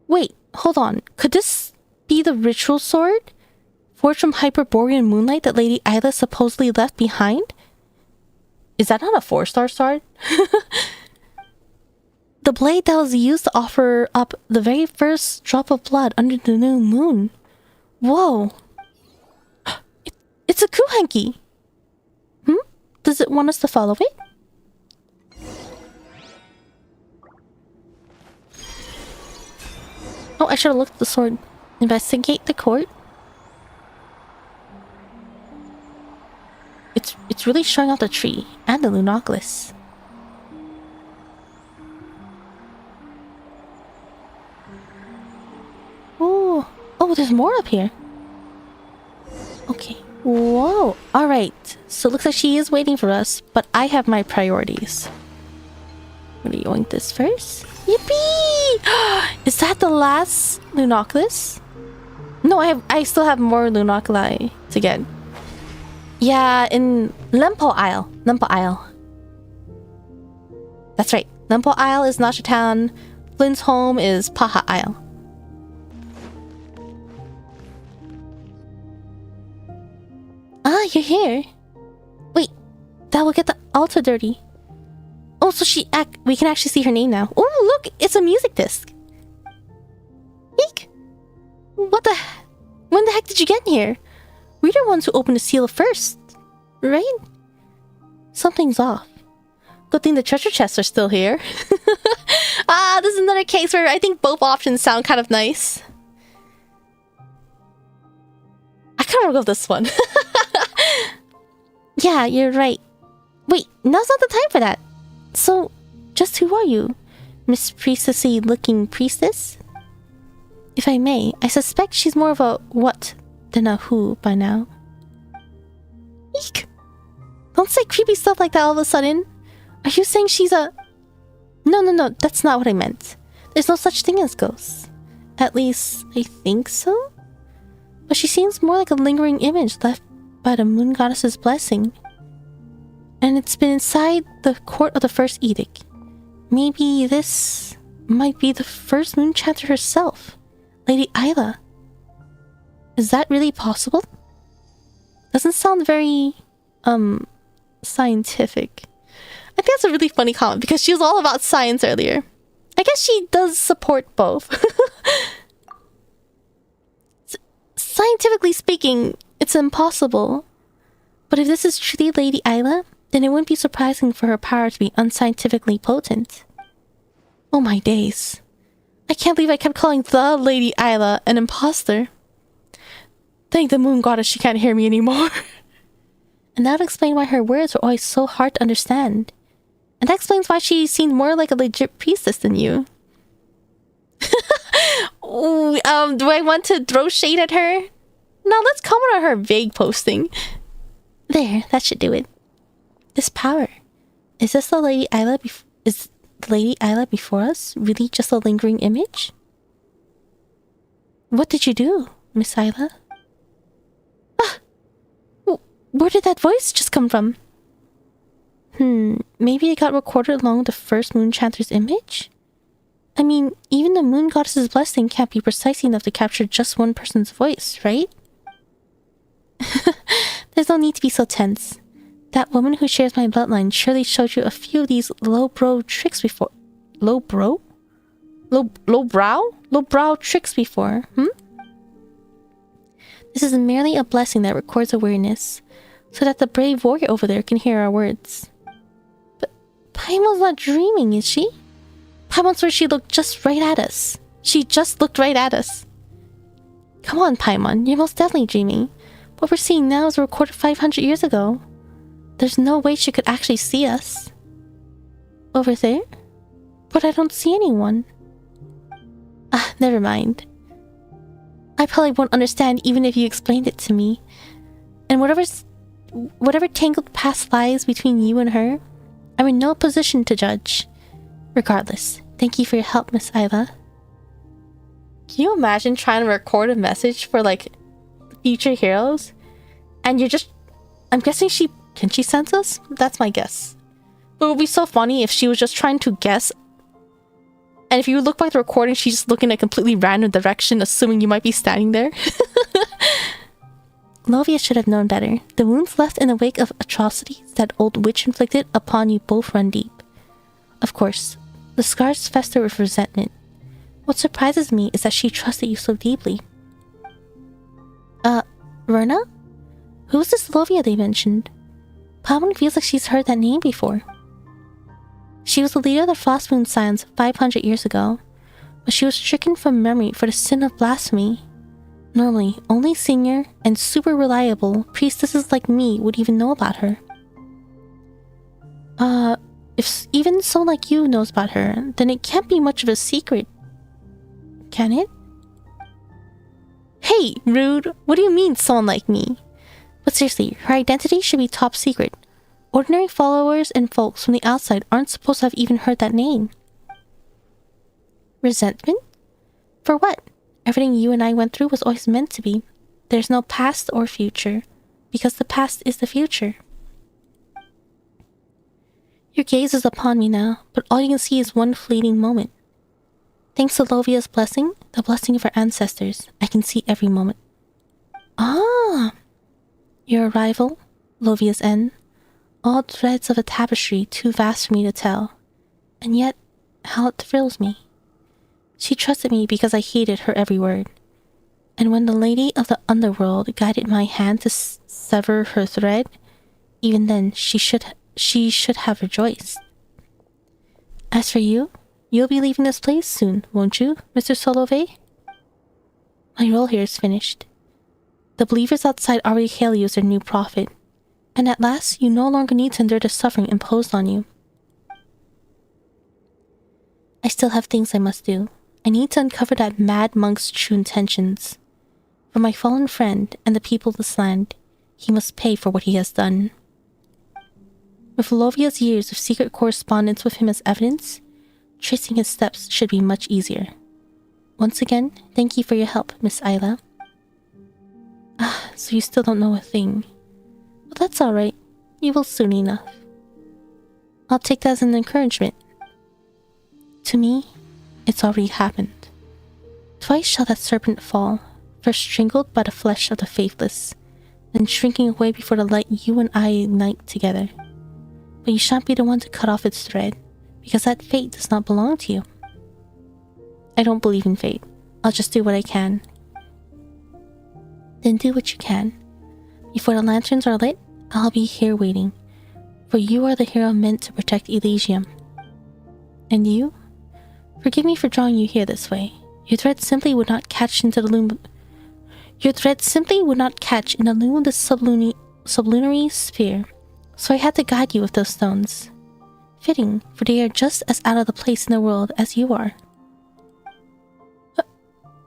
S1: Wait, hold on. Could this be the ritual sword? Forged from Hyperborean moonlight that Lady Isla supposedly left behind? Is that not a 4-star sword? The blade that was used to offer up the very first drop of blood under the new moon. Whoa. It's a kuhanki. Does it want us to follow it? Oh, I should have looked at the sword. Investigate the court. It's really showing off the tree and the Lunoculus. Oh, there's more up here. Okay. Whoa. Alright. So it looks like she is waiting for us, but I have my priorities. What are you doing this first? Yippee! Is that the last Lunoculus? No, I still have more Lunoculi to get. Yeah, in Lempo Isle. Lempo Isle. That's right. Lempo Isle is Nasha Town. Flynn's home is Paha Isle. Ah, you're here. Wait, that will get the altar dirty. Oh, so we can actually see her name now. Oh, look, it's a music disc. Eek! When the heck did you get in here? We're the ones who opened the seal first, right? Something's off. Good thing the treasure chests are still here. This is another case where I think both options sound kind of nice. I kind of love this one. Yeah, you're right. Wait, now's not the time for that. So, just who are you? Miss Priestessy looking priestess? If I may, I suspect she's more of a what than a who by now. Eek! Don't say creepy stuff like that all of a sudden. Are you saying she's a... No, that's not what I meant. There's no such thing as ghosts. At least, I think so? But she seems more like a lingering image left by the moon goddess's blessing. And it's been inside the court of the first edict. Maybe this might be the first moon chanter herself, Lady Isla. Is that really possible? Doesn't sound very, scientific. I think that's a really funny comment because she was all about science earlier. I guess she does support both. Scientifically speaking, it's impossible. But if this is truly Lady Isla, then it wouldn't be surprising for her power to be unscientifically potent. Oh my days. I can't believe I kept calling the Lady Isla an imposter. Thank the moon goddess she can't hear me anymore. And that would explain why her words were always so hard to understand. And that explains why she seemed more like a legit priestess than you. Ooh, do I want to throw shade at her? No, let's comment on her vague posting. There, that should do it. This power. Is this the Lady Isla is the Lady Isla before us really just a lingering image? What did you do, Miss Isla? Where did that voice just come from? Maybe it got recorded along with the first moon chanter's image? I mean, even the moon goddess's blessing can't be precise enough to capture just one person's voice, right? There's no need to be so tense. That woman who shares my bloodline surely showed you a few of these lowbrow tricks before. Lowbrow? Lowbrow tricks before, This is merely a blessing that records awareness, so that the brave warrior over there can hear our words. But Paimon's not dreaming, is she? Paimon swears she looked just right at us. She just looked right at us. Come on, Paimon, you're most definitely dreaming. What we're seeing now is recorded 500 years ago. There's no way she could actually see us. Over there? But I don't see anyone. Never mind. I probably won't understand even if you explained it to me. And whatever tangled past lies between you and her, I'm in no position to judge. Regardless, thank you for your help, Miss Isla. Can you imagine trying to record a message for, like, future heroes? And you're just... I'm guessing can she sense us? That's my guess. It would be so funny if she was just trying to guess. And if you look back at the recording, she's just looking in a completely random direction, assuming you might be standing there. Lovia should have known better. The wounds left in the wake of atrocities that old witch inflicted upon you both run deep. Of course, the scars fester with resentment. What surprises me is that she trusted you so deeply. Verna? Who's this Lovia they mentioned? Paimon feels like she's heard that name before. She was the leader of the Frost Moon Scions 500 years ago, but she was stricken from memory for the sin of blasphemy. Normally, only senior and super reliable priestesses like me would even know about her. If even someone like you knows about her, then it can't be much of a secret. Can it? Hey, rude! What do you mean, someone like me? But seriously, her identity should be top secret. Ordinary followers and folks from the outside aren't supposed to have even heard that name. Resentment? For what? Everything you and I went through was always meant to be. There's no past or future, because the past is the future. Your gaze is upon me now, but all you can see is one fleeting moment. Thanks to Lovia's blessing, the blessing of her ancestors, I can see every moment. Ah! Your arrival, Lovia's end, all threads of a tapestry too vast for me to tell, and yet how it thrills me. She trusted me because I heeded her every word, and when the lady of the underworld guided my hand to sever her thread, even then she should have rejoiced. As for you, you'll be leaving this place soon, won't you, Mr. Solove? My role here is finished. The believers outside already hail you as their new prophet, and at last you no longer need to endure the suffering imposed on you. I still have things I must do. I need to uncover that mad monk's true intentions. For my fallen friend and the people of this land, he must pay for what he has done. With Lovia's years of secret correspondence with him as evidence, tracing his steps should be much easier. Once again, thank you for your help, Miss Ayla. So you still don't know a thing. Well, that's alright. You will soon enough. I'll take that as an encouragement. To me, it's already happened. Twice shall that serpent fall, first strangled by the flesh of the faithless, then shrinking away before the light you and I ignite together. But you shan't be the one to cut off its thread, because that fate does not belong to you. I don't believe in fate. I'll just do what I can. Then do what you can. Before the lanterns are lit, I'll be here waiting, for you are the hero meant to protect Elysium. And you? Forgive me for drawing you here this way. Your thread simply would not catch in the loom of the sublunary sphere, so I had to guide you with those stones. Fitting, for they are just as out of the place in the world as you are.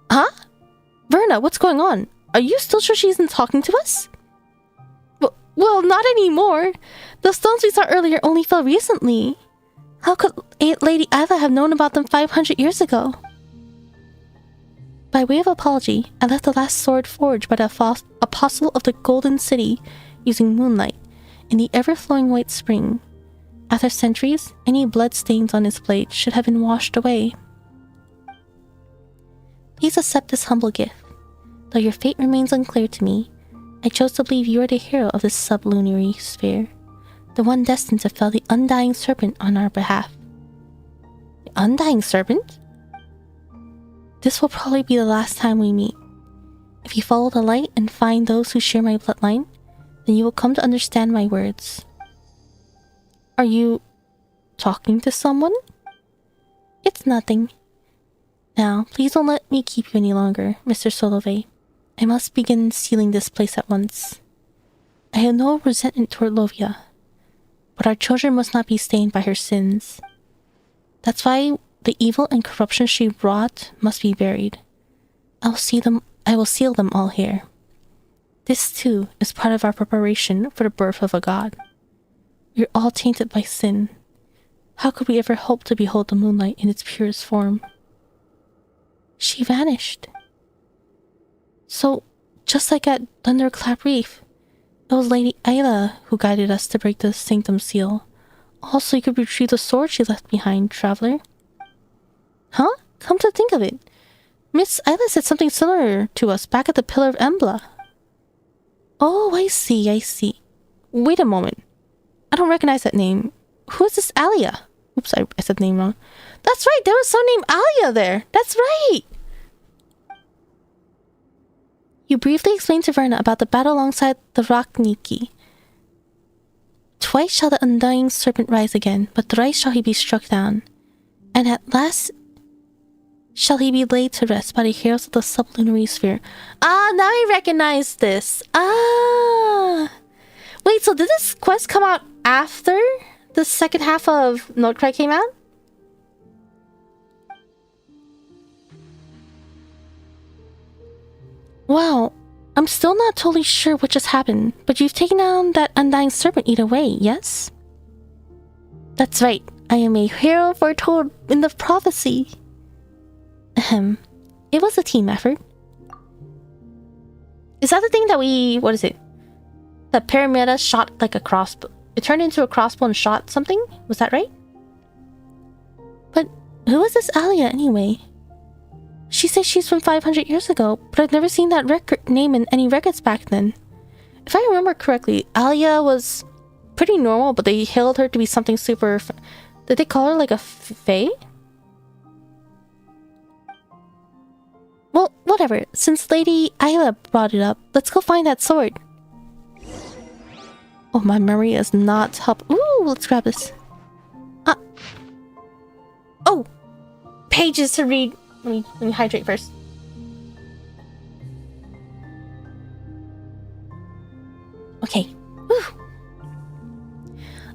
S1: Huh? Verna, what's going on? Are you still sure she isn't talking to us? Well, not anymore. The stones we saw earlier only fell recently. How could Lady Ayla have known about them 500 years ago? By way of apology, I left the last sword forged by the Apostle of the Golden City using moonlight in the ever-flowing white spring. After centuries, any blood stains on his blade should have been washed away. Please accept this humble gift. Though your fate remains unclear to me, I chose to believe you are the hero of this sublunary sphere, the one destined to fell the undying serpent on our behalf. The undying serpent? This will probably be the last time we meet. If you follow the light and find those who share my bloodline, then you will come to understand my words. Are you talking to someone? It's nothing. Now, please don't let me keep you any longer, Mr. Solove. I must begin sealing this place at once. I have no resentment toward Lovia, but our children must not be stained by her sins. That's why the evil and corruption she wrought must be buried. I will seal them all here. This, too, is part of our preparation for the birth of a god. We're all tainted by sin. How could we ever hope to behold the moonlight in its purest form? She vanished. So, just like at Thunderclap Reef, it was Lady Ayla who guided us to break the Sanctum Seal, Also, you could retrieve the sword she left behind, traveler. Huh? Come to think of it, Miss Isla said something similar to us back at the Pillar of Embla. Oh, I see, I see. Wait a moment. I don't recognize that name. Who is this Alia? Oops, I said the name wrong. That's right, there was some named Alia there. That's right. You briefly explained to Verna about the battle alongside the Rakniki. Twice shall the undying serpent rise again, but thrice shall he be struck down. And at last shall he be laid to rest by the heroes of the sublunary sphere. Ah, now I recognize this. Ah. Wait, so did this quest come out after the second half of Nod Krai came out? Wow. I'm still not totally sure what just happened, but you've taken down that undying serpent either way, yes? That's right. I am a hero foretold in the prophecy. Ahem. It was a team effort. Is that the thing that we... What is it? That Paramita shot like a crossbow. It turned into a crossbow and shot something? Was that right? But who is this Alia anyway? She says she's from 500 years ago, but I've never seen that record name in any records back then. If I remember correctly, Alia was pretty normal, but they hailed her to be something super... Did they call her like a fae? Well, whatever. Since Lady Ayla brought it up, let's go find that sword. Oh, my memory is not help. Ooh, let's grab this. Oh! Pages to read. Let me hydrate first. Okay. Whew.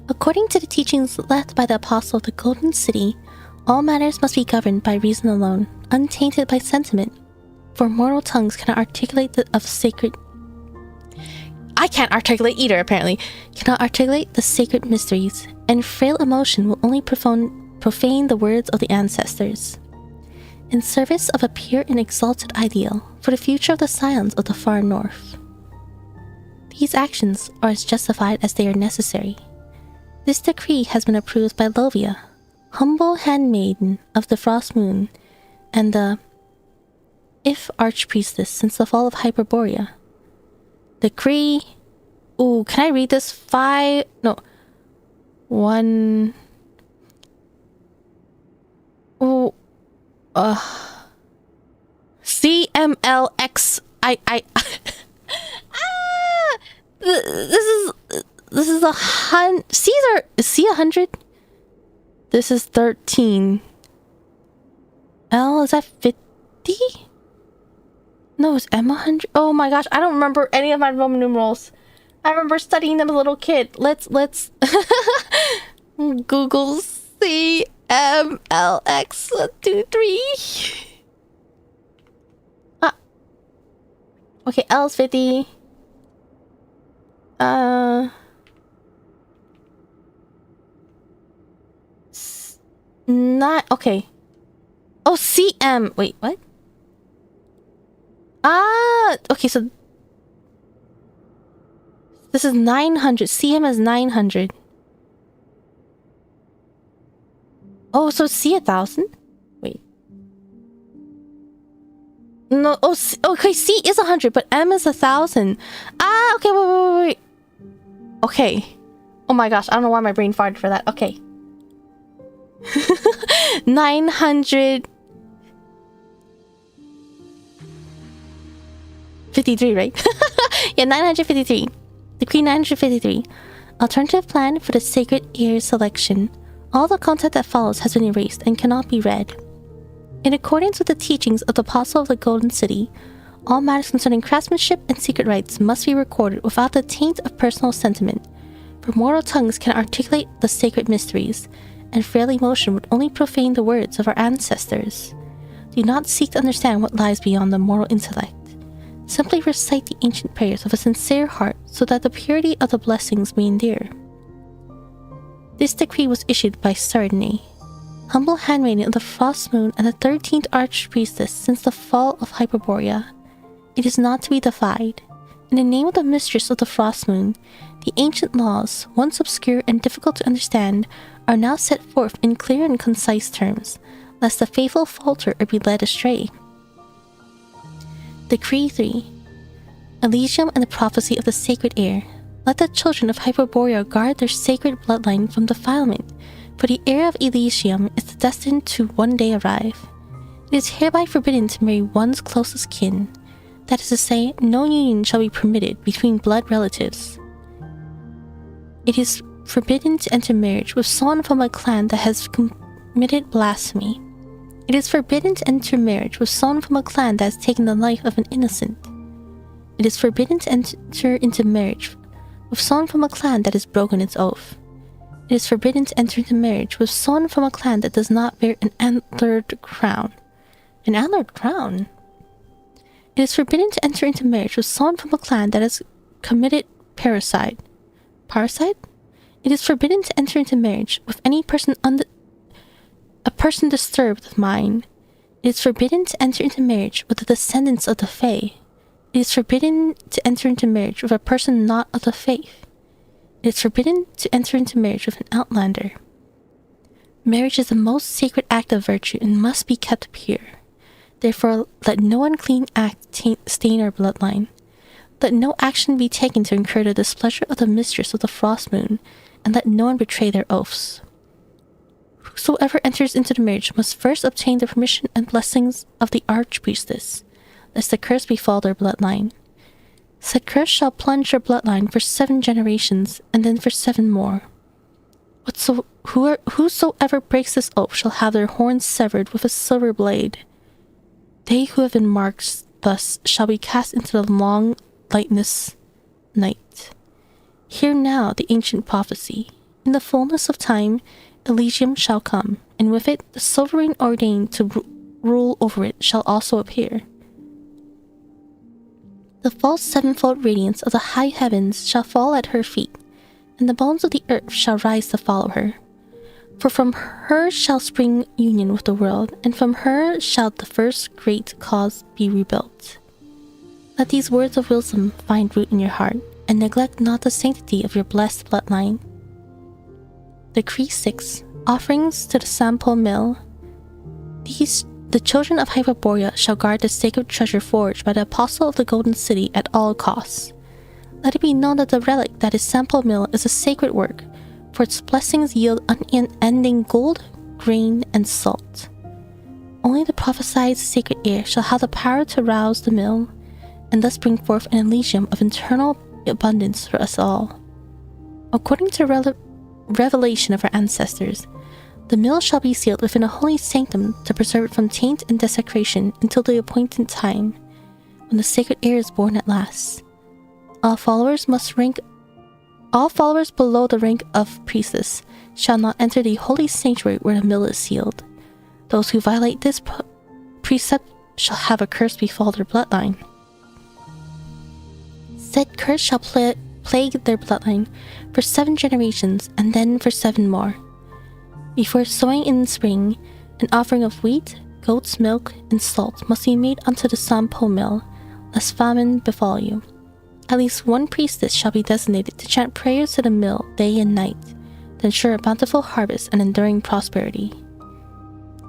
S1: According to the teachings left by the Apostle of the Golden City, all matters must be governed by reason alone, untainted by sentiment. For mortal tongues cannot articulate of sacred... I can't articulate either, apparently. Cannot articulate the sacred mysteries, and frail emotion will only profane the words of the ancestors. In service of a pure and exalted ideal, for the future of the scions of the far north. These actions are as justified as they are necessary. This decree has been approved by Lovia, humble handmaiden of the Frost Moon, and the Archpriestess since the fall of Hyperborea. Decree... Ooh, can I read this? 1... Ooh... CMLX... This is a C's are... Is C 100? This is 13. L, is that 50? No, it's M 100? Oh my gosh, I don't remember any of my Roman numerals. I remember studying them as a little kid. Let's Google CMLX 1, 2, 3. Okay, L is 50. Not okay. Oh, CM. Wait, what? Okay, so this is 900. CM is 900. Oh, so C 1,000? Wait. No, oh, okay, C is 100, but M is 1,000. Okay, wait. Okay. Oh my gosh, I don't know why my brain farted for that. Okay. 953, right? Yeah, 953. Decree 953. Alternative plan for the sacred heir selection. All the content that follows has been erased and cannot be read. In accordance with the teachings of the Apostle of the Golden City, all matters concerning craftsmanship and secret rites must be recorded without the taint of personal sentiment, for mortal tongues can articulate the sacred mysteries, and frail emotion would only profane the words of our ancestors. Do not seek to understand what lies beyond the mortal intellect. Simply recite the ancient prayers of a sincere heart so that the purity of the blessings may endure. This decree was issued by Snezhnaya, humble handmaiden of the Frost Moon and the 13th Archpriestess since the fall of Hyperborea. It is not to be defied. In the name of the mistress of the frost moon, the ancient laws, once obscure and difficult to understand, are now set forth in clear and concise terms, lest the faithful falter or be led astray. Decree 3. Elysium and the prophecy of the sacred air. Let the children of Hyperborea guard their sacred bloodline from defilement, for the heir of Elysium is destined to one day arrive. It is hereby forbidden to marry one's closest kin. That is to say, no union shall be permitted between blood relatives. It is forbidden to enter marriage with someone from a clan that has committed blasphemy. It is forbidden to enter marriage with someone from a clan that has taken the life of an innocent. It is forbidden to enter into marriage with someone from a clan that has broken its oath. It is forbidden to enter into marriage with someone from a clan that does not bear an antlered crown. An antlered crown? It is forbidden to enter into marriage with someone from a clan that has committed parricide. Parricide? It is forbidden to enter into marriage with any person a person disturbed of mind. It is forbidden to enter into marriage with the descendants of the Fae. It is forbidden to enter into marriage with a person not of the faith. It is forbidden to enter into marriage with an outlander. Marriage is the most sacred act of virtue and must be kept pure. Therefore, let no unclean act stain our bloodline. Let no action be taken to incur the displeasure of the mistress of the frost moon, and let no one betray their oaths. Whosoever enters into the marriage must first obtain the permission and blessings of the archpriestess, lest the curse befall their bloodline. Said curse shall plunge their bloodline for 7 generations, and then for 7 more. Whosoever breaks this oath shall have their horns severed with a silver blade. They who have been marked thus shall be cast into the long, lightless night. Hear now the ancient prophecy. In the fullness of time, Elysium shall come, and with it the sovereign ordained to rule over it shall also appear. The false sevenfold radiance of the high heavens shall fall at her feet, and the bones of the earth shall rise to follow her. For from her shall spring union with the world, and from her shall the first great cause be rebuilt. Let these words of wisdom find root in your heart, and neglect not the sanctity of your blessed bloodline. Decree 6. Offerings to the Sampo Mill. The children of Hyperborea shall guard the sacred treasure forged by the Apostle of the Golden City at all costs. Let it be known that the relic that is Sampo Mill is a sacred work, for its blessings yield unending gold, grain, and salt. Only the prophesied sacred air shall have the power to rouse the mill, and thus bring forth an Elysium of eternal abundance for us all. According to revelation of our ancestors, the mill shall be sealed within a holy sanctum to preserve it from taint and desecration until the appointed time, when the sacred air is born at last. All followers below the rank of priestess shall not enter the holy sanctuary where the mill is sealed. Those who violate this precept shall have a curse befall their bloodline. Said curse shall plague their bloodline for 7 generations, and then for 7 more. Before sowing in spring, an offering of wheat, goat's milk, and salt must be made unto the Sampo Mill, lest famine befall you. At least 1 priestess shall be designated to chant prayers to the mill day and night, to ensure a bountiful harvest and enduring prosperity.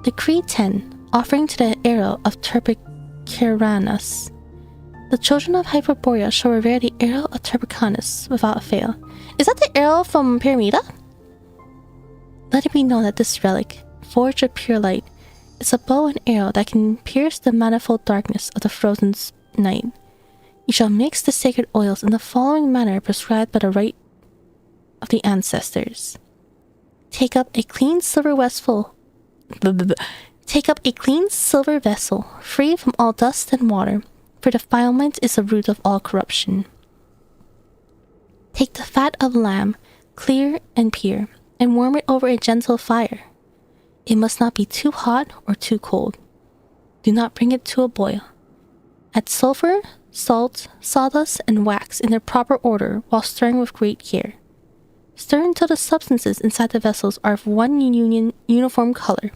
S1: Decree 10. Offering to the arrow of Turbicanus. The children of Hyperborea shall revere the arrow of Turbicanus without fail. Is that the arrow from Pyramida? Let it be known that this relic, forged of pure light, is a bow and arrow that can pierce the manifold darkness of the frozen night. You shall mix the sacred oils in the following manner prescribed by the right of the ancestors. Take up a clean silver vessel, free from all dust and water, for defilement is the root of all corruption. Take the fat of lamb, clear and pure, and warm it over a gentle fire. It must not be too hot or too cold. Do not bring it to a boil. Add sulfur, salt, sawdust, and wax in their proper order while stirring with great care. Stir until the substances inside the vessels are of one uniform color.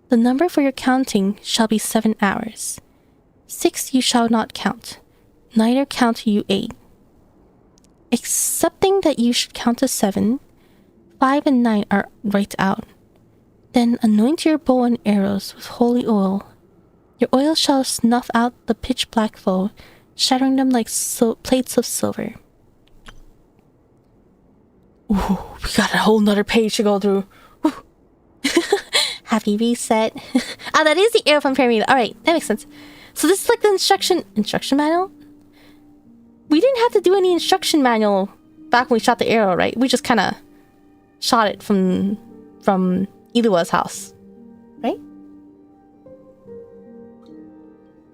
S1: The number for your counting shall be 7 hours. 6 you shall not count. neither count you 8. Excepting that you should count to 7, 5 and 9 are wiped out. Then anoint your bow and arrows with holy oil. Your oil shall snuff out the pitch black foe, shattering them like plates of silver. Ooh, we got a whole nother page to go through. Happy reset. Ah, that is the arrow from Pyramid. Alright, that makes sense. So this is like the instruction manual? We didn't have to do any instruction manual back when we shot the arrow, right? We just kind of shot it from Ilua's house, right?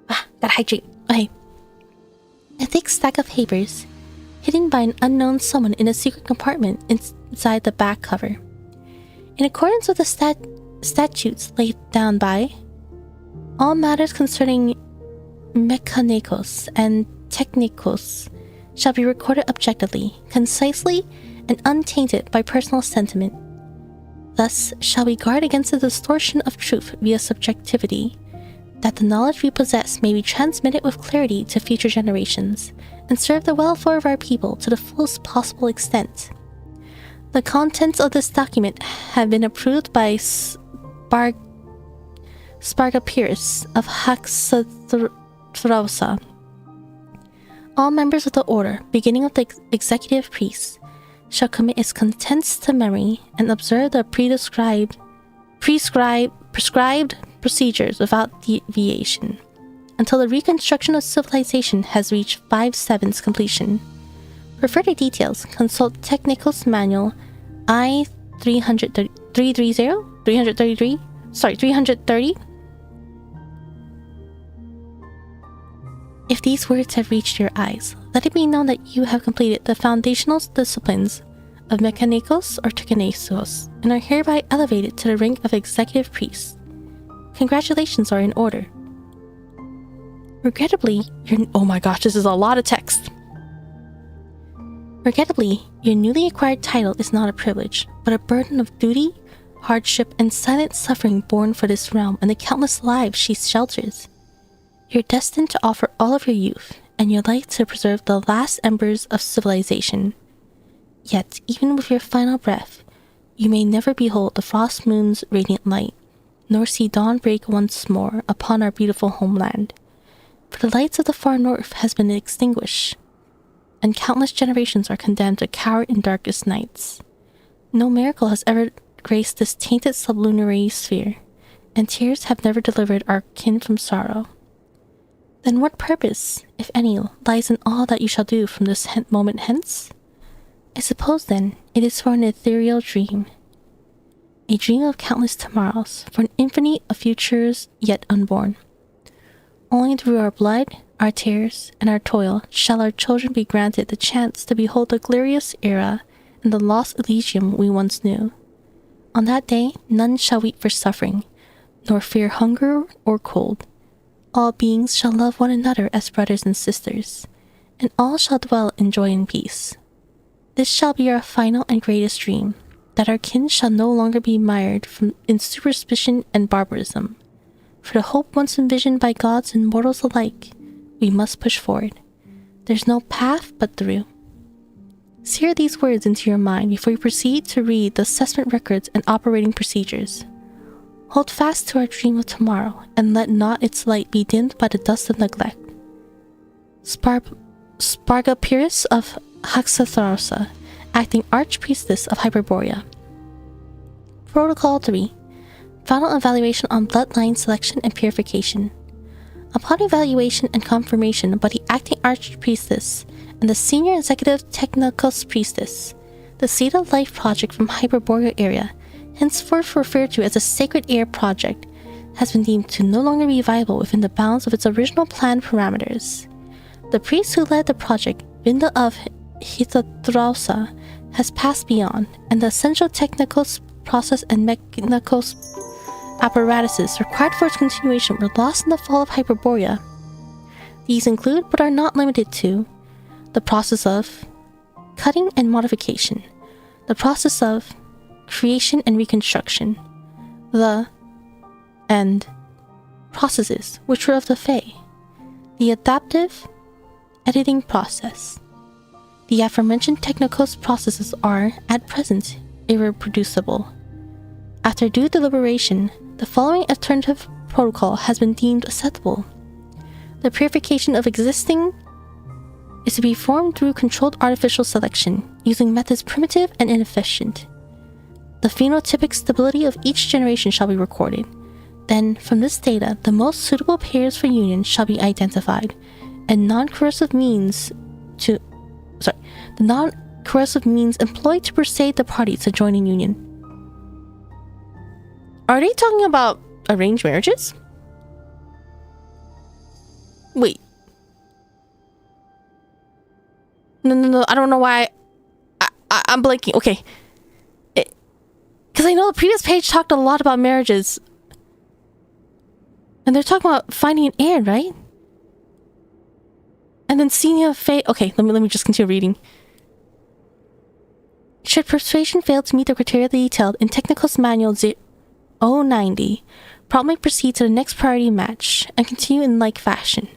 S1: Ah, gotta hydrate. Okay. A thick stack of papers, hidden by an unknown someone in a secret compartment inside the back cover. In accordance with the statutes laid down by, all matters concerning mechanicos and technicos shall be recorded objectively, concisely, and untainted by personal sentiment. Thus shall we guard against the distortion of truth via subjectivity, that the knowledge we possess may be transmitted with clarity to future generations, and serve the welfare of our people to the fullest possible extent. The contents of this document have been approved by Spargapirs of Haxathrosa. All members of the order, beginning with the executive priest, shall commit its contents to memory and observe the prescribed procedures without deviation, until the reconstruction of civilization has reached 5/7 completion. For further details, consult Technicals Manual I-330, 330? Sorry, 330? If these words have reached your eyes, let it be known that you have completed the foundational disciplines of Mechanicos or Tekinesos and are hereby elevated to the rank of Executive Priest. Congratulations are in order. Regrettably, oh my gosh, this is a lot of text. Regrettably, your newly acquired title is not a privilege, but a burden of duty, hardship, and silent suffering borne for this realm and the countless lives she shelters. You're destined to offer all of your youth and your life to preserve the last embers of civilization. Yet, even with your final breath, you may never behold the frost moon's radiant light, nor see dawn break once more upon our beautiful homeland. For the lights of the far north has been extinguished, and countless generations are condemned to cower in darkest nights. No miracle has ever graced this tainted sublunary sphere, and tears have never delivered our kin from sorrow. Then what purpose, if any, lies in all that you shall do from this moment hence? I suppose, then, it is for an ethereal dream. A dream of countless tomorrows, for an infinity of futures yet unborn. Only through our blood, our tears, and our toil shall our children be granted the chance to behold the glorious era and the lost Elysium we once knew. On that day, none shall weep for suffering, nor fear hunger or cold. All beings shall love one another as brothers and sisters, and all shall dwell in joy and peace. This shall be our final and greatest dream, that our kin shall no longer be mired in superstition and barbarism. For the hope once envisioned by gods and mortals alike, we must push forward. There's no path but through. Sear these words into your mind before you proceed to read the assessment records and operating procedures. Hold fast to our dream of tomorrow, and let not its light be dimmed by the dust of neglect. Spargapiris of Haxathrosa, acting Archpriestess of Hyperborea. Protocol 3. Final evaluation on bloodline selection and purification. Upon evaluation and confirmation by the acting Archpriestess and the Senior Executive Technicos Priestess, the Seed of Life project from Hyperborea area, henceforth referred to as a Sacred Air Project, has been deemed to no longer be viable within the bounds of its original planned parameters. The priest who led the project, Vinda of Hithadrausa, has passed beyond, and the essential technicals, process, and mechanicals apparatuses required for its continuation were lost in the fall of Hyperborea. These include, but are not limited to, the process of cutting and modification, the process of creation and reconstruction, and processes which were of the Fae, the adaptive editing process. The aforementioned technicals processes are, at present, irreproducible. After due deliberation, the following alternative protocol has been deemed acceptable. The purification of existing is to be formed through controlled artificial selection, using methods primitive and inefficient. The phenotypic stability of each generation shall be recorded. Then, from this data, the most suitable pairs for union shall be identified, and non-coercive means employed to persuade the parties to join in union. Are they talking about arranged marriages? Wait. No, I don't know why I'm blanking. Okay. Because I know the previous page talked a lot about marriages. And they're talking about finding an heir, right? And then senior okay, let me just continue reading. Should persuasion fail to meet the criteria detailed in Technicals Manual 090, promptly proceed to the next priority match and continue in like fashion.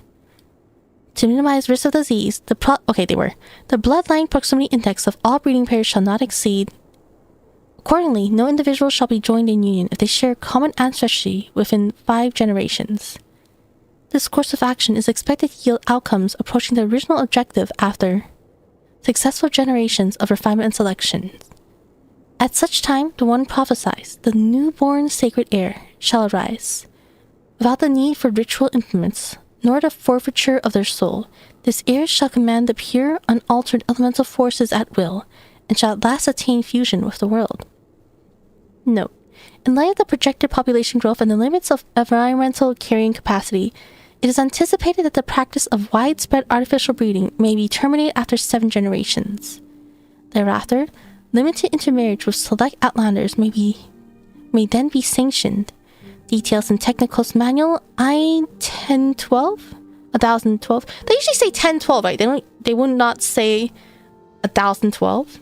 S1: To minimize risk of disease, the bloodline proximity index of all breeding pairs shall not exceed. Accordingly, no individual shall be joined in union if they share common ancestry within 5 generations. This course of action is expected to yield outcomes approaching the original objective after successful generations of refinement and selection. At such time, the one prophesies, the newborn sacred heir shall arise. Without the need for ritual implements, nor the forfeiture of their soul, this heir shall command the pure, unaltered elemental forces at will, and shall at last attain fusion with the world. Note: in light of the projected population growth and the limits of environmental carrying capacity, it is anticipated that the practice of widespread artificial breeding may be terminated after 7 generations. Thereafter, limited intermarriage with select outlanders may then be sanctioned. Details in Technicals Manual I-1012? 1012? They usually say 1012, right? They would not say 1012.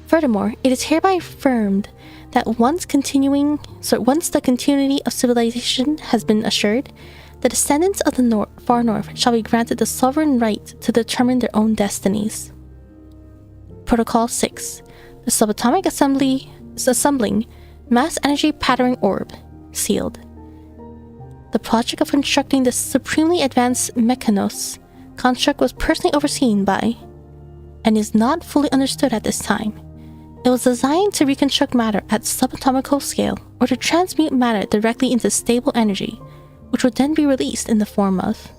S1: Furthermore, it is hereby affirmed that once the continuity of civilization has been assured, the descendants of the far north shall be granted the sovereign right to determine their own destinies. Protocol 6. The subatomic assembling mass energy patterning orb, sealed. The project of constructing the supremely advanced Mechanos construct was personally overseen by, and is not fully understood at this time. It was designed to reconstruct matter at subatomical scale, or to transmute matter directly into stable energy, which would then be released in the form of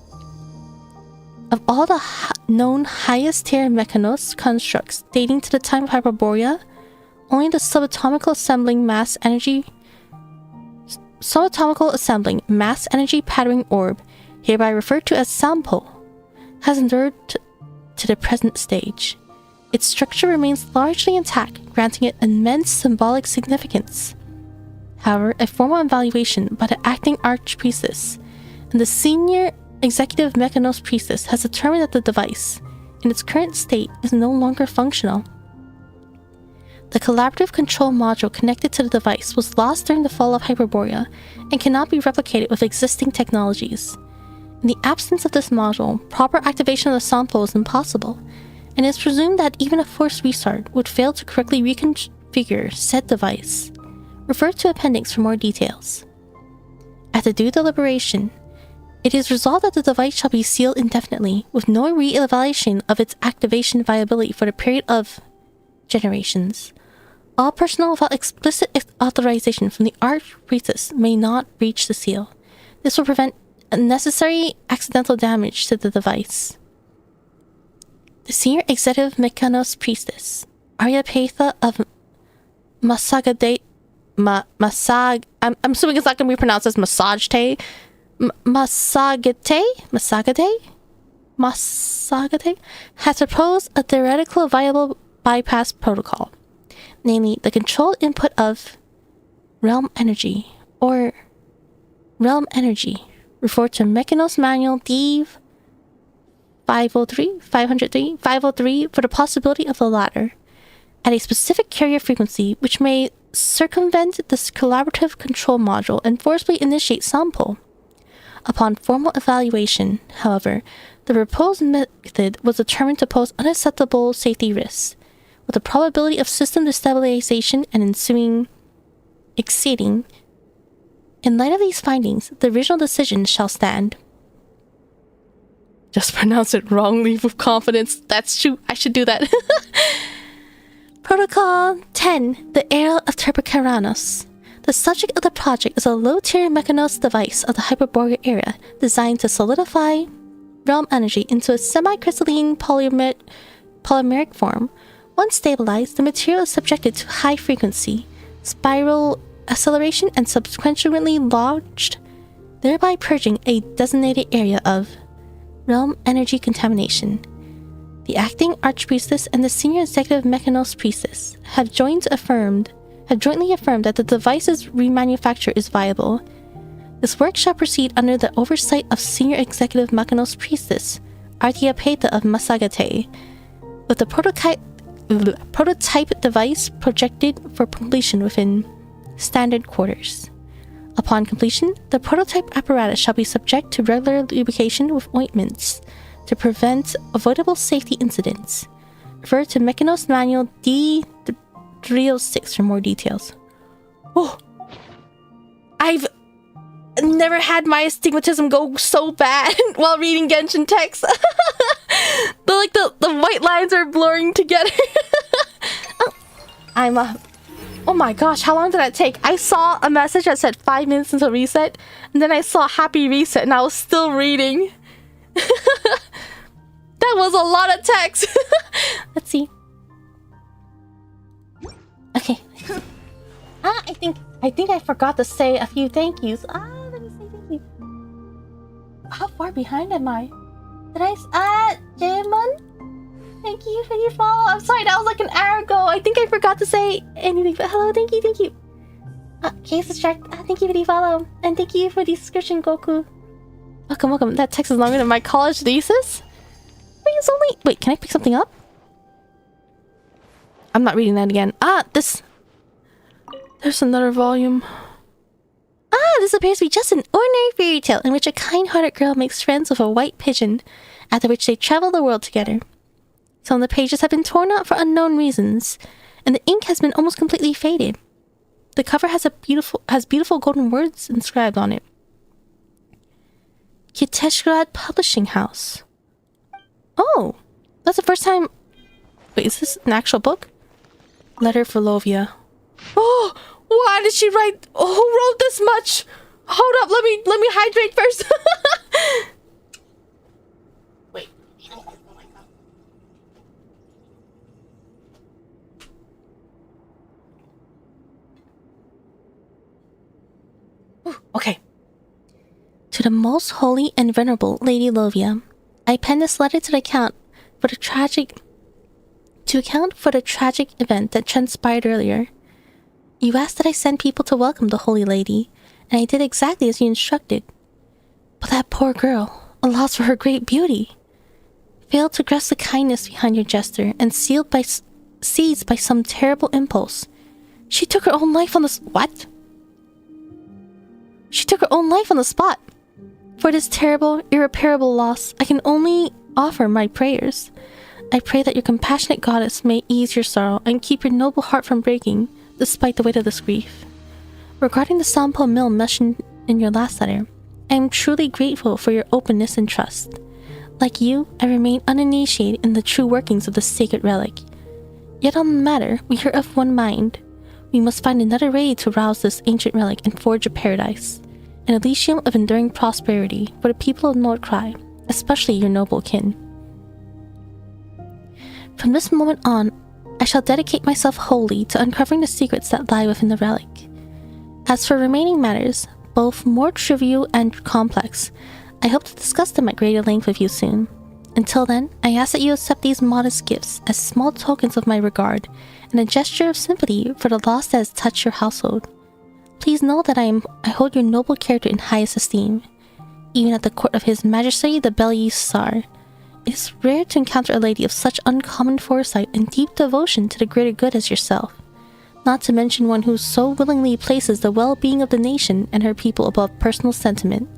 S1: all the known highest tier Mechanos constructs dating to the time of Hyperborea, only the subatomical assembling mass energy patterning orb, hereby referred to as sample, has endured to the present stage. Its structure remains largely intact, granting it immense symbolic significance. However, a formal evaluation by the acting archpriestess and the senior executive Mechanos priestess has determined that the device, in its current state, is no longer functional. The collaborative control module connected to the device was lost during the fall of Hyperborea and cannot be replicated with existing technologies. In the absence of this module, proper activation of the sample is impossible, and it is presumed that even a forced restart would fail to correctly reconfigure said device. Refer to appendix for more details. After due deliberation, it is resolved that the device shall be sealed indefinitely, with no re-evaluation of its activation viability for the period of generations. All personnel without explicit authorization from the Archpriestess may not breach the seal. This will prevent unnecessary accidental damage to the device. The senior executive Mechanos priestess, Aryapatha of Masagate, I'm assuming it's not going to be pronounced as Masagate, has proposed a theoretical viable bypass protocol, namely the controlled input of realm energy, referred to Mechanos Manual D 503 for the possibility of the latter, at a specific carrier frequency which may circumvent this collaborative control module and forcibly initiate sample. Upon formal evaluation, however, The proposed method was determined to pose unacceptable safety risks, with the probability of system destabilization and ensuing exceeding. In light of these findings, the original decision shall stand. Just pronounce it wrongly with confidence. That's true. I should do that. Protocol 10. The Era of Turbocharanos. The subject of the project is a low-tier Mechanos device of the Hyperborea era, designed to solidify realm energy into a semi-crystalline polymeric form. Once stabilized, the material is subjected to high frequency, spiral acceleration, and subsequently lodged, thereby purging a designated area of realm energy contamination. The acting Archpriestess and the senior executive Mechanos Priestess have jointly affirmed that the device's remanufacture is viable. This work shall proceed under the oversight of Senior Executive Mechanos Priestess, Artia Peta of Masagate, with the prototype device projected for completion within standard quarters. Upon completion, the prototype apparatus shall be subject to regular lubrication with ointments to prevent avoidable safety incidents. Refer to Mechanos Manual D306 for more details. Oh, I've never had my astigmatism go so bad while reading Genshin text. the white lines are blurring together. Oh my gosh, how long did that take? I saw a message that said 5 minutes until reset, and then I saw happy reset, and I was still reading. That was a lot of text. Let's see. Okay. I think I forgot to say a few thank yous. Let me say thank you. How far behind am I? Did I Jaemon? Thank you for your follow. I'm sorry, that was like an hour ago. I think I forgot to say anything, but hello, thank you. Case distract. Thank you for the follow. And thank you for the subscription, Goku. Welcome. That text is longer than my college thesis. Wait, can I pick something up? I'm not reading that again. There's another volume. This appears to be just an ordinary fairy tale in which a kind-hearted girl makes friends with a white pigeon, after which they travel the world together. Some of the pages have been torn out for unknown reasons, and the ink has been almost completely faded. The cover has beautiful golden words inscribed on it. Kiteshgrad Publishing House. Oh, that's the first time. Wait, is this an actual book? Letter for Lovia. Oh, why did she write? Oh, who wrote this much? Hold up, let me hydrate first. Wait. Okay. To the most holy and venerable Lady Lovia, I pen this letter to account for the tragic event that transpired earlier. You asked that I send people to welcome the Holy Lady, and I did exactly as you instructed. But that poor girl, a loss for her great beauty, failed to grasp the kindness behind your gesture and seized by some terrible impulse. She took her own life on the She took her own life on the spot. For this terrible, irreparable loss, I can only offer my prayers. I pray that your compassionate goddess may ease your sorrow and keep your noble heart from breaking, despite the weight of this grief. Regarding the Sampo mill mentioned in your last letter, I am truly grateful for your openness and trust. Like you, I remain uninitiated in the true workings of the sacred relic. Yet on the matter, we are of one mind. We must find another way to rouse this ancient relic and forge a paradise, an Elysium of enduring prosperity for the people of Nod Krai, especially your noble kin. From this moment on, I shall dedicate myself wholly to uncovering the secrets that lie within the relic. As for remaining matters, both more trivial and complex, I hope to discuss them at greater length with you soon. Until then, I ask that you accept these modest gifts as small tokens of my regard and a gesture of sympathy for the loss that has touched your household. Please know that I hold your noble character in highest esteem. Even at the court of His Majesty the Bel Tsar, it is rare to encounter a lady of such uncommon foresight and deep devotion to the greater good as yourself, not to mention one who so willingly places the well-being of the nation and her people above personal sentiment.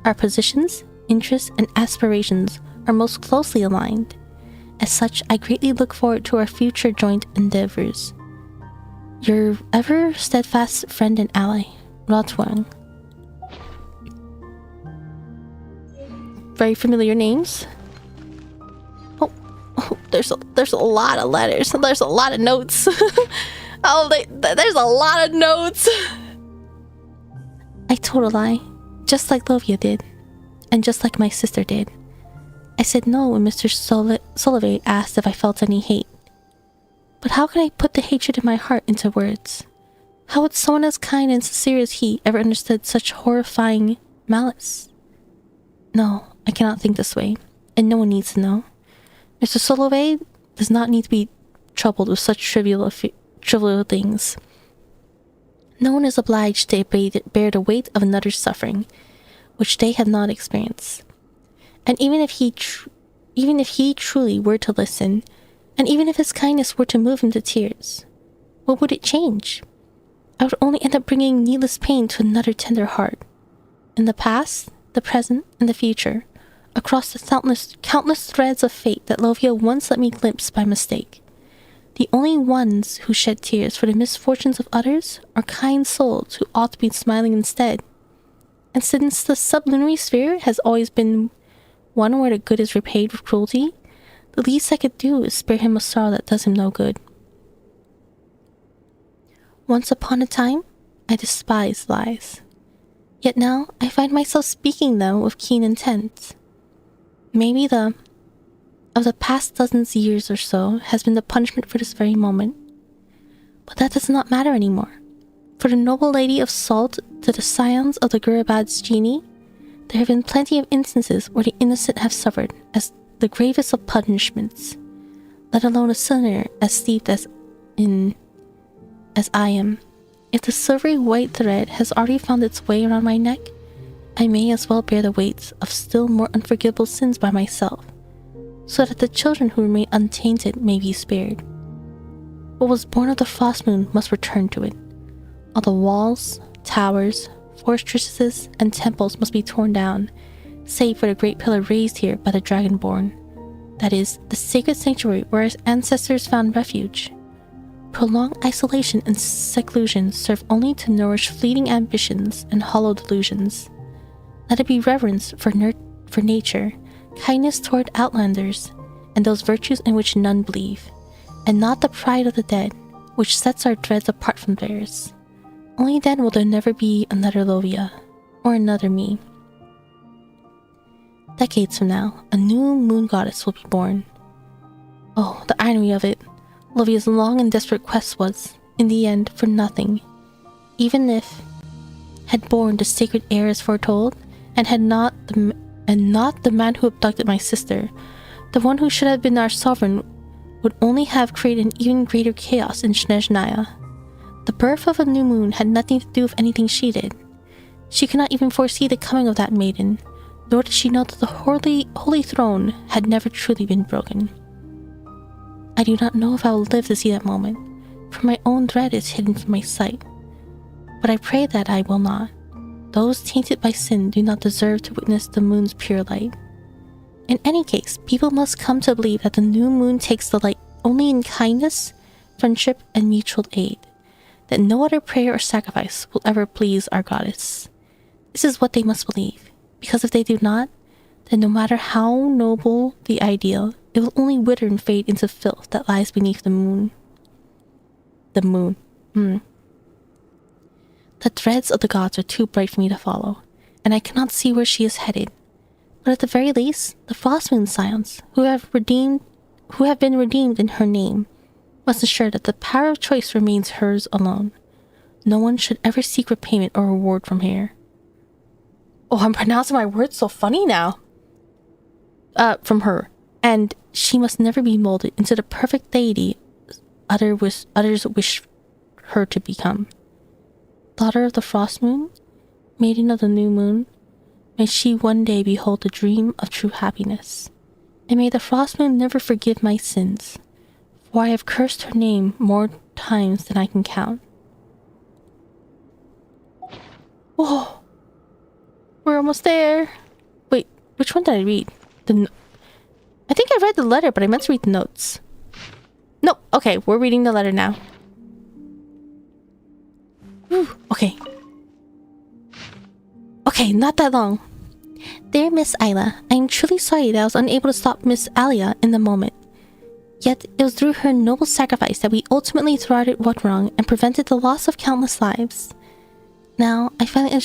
S1: Our positions, interests, and aspirations are most closely aligned. As such, I greatly look forward to our future joint endeavors. Your ever steadfast friend and ally, Rotwang. Very familiar names. Oh, there's a lot of letters. There's a lot of notes. There's a lot of notes. I told a lie, just like Lovia did, and just like my sister did. I said no when Mr. Solovey asked if I felt any hate. But how can I put the hatred in my heart into words? How would someone as kind and sincere as he ever understood such horrifying malice? No, I cannot think this way, and no one needs to know. Mr. Solovey does not need to be troubled with such trivial things. No one is obliged to bear the weight of another's suffering, which they have not experienced. And even if he truly were to listen, and even if his kindness were to move him to tears, what would it change? I would only end up bringing needless pain to another tender heart. In the past, the present, and the future, across the countless threads of fate that Lovia once let me glimpse by mistake, the only ones who shed tears for the misfortunes of others are kind souls who ought to be smiling instead. And since the sublunary sphere has always been one where the good is repaid with cruelty, the least I could do is spare him a sorrow that does him no good. Once upon a time, I despised lies. Yet now, I find myself speaking them with keen intent. Maybe of the past dozens years or so has been the punishment for this very moment. But that does not matter anymore. For the noble lady of Salt to the scions of the Gurabad's genie, there have been plenty of instances where the innocent have suffered as the gravest of punishments, let alone a sinner as steeped as I am. If the silvery white thread has already found its way around my neck, I may as well bear the weight of still more unforgivable sins by myself, so that the children who remain untainted may be spared. What was born of the frost moon must return to it. All the walls, towers, fortresses, and temples must be torn down, save for the great pillar raised here by the Dragonborn. That is, the sacred sanctuary where our ancestors found refuge. Prolonged isolation and seclusion serve only to nourish fleeting ambitions and hollow delusions. Let it be reverence for nature, kindness toward outlanders, and those virtues in which none believe, and not the pride of the dead, which sets our dreads apart from theirs. Only then will there never be another Lovia, or another me. Decades from now, a new moon goddess will be born. Oh, the irony of it. Lovia's long and desperate quest was, in the end, for nothing. Even if had borne the sacred heir as foretold, and not the man who abducted my sister, the one who should have been our sovereign would only have created an even greater chaos in Snezhnaya. The birth of a new moon had nothing to do with anything she did. She could not even foresee the coming of that maiden, nor did she know that the holy throne had never truly been broken. I do not know if I will live to see that moment, for my own dread is hidden from my sight. But I pray that I will not. Those tainted by sin do not deserve to witness the moon's pure light. In any case, people must come to believe that the new moon takes the light only in kindness, friendship, and mutual aid, that no other prayer or sacrifice will ever please our goddess. This is what they must believe, because if they do not, then no matter how noble the ideal, it will only wither and fade into filth that lies beneath the moon. The moon. The threads of the gods are too bright for me to follow, and I cannot see where she is headed. But at the very least, the Frost Moon Scions, who have been redeemed in her name, must ensure that the power of choice remains hers alone. No one should ever seek repayment or reward from her. Oh, I'm pronouncing my words so funny now. From her. And she must never be molded into the perfect deity others wish her to become. Daughter of the Frost Moon, maiden of the new moon, may she one day behold the dream of true happiness. And may the Frost Moon never forgive my sins, for I have cursed her name more times than I can count. Whoa! We're almost there! Wait, which one did I read? read the letter, but I meant to read the notes. Nope. Okay, we're reading the letter now. Whew, okay. Okay, not that long. Dear Miss Isla, I am truly sorry that I was unable to stop Miss Alia in the moment. Yet, it was through her noble sacrifice that we ultimately thwarted what wrong and prevented the loss of countless lives. Now, I finally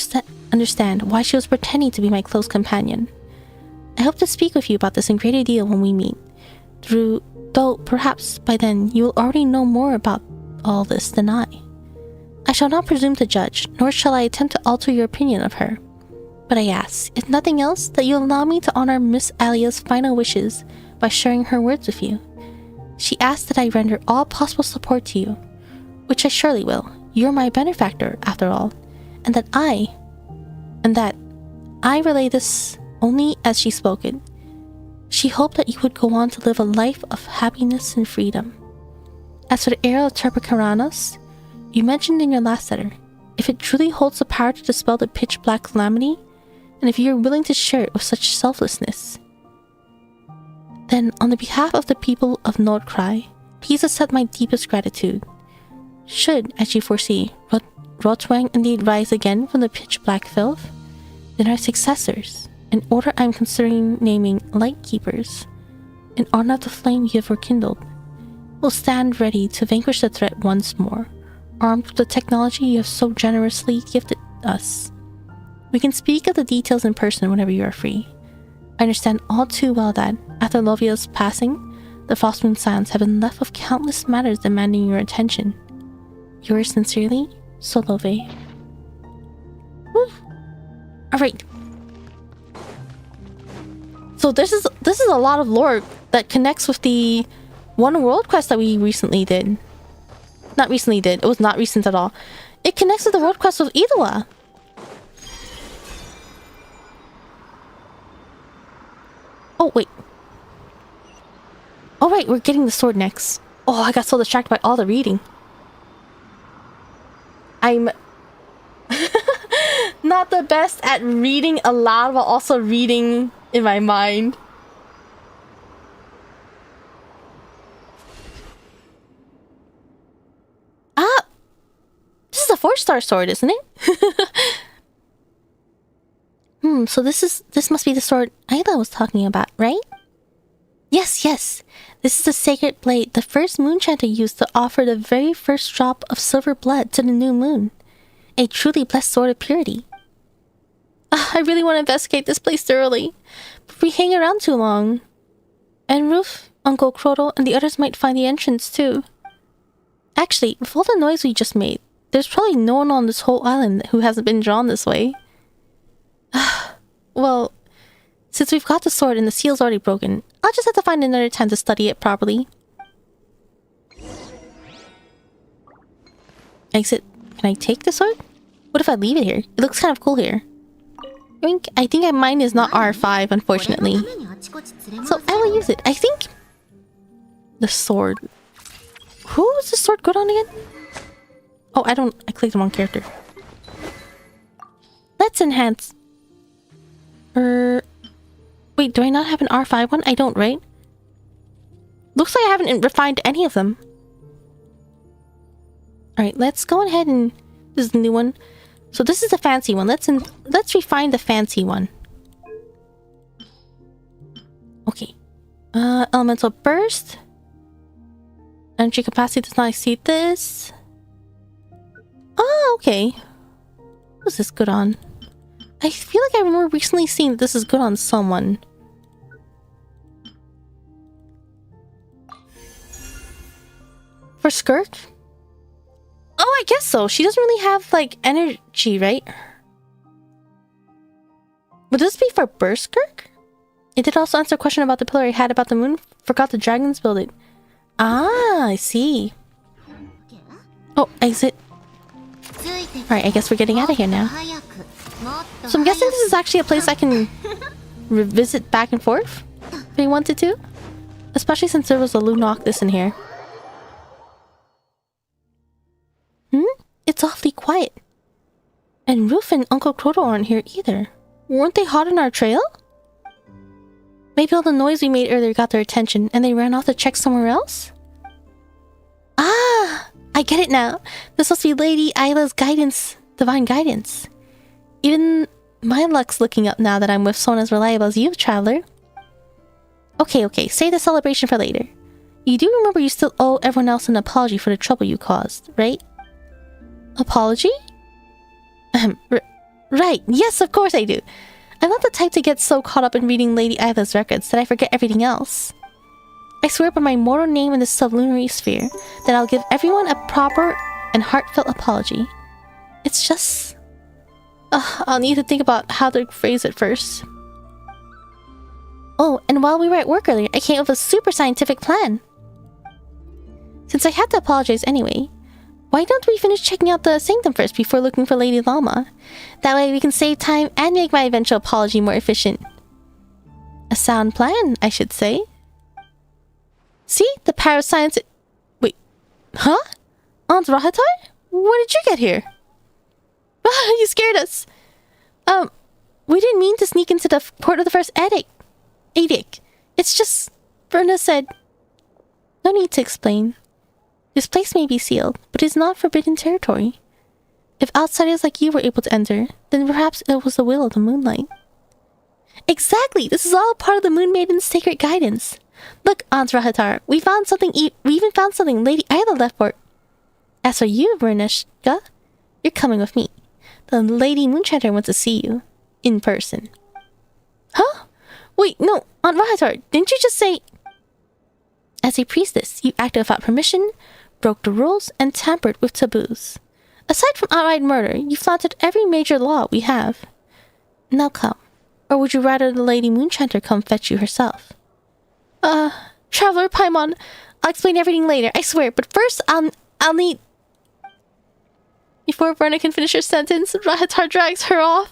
S1: understand why she was pretending to be my close companion. I hope to speak with you about this in greater detail when we meet. Though perhaps by then you will already know more about all this than I. I shall not presume to judge, nor shall I attempt to alter your opinion of her. But I ask, if nothing else, that you allow me to honor Miss Alia's final wishes by sharing her words with you. She asked that I render all possible support to you, which I surely will. You're my benefactor, after all, and that I relay this only as she spoke it. She hoped that you would go on to live a life of happiness and freedom. As for the era of Terpacaranos, you mentioned in your last letter, if it truly holds the power to dispel the pitch-black calamity, and if you are willing to share it with such selflessness, then on the behalf of the people of Nod Krai, please accept my deepest gratitude. Should, as you foresee, Rotwang indeed rise again from the pitch-black filth, then our successors, an order I am considering naming Lightkeepers, in honor of the flame you have rekindled, will stand ready to vanquish the threat once more, armed with the technology you have so generously gifted us. We can speak of the details in person whenever you are free. I understand all too well that, after Lovia's passing, the Frost Moon Silence have been left with countless matters demanding your attention. Yours sincerely, Solove. Alright. So this is a lot of lore that connects with the one world quest that we recently did. Not recently did. It was not recent at all. It connects with the world quest of Idua. Oh, wait. Oh, right. We're getting the sword next. Oh, I got so distracted by all the reading. I'm not the best at reading aloud while also reading in my mind. Ah! This is a 4-star sword, isn't it? So this must be the sword Ayla was talking about, right? Yes. This is the sacred blade the first Moonchanter used to offer the very first drop of silver blood to the new moon. A truly blessed sword of purity. I really want to investigate this place thoroughly, but if we hang around too long, and Roof, Uncle Croto, and the others might find the entrance too. Actually, with all the noise we just made, there's probably no one on this whole island who hasn't been drawn this way. Well, since we've got the sword and the seal's already broken, I'll just have to find another time to study it properly. Exit. Can I take the sword? What if I leave it here? It looks kind of cool here. I think mine is not R5, unfortunately. So I will use it. I think... The sword... Who is the sword good on again? Oh, I clicked the wrong character. Let's enhance... Wait, do I not have an R5 one? I don't, right? Looks like I haven't refined any of them. Alright, let's go ahead and... This is the new one. So this is the fancy one. Let's refine the fancy one. Okay. Elemental burst. Energy capacity does not exceed this. Oh, okay. What's this good on? I feel like I remember recently seeing that this is good on someone. For Skirt? Oh, I guess so. She doesn't really have, like, energy, right? Would this be for Berserk? It did also answer a question about the pillar I had about the moon. Forgot the dragons build it. Ah, I see. Oh, exit. Alright, I guess we're getting out of here now. So I'm guessing this is actually a place I can revisit back and forth if I wanted to. Especially since there was a Lunoctus in here. It's awfully quiet. And Roof and Uncle Croto aren't here either. Weren't they hot on our trail? Maybe all the noise we made earlier got their attention, and they ran off to check somewhere else? Ah! I get it now. This must be Lady Isla's guidance. Divine guidance. Even my luck's looking up now that I'm with someone as reliable as you, traveler. Okay, save the celebration for later. You do remember you still owe everyone else an apology for the trouble you caused, right? Apology? Right, yes, of course I do. I'm not the type to get so caught up in reading Lady Isla's records that I forget everything else. I swear by my mortal name in the sublunary sphere that I'll give everyone a proper and heartfelt apology. It's just... I'll need to think about how to phrase it first. Oh, and while we were at work earlier, I came up with a super scientific plan. Since I had to apologize anyway, why don't we finish checking out the sanctum first before looking for Lady Llama? That way we can save time and make my eventual apology more efficient. A sound plan, I should say. See? The power of science... Wait. Huh? Aunt Rahatar? When did you get here? You scared us. We didn't mean to sneak into the port of the first edict. It's just... Verna said... No need to explain. This place may be sealed, but it's not forbidden territory. If outsiders like you were able to enter, then perhaps it was the will of the moonlight. Exactly! This is all part of the Moon Maiden's sacred guidance. Look, Aunt Rahatar, we even found something Lady Isla left for... As for you, Verneshka, you're coming with me. The Lady Moonchanter wants to see you. In person. Huh? Wait, no, Aunt Rahatar, didn't you just say... As a priestess, you acted without permission, broke the rules, and tampered with taboos. Aside from outright murder, you flaunted every major law we have. Now come. Or would you rather the Lady Moonchanter come fetch you herself? Traveler Paimon, I'll explain everything later, I swear, but first I'll need... Before Verna can finish her sentence, Rahatar drags her off.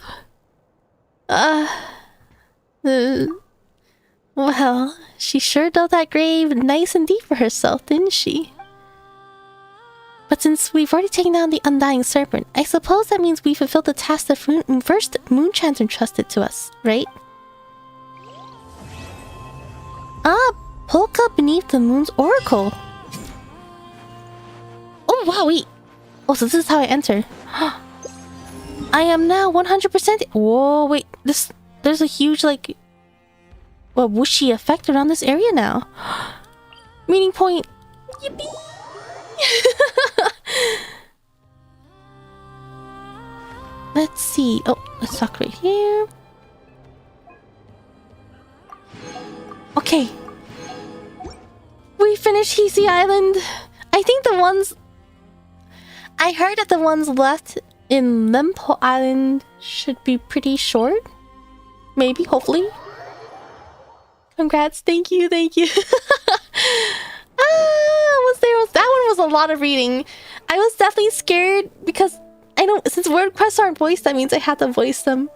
S1: Well, she sure dug that grave nice and deep for herself, didn't she? But since we've already taken down the Undying Serpent, I suppose that means we fulfilled the task the first Moonchanter entrusted to us, right? Polka beneath the moon's oracle. Oh, wow, wait. Oh, so this is how I enter. I am now 100%... Whoa, wait. There's a huge, like... a whooshy effect around this area now. Meeting point. Yippee! Let's see. Oh, let's talk right here. Okay. We finished Hisi Island. I think the ones... I heard that the ones left in Lempo Island should be pretty short. Maybe, hopefully. Congrats, thank you. That one was a lot of reading. I was definitely scared because I know since word quests aren't voiced, that means I have to voice them.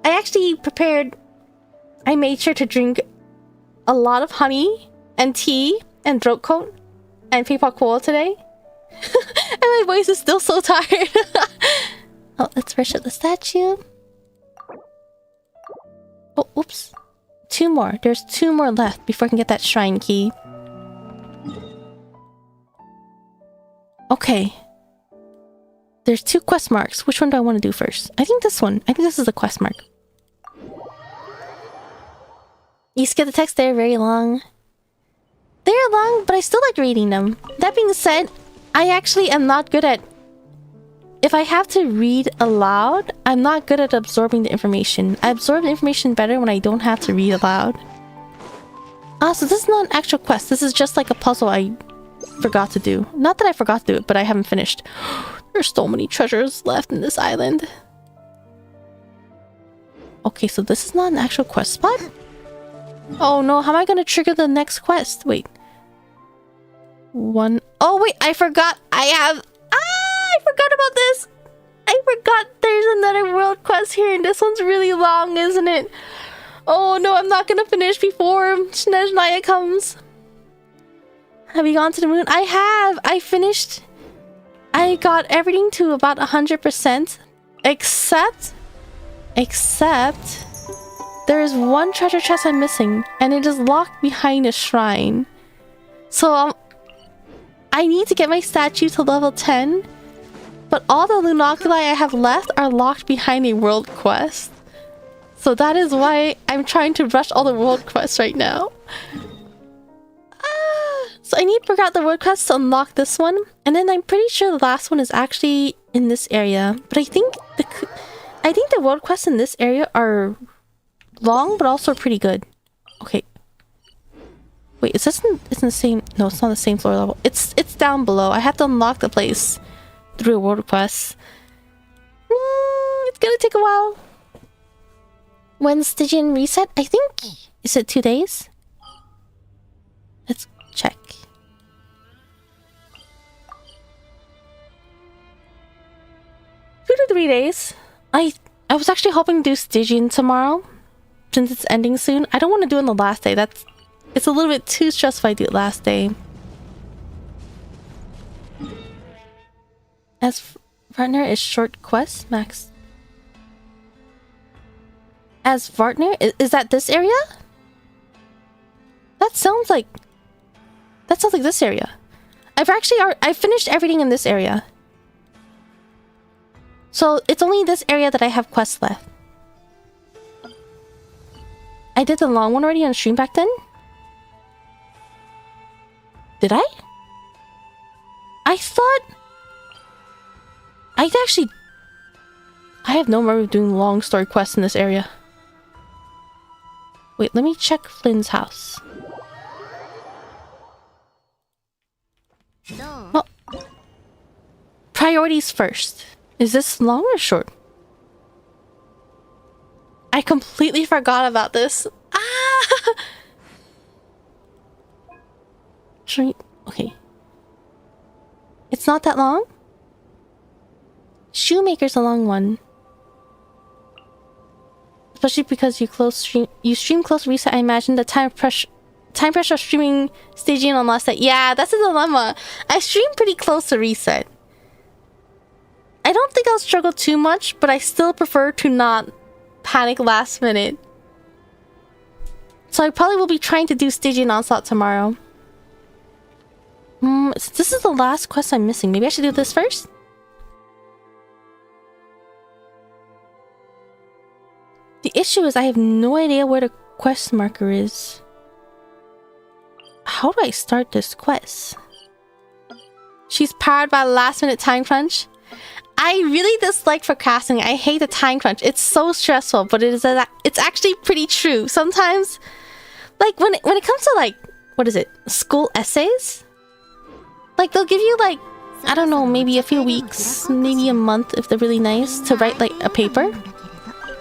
S1: I actually prepared... I made sure to drink a lot of honey and tea and throat coat and peapod coal today. And my voice is still so tired. Oh, let's worship the statue. Oh, oops. Two more. There's two more left before I can get that shrine key. Okay. There's two quest marks. Which one do I want to do first? I think this one. I think this is a quest mark. You skip the text, they're very long. They're long, but I still like reading them. That being said, I actually am not good at... If I have to read aloud, I'm not good at absorbing the information. I absorb the information better when I don't have to read aloud. So this is not an actual quest. This is just like a puzzle I forgot to do. Not that I forgot to do it, but I haven't finished. There's so many treasures left in this island. Okay, so this is not an actual quest spot? Oh no, how am I gonna trigger the next quest? Wait. Oh wait, I forgot. I forgot about this. I forgot there's another world quest here, and this one's really long, isn't it? Oh no, I'm not gonna finish before Snezhnaya comes. Have you gone to the moon? I have. I finished. I got everything to about 100%, except There is one treasure chest I'm missing, and it is locked behind a shrine. So I need to get my statue to level 10, but all the lunoculi I have left are locked behind a world quest. So that is why I'm trying to rush all the world quests right now. So I need to figure out the world quest to unlock this one, and then I'm pretty sure the last one is actually in this area. But I think the world quests in this area are long, but also pretty good. Okay. Wait, is this it's in the same? No, it's not the same floor level. It's down below. I have to unlock the place through a world quest. It's gonna take a while. When's Stygian reset? I think, is it 2 days? Let's check. 2 to 3 days. I was actually hoping to do Stygian tomorrow, since it's ending soon. I don't want to do it on the last day. It's a little bit too stressful if I do it last day. As partner is short quest max. As Vartner? Is that this area? That sounds like this area. I've finished everything in this area. So it's only this area that I have quests left. I did the long one already on stream back then? Did I? I thought... I have no memory of doing long story quests in this area. Wait, let me check Flynn's house. Well, priorities first. Is this long or short? I completely forgot about this. Ah! Okay. It's not that long? Shoemaker's a long one. Especially because you stream close reset. I imagine the time pressure of streaming Stygian on last night. Yeah, that's a dilemma. I stream pretty close to reset. I don't think I'll struggle too much, but I still prefer to not panic last minute. So I probably will be trying to do Stygian onslaught tomorrow. This is the last quest I'm missing. Maybe I should do this first? The issue is I have no idea where the quest marker is. How do I start this quest? She's powered by a last minute time crunch. I really dislike procrastinating. I hate the time crunch. It's so stressful, but it's actually pretty true. Sometimes, like when it comes to like, what is it? School essays? Like they'll give you like, I don't know, maybe a few weeks, maybe a month if they're really nice to write like a paper.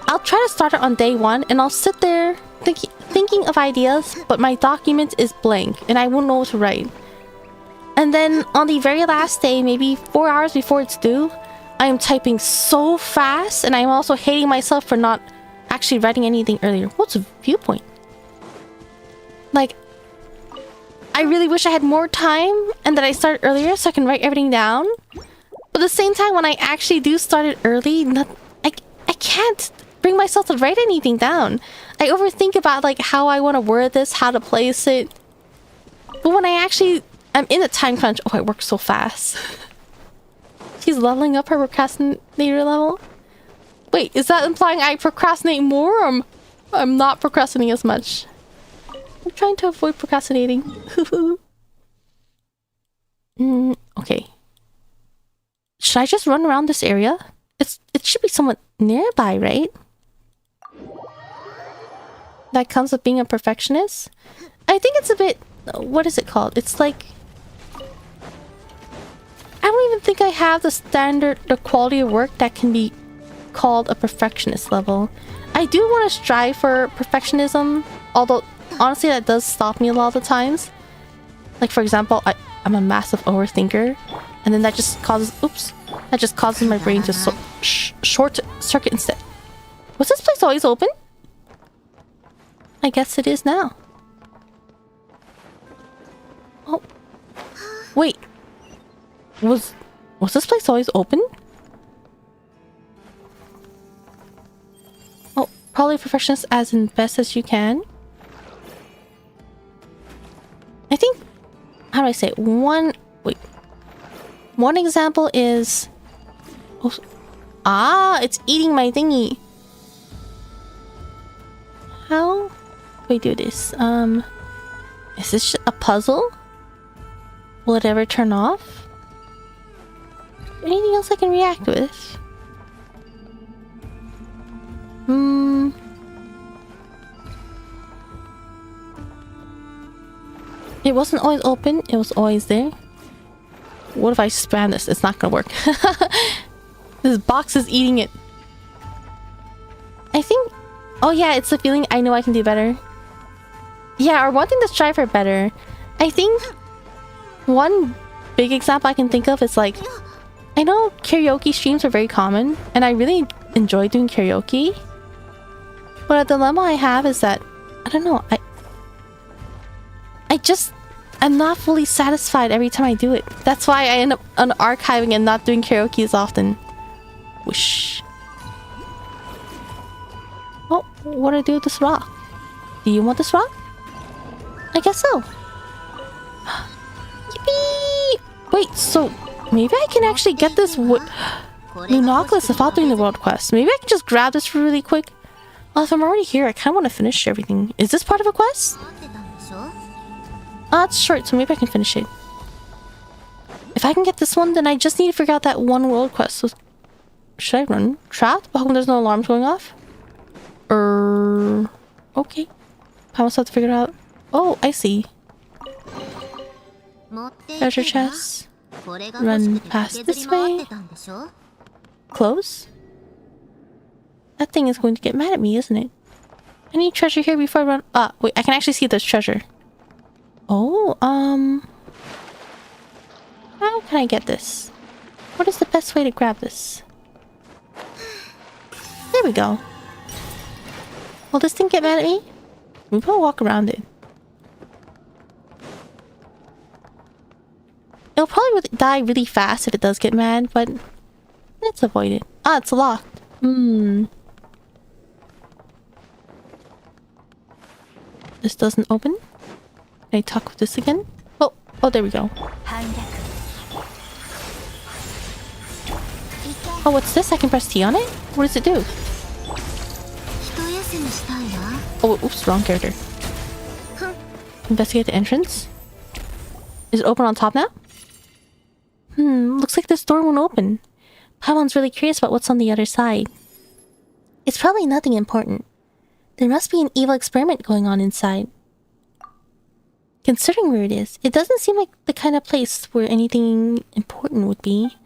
S1: I'll try to start it on day 1 and I'll sit there thinking of ideas, but my document is blank and I won't know what to write. And then on the very last day, maybe 4 hours before it's due, I am typing so fast and I'm also hating myself for not actually writing anything earlier. What's a viewpoint? Like, I really wish I had more time and that I started earlier so I can write everything down. But at the same time, when I actually do start it early, I can't bring myself to write anything down. I overthink about like how I want to word this, how to place it. But when I'm in a time crunch, oh, I work so fast. She's leveling up her procrastinator level. Wait, is that implying I procrastinate more or I'm not procrastinating as much? I'm trying to avoid procrastinating. Okay. Should I just run around this area? It should be somewhat nearby, right? That comes with being a perfectionist. I think it's a bit... What is it called? It's like... I don't even think I have the quality of work that can be called a perfectionist level. I do want to strive for perfectionism, although honestly that does stop me a lot of the times. Like for example, I'm a massive overthinker, and then that just causes... Oops. That just causes my brain to short circuit instead. Was this place always open? I guess it is now. Oh. Wait. Was this place always open? Oh, Probably perfectionist as in best as you can. I think, how do I say it? One example is... Oh, it's eating my thingy. How do we do this? Is this a puzzle? Will it ever turn off? Anything else I can react with? It wasn't always open, it was always there. What if I spam this? It's not gonna work. This box is eating it. I think... Oh yeah, it's the feeling I know I can do better. Yeah, or wanting to strive for better. I think one big example I can think of is like... I know karaoke streams are very common, and I really enjoy doing karaoke. But a dilemma I have is that... I don't know, I'm not fully satisfied every time I do it. That's why I end up archiving and not doing karaoke as often. Whoosh. Oh, what do I do with this rock? Do you want this rock? I guess so. Yippee! Wait, so maybe I can actually get this new Nautilus without doing the world quest. Maybe I can just grab this really quick. Well, if I'm already here, I kind of want to finish everything. Is this part of a quest? It's short, so maybe I can finish it. If I can get this one, then I just need to figure out that one world quest. So should I run? Trapped? How come there's no alarms going off? Okay. I must have to figure it out. Oh, I see. Treasure chest. Run past this way. Close? That thing is going to get mad at me, isn't it? I need treasure here before I run. Wait, I can actually see there's treasure. Oh, how can I get this? What is the best way to grab this? There we go. Will this thing get mad at me? Maybe I'll walk around it. It'll probably die really fast if it does get mad, but let's avoid it. It's locked. This doesn't open. Can I talk with this again? Oh, there we go. Oh, what's this? I can press T on it? What does it do? Oh, oops, wrong character. Investigate the entrance. Is it open on top now? Looks like this door won't open. Paimon's really curious about what's on the other side. It's probably nothing important. There must be an evil experiment going on inside. Considering where it is, it doesn't seem like the kind of place where anything important would be.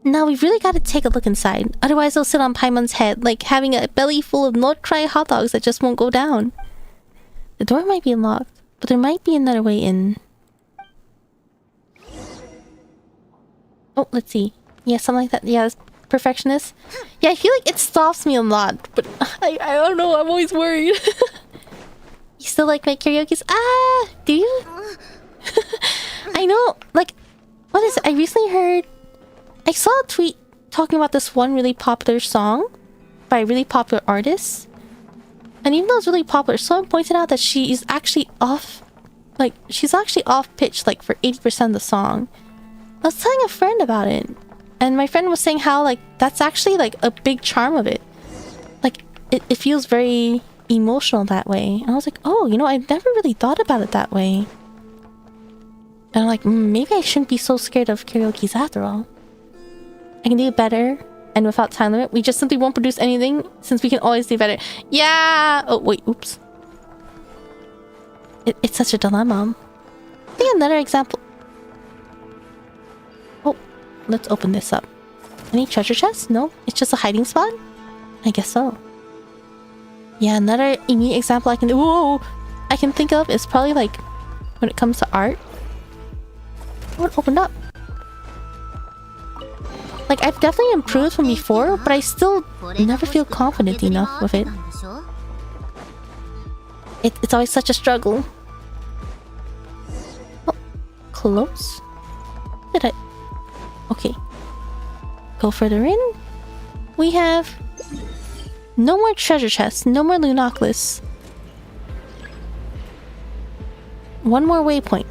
S1: Now we've really got to take a look inside, otherwise they'll sit on Paimon's head like having a belly full of Nod Krai hot dogs that just won't go down. The door might be unlocked, but there might be another way in. Oh, let's see. Yeah, something like that. Yeah, perfectionist. Yeah, I feel like it stops me a lot, but I don't know, I'm always worried. You still like my karaoke's? Do you? I know, like, what is it? I recently heard... I saw a tweet talking about this one really popular song by a really popular artist. And even though it's really popular, someone pointed out that she is actually off... Like, she's actually off pitch, like, for 80% of the song. I was telling a friend about it. And my friend was saying how, like, that's actually, like, a big charm of it. Like, it feels very emotional that way. And I was like, oh, you know, I never really thought about it that way. And I'm like, maybe I shouldn't be so scared of karaoke's after all. I can do better, and without time limit. We just simply won't produce anything, since we can always do better. Yeah! Oh, wait, oops. It's such a dilemma. I think another example... Oh, let's open this up. Any treasure chests? No? It's just a hiding spot? I guess so. Yeah, another immediate example I can do... Whoa! I can think of is probably like... When it comes to art. Oh, it opened up. Like, I've definitely improved from before, but I still never feel confident enough with it. It's always such a struggle. Oh, close? Did I... Okay. Go further in. We have... No more treasure chests. No more Lunoculus. One more waypoint.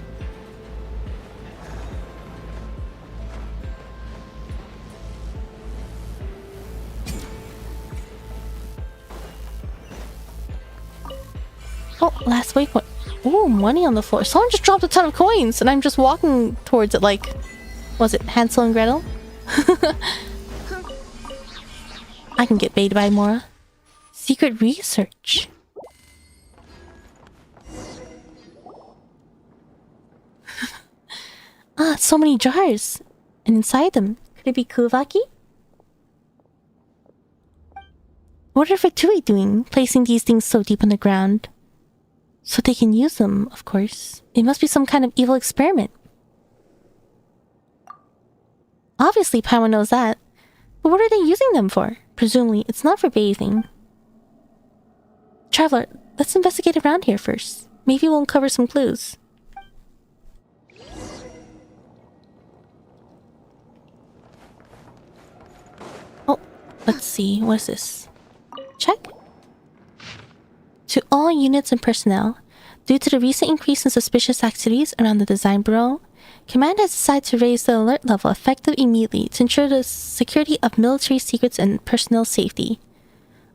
S1: Oh, last waypoint. Ooh, money on the floor. Someone just dropped a ton of coins and I'm just walking towards it like... Was it Hansel and Gretel? I can get baited by Mora. Secret research. Ah, so many jars. And inside them, could it be Kuvaki? What are Vtuber doing, placing these things so deep on the ground? So they can use them, of course. It must be some kind of evil experiment. Obviously, Paimon knows that. But what are they using them for? Presumably, it's not for bathing. Traveler, let's investigate around here first. Maybe we'll uncover some clues. Oh, let's see. What is this? Check. To all units and personnel, due to the recent increase in suspicious activities around the Design Bureau, Command has decided to raise the alert level effective immediately to ensure the security of military secrets and personnel safety.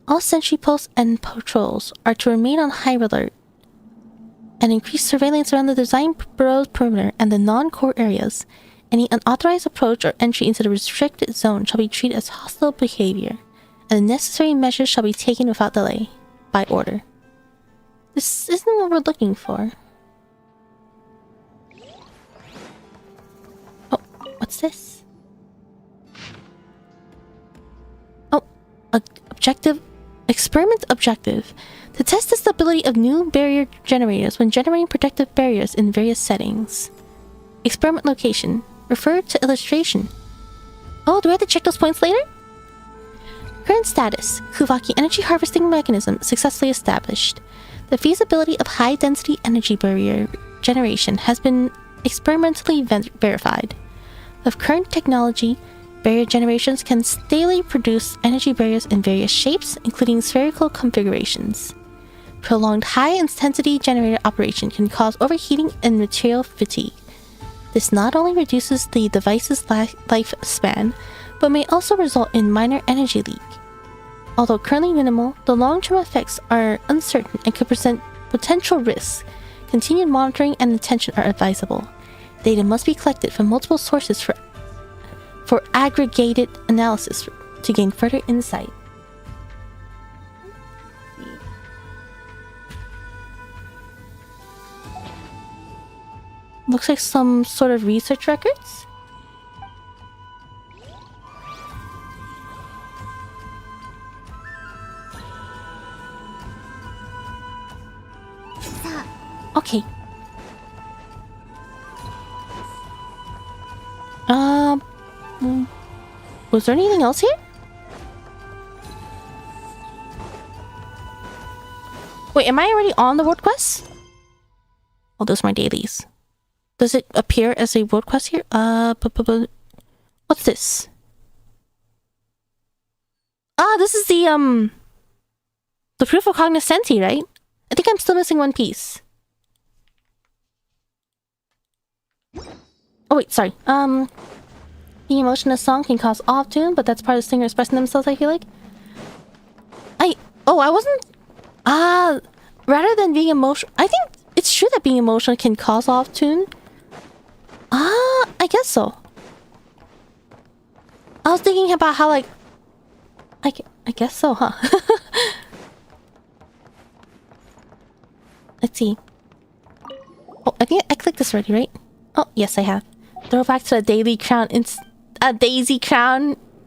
S1: All sentry posts and patrols are to remain on high alert, and increase surveillance around the Design Bureau's perimeter and the non-core areas. Any unauthorized approach or entry into the restricted zone shall be treated as hostile behavior, and the necessary measures shall be taken without delay, by order. This isn't what we're looking for. Oh, what's this? Oh, objective. Experiment objective. To test the stability of new barrier generators when generating protective barriers in various settings. Experiment location. Refer to illustration. Oh, do I have to check those points later? Current status. Kuvaki energy harvesting mechanism successfully established. The feasibility of high-density energy barrier generation has been experimentally verified. Of current technology, barrier generations can stably produce energy barriers in various shapes, including spherical configurations. Prolonged high-intensity generator operation can cause overheating and material fatigue. This not only reduces the device's lifespan, but may also result in minor energy leak. Although currently minimal, the long-term effects are uncertain and could present potential risks. Continued monitoring and attention are advisable. Data must be collected from multiple sources for aggregated analysis to gain further insight. Looks like some sort of research records. Okay. Was there anything else here? Wait, am I already on the world quest? Oh, those are my dailies. Does it appear as a world quest here? What's this? Ah, this is the proof of cognoscenti, right? I think I'm still missing one piece. Oh wait, sorry. Being emotional in a song can cause off-tune, but that's part of the singer expressing themselves, I feel like. I wasn't... rather than being emotional... I think it's true that being emotional can cause off-tune. I guess so. I was thinking about how, like... I guess so, huh? Let's see. Oh, I think I clicked this already, right? Oh, yes, I have. Throw back to the Daisy Crown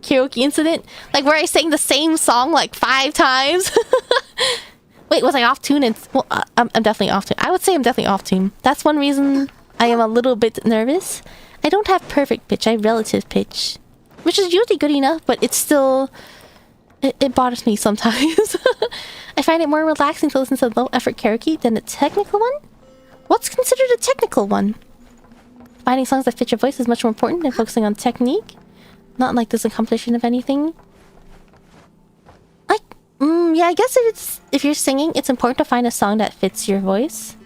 S1: karaoke incident, like where I sang the same song like 5 times. Wait, was I off tune? Well, I'm definitely off tune. I would say I'm definitely off tune. That's one reason I am a little bit nervous. I don't have perfect pitch. I have relative pitch, which is usually good enough, but it's still it bothers me sometimes. I find it more relaxing to listen to low effort karaoke than a technical one. What's considered a technical one? Finding songs that fit your voice is much more important than focusing on technique. Not like there's a competition of anything. Yeah, I guess if you're singing, it's important to find a song that fits your voice.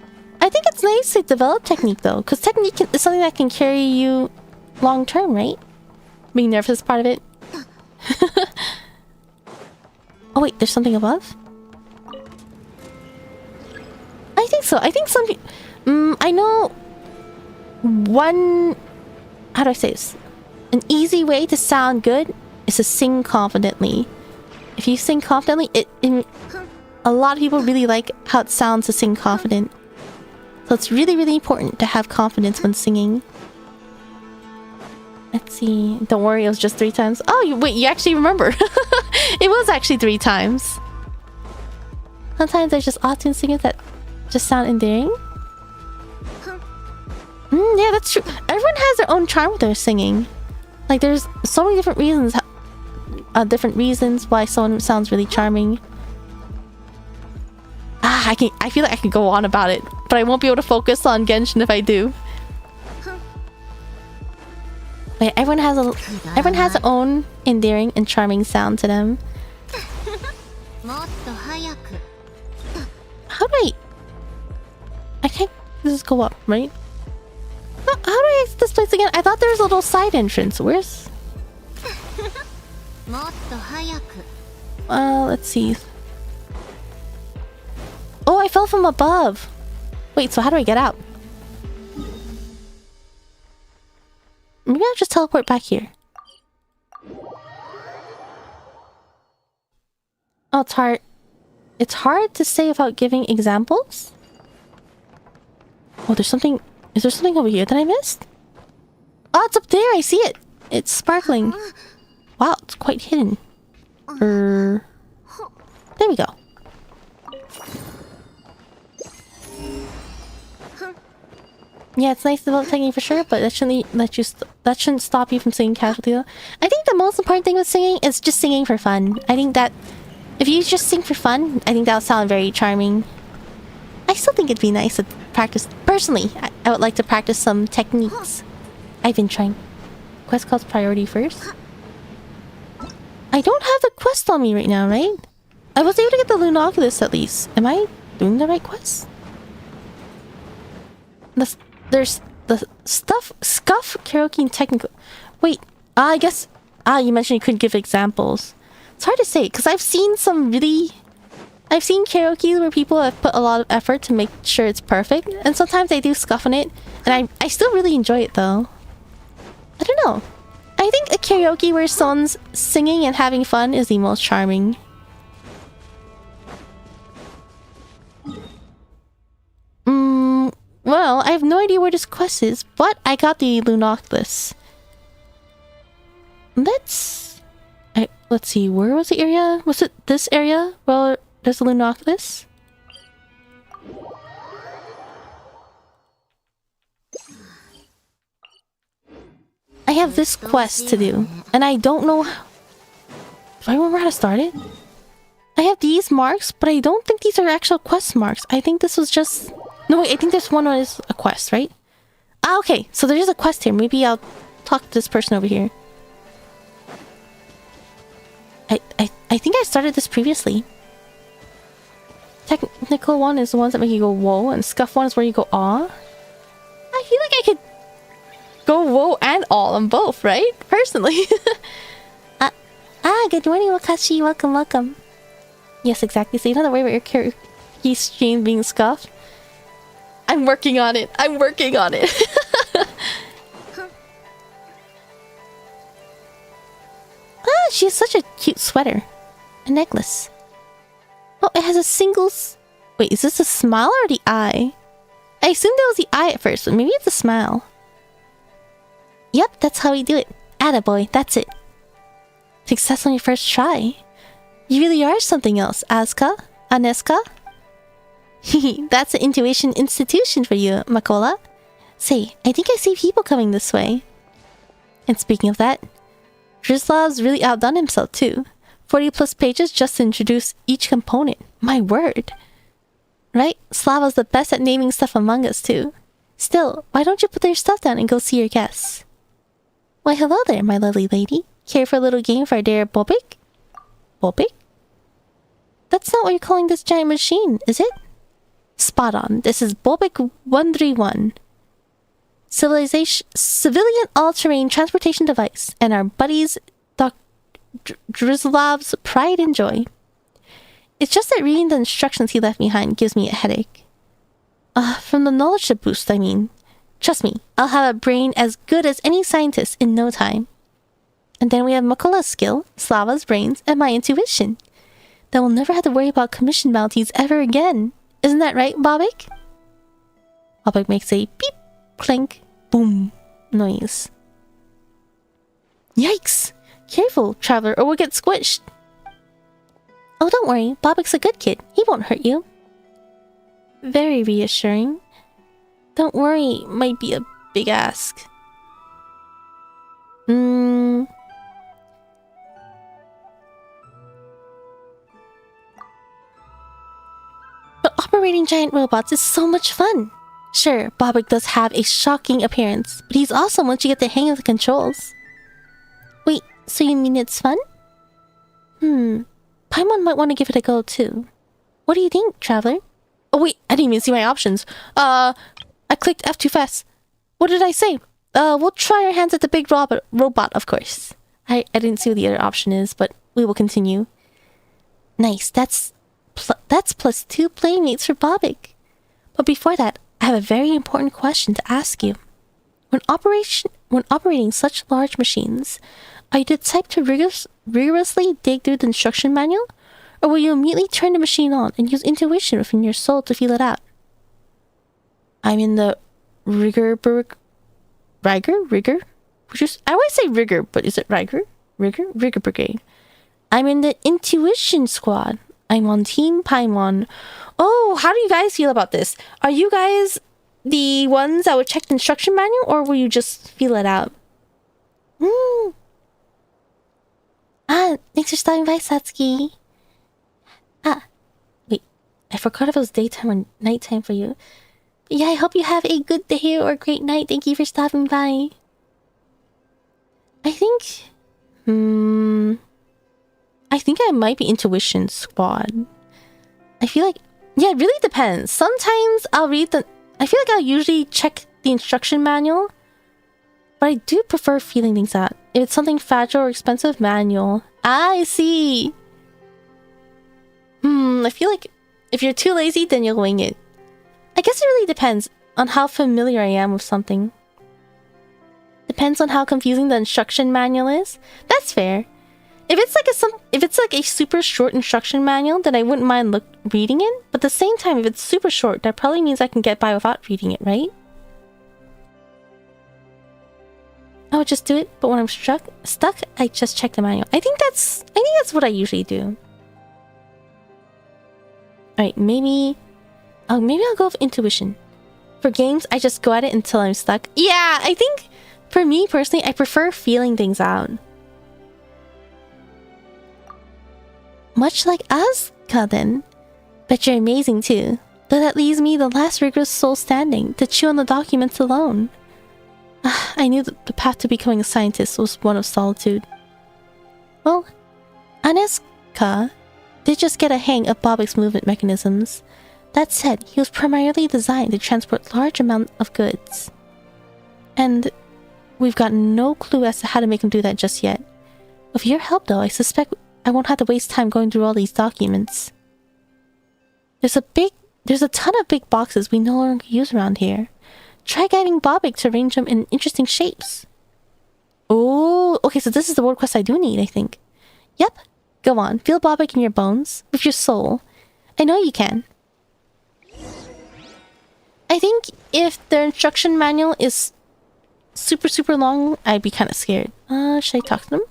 S1: I think it's nice to develop technique though, because technique is something that can carry you long term, right? Being nervous is part of it. Oh wait, there's something above? I think so. I think some... I know... One... How do I say this? An easy way to sound good is to sing confidently. If you sing confidently, a lot of people really like how it sounds to sing confident. So it's really, really important to have confidence when singing. Let's see. Don't worry, it was just 3 times. Oh, wait, you actually remember. It was actually 3 times. Sometimes there's just auto-tune singers that just sound endearing. Yeah, that's true. Everyone has their own charm with their singing. Like, there's so many different reasons why someone sounds really charming. I feel like I could go on about it, but I won't be able to focus on Genshin if I do. Wait, everyone has their own endearing and charming sound to them. How do I can't just go up, right? How do I exit this place again? I thought there was a little side entrance. Where's... let's see. Oh, I fell from above. Wait, so how do I get out? Maybe I'll just teleport back here. Oh, it's hard. It's hard to say without giving examples? Oh, there's something... Is there something over here that I missed? Oh, it's up there! I see it! It's sparkling. Wow, it's quite hidden. There we go. Yeah, it's nice to develop technique for sure, but that shouldn't stop you from singing casually though. I think the most important thing with singing is just singing for fun. I think that if you just sing for fun, I think that'll sound very charming. I still think it'd be nice to practice. Personally, I would like to practice some techniques. I've been trying. Quest calls priority first. I don't have the quest on me right now, right? I was able to get the Lunoculus at least. Am I doing the right quest? There's the Scuff, Karaoke, and Technical... Wait, I guess... you mentioned you couldn't give examples. It's hard to say, because I've seen some really... I've seen karaoke where people have put a lot of effort to make sure it's perfect, and sometimes they do scuff on it, and I still really enjoy it though. I don't know. I think a karaoke where someone's singing and having fun is the most charming. Well, I have no idea where this quest is, but I got the Lunoculus. Let's see, where was the area? Was it this area? Well, there's the Lunoculus. I have this quest to do, and I don't know... Do I remember how to start it? I have these marks, but I don't think these are actual quest marks. I think this was just... No, wait, I think this one is a quest, right? Ah, okay, so there's a quest here. Maybe I'll talk to this person over here. I think I started this previously. Technical one is the ones that make you go whoa, and scuff one is where you go aw. I feel like I could go whoa and all on both, right? Personally. Good morning, Wakashi. Welcome, welcome. Yes, exactly. So you know the way where your karaoke stream being scuffed? I'm working on it. I'm working on it. She has such a cute sweater. A necklace. Oh, it has a single... Wait, is this a smile or the eye? I assumed that was the eye at first, but maybe it's a smile. Yep, that's how we do it. Attaboy, that's it. Success on your first try. You really are something else, Asuka. Aneska. That's an intuition institution for you, Makola. Say, I think I see people coming this way. And speaking of that, Drizlav's really outdone himself too. 40 plus pages just to introduce each component. My word. Right? Slava's the best at naming stuff among us too. Still, why don't you put your stuff down and go see your guests? Why hello there, my lovely lady. Care for a little game for our dear Bobik? Bobik? what you're calling this giant machine, is it? Spot on. This is Bobik 131. Civilian all-terrain transportation device, and our buddies Drizlav's pride and joy. It's just that reading the instructions he left behind gives me a headache. From the knowledge boost, I mean. Trust me, I'll have a brain as good as any scientist in no time. And then we have Makola's skill, Slava's brains, and my intuition. Then we'll never have to worry about commission bounties ever again. Isn't that right, Bobik? Bobik makes a beep, clink, boom noise. Yikes! Careful, traveler, or we'll get squished. Oh, don't worry. Bobik's a good kid. He won't hurt you. Very reassuring. Don't worry, might be a big ask. But operating giant robots is so much fun. Sure, Bobik does have a shocking appearance, but he's awesome once you get the hang of the controls. Wait, so you mean it's fun? Paimon might want to give it a go too. What do you think, traveler? Oh wait, I didn't even see my options. I clicked F too fast. What did I say? We'll try our hands at the big robot, of course. I didn't see what the other option is, but we will continue. Nice, that's +2 playmates for Bobik. But before that, I have a very important question to ask you. When operating such large machines, are you the type to rigorously dig through the instruction manual? Or will you immediately turn the machine on and use intuition within your soul to feel it out? I'm in the rigor? I always say rigor, but is it rigor? Rigor brigade. I'm in the intuition squad. I'm on Team Paimon. Oh, how do you guys feel about this? Are you guys the ones that would check the instruction manual, or will you just feel it out? Thanks for stopping by, Satsuki. Wait, I forgot if it was daytime or nighttime for you. But yeah, I hope you have a good day or a great night. Thank you for stopping by. I think I might be intuition squad. I feel like, yeah, it really depends. Sometimes I feel like I'll usually check the instruction manual, but I do prefer feeling things out. If it's something fragile or expensive, manual. I see. I feel like if you're too lazy, then you'll wing it. I guess it really depends on how familiar I am with something. Depends on how confusing the instruction manual is. That's fair. If it's like a super short instruction manual, then I wouldn't mind reading it. But at the same time, if it's super short, that probably means I can get by without reading it, right? I would just do it, but when I'm stuck, I just check the manual. I think that's what I usually do. Alright, maybe I'll go with intuition. For games, I just go at it until I'm stuck. Yeah, I think for me personally, I prefer feeling things out. Much like Asuka then. But you're amazing too. Though that leaves me the last rigorous soul standing, to chew on the documents alone. I knew that the path to becoming a scientist was one of solitude. Well, Asuka did just get a hang of Bobik's movement mechanisms. That said, he was primarily designed to transport large amounts of goods. And we've got no clue as to how to make him do that just yet. With your help though, I suspect I won't have to waste time going through all these documents. There's a ton of big boxes we no longer use around here. Try guiding Bobik to arrange them in interesting shapes. Oh, okay, so this is the world quest I do need, I think. Yep, go on, feel Bobik in your bones, with your soul. I know you can. I think if their instruction manual is super long, I'd be kind of scared. Should I talk to them?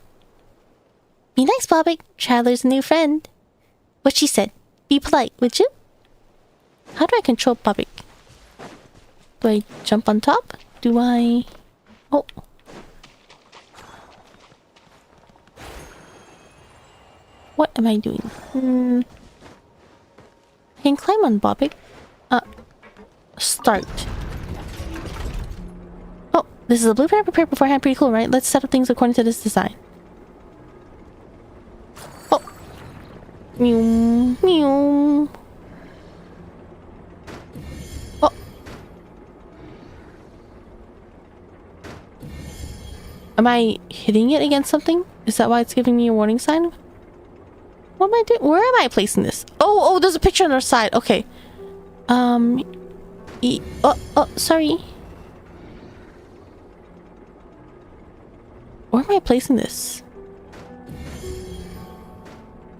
S1: Be nice, Bobik. Traveler's a new friend. What she said. Be polite, would you? How do I control Bobik? Do I jump on top? Do I... Oh. What am I doing? I can climb on Bobik. Start. Oh, this is a blueprint prepared beforehand. Pretty cool, right? Let's set up things according to this design. Oh. Meow. Oh. Am I hitting it against something? Is that why it's giving me a warning sign? What am I doing? Where am I placing this? Oh, there's a picture on our side. Okay. Sorry. Where am I placing this?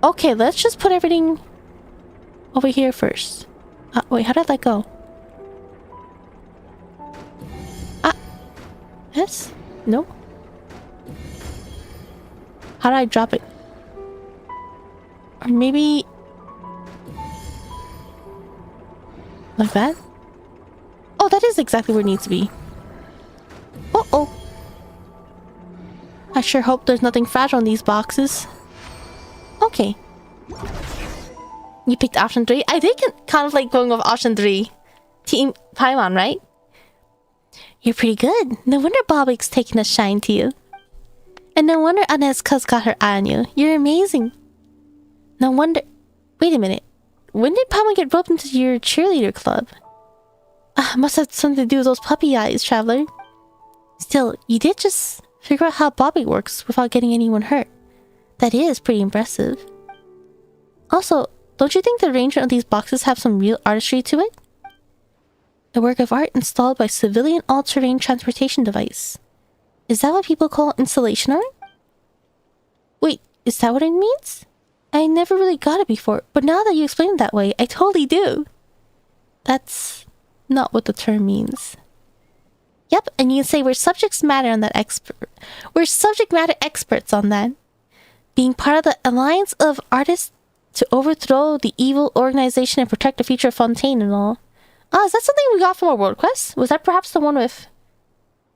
S1: Okay, let's just put everything over here first. Wait, how did that go? Yes? No? How do I drop it? Or maybe... like that? Oh, that is exactly where it needs to be. Uh-oh. I sure hope there's nothing fragile in these boxes. Okay. You picked option 3? I did kind of like going with option 3. Team Paimon, right? You're pretty good. No wonder Bobik's taking a shine to you. And no wonder Aneska's got her eye on you. You're amazing. No wonder... Wait a minute. When did Paimon get roped into your cheerleader club? Must have something to do with those puppy eyes, traveler. Still, you did just figure out how Bobik works without getting anyone hurt. That is pretty impressive. Also, don't you think the arrangement of these boxes have some real artistry to it? A work of art installed by civilian all-terrain transportation device. Is that what people call installation art? Wait, is that what it means? I never really got it before, but now that you explain it that way, I totally do. That's not what the term means. Yep, and you can say we're subject matter experts on that. Being part of the Alliance of Artists to overthrow the evil organization and protect the future of Fontaine and all. Is that something we got from our world quest? Was that perhaps the one with...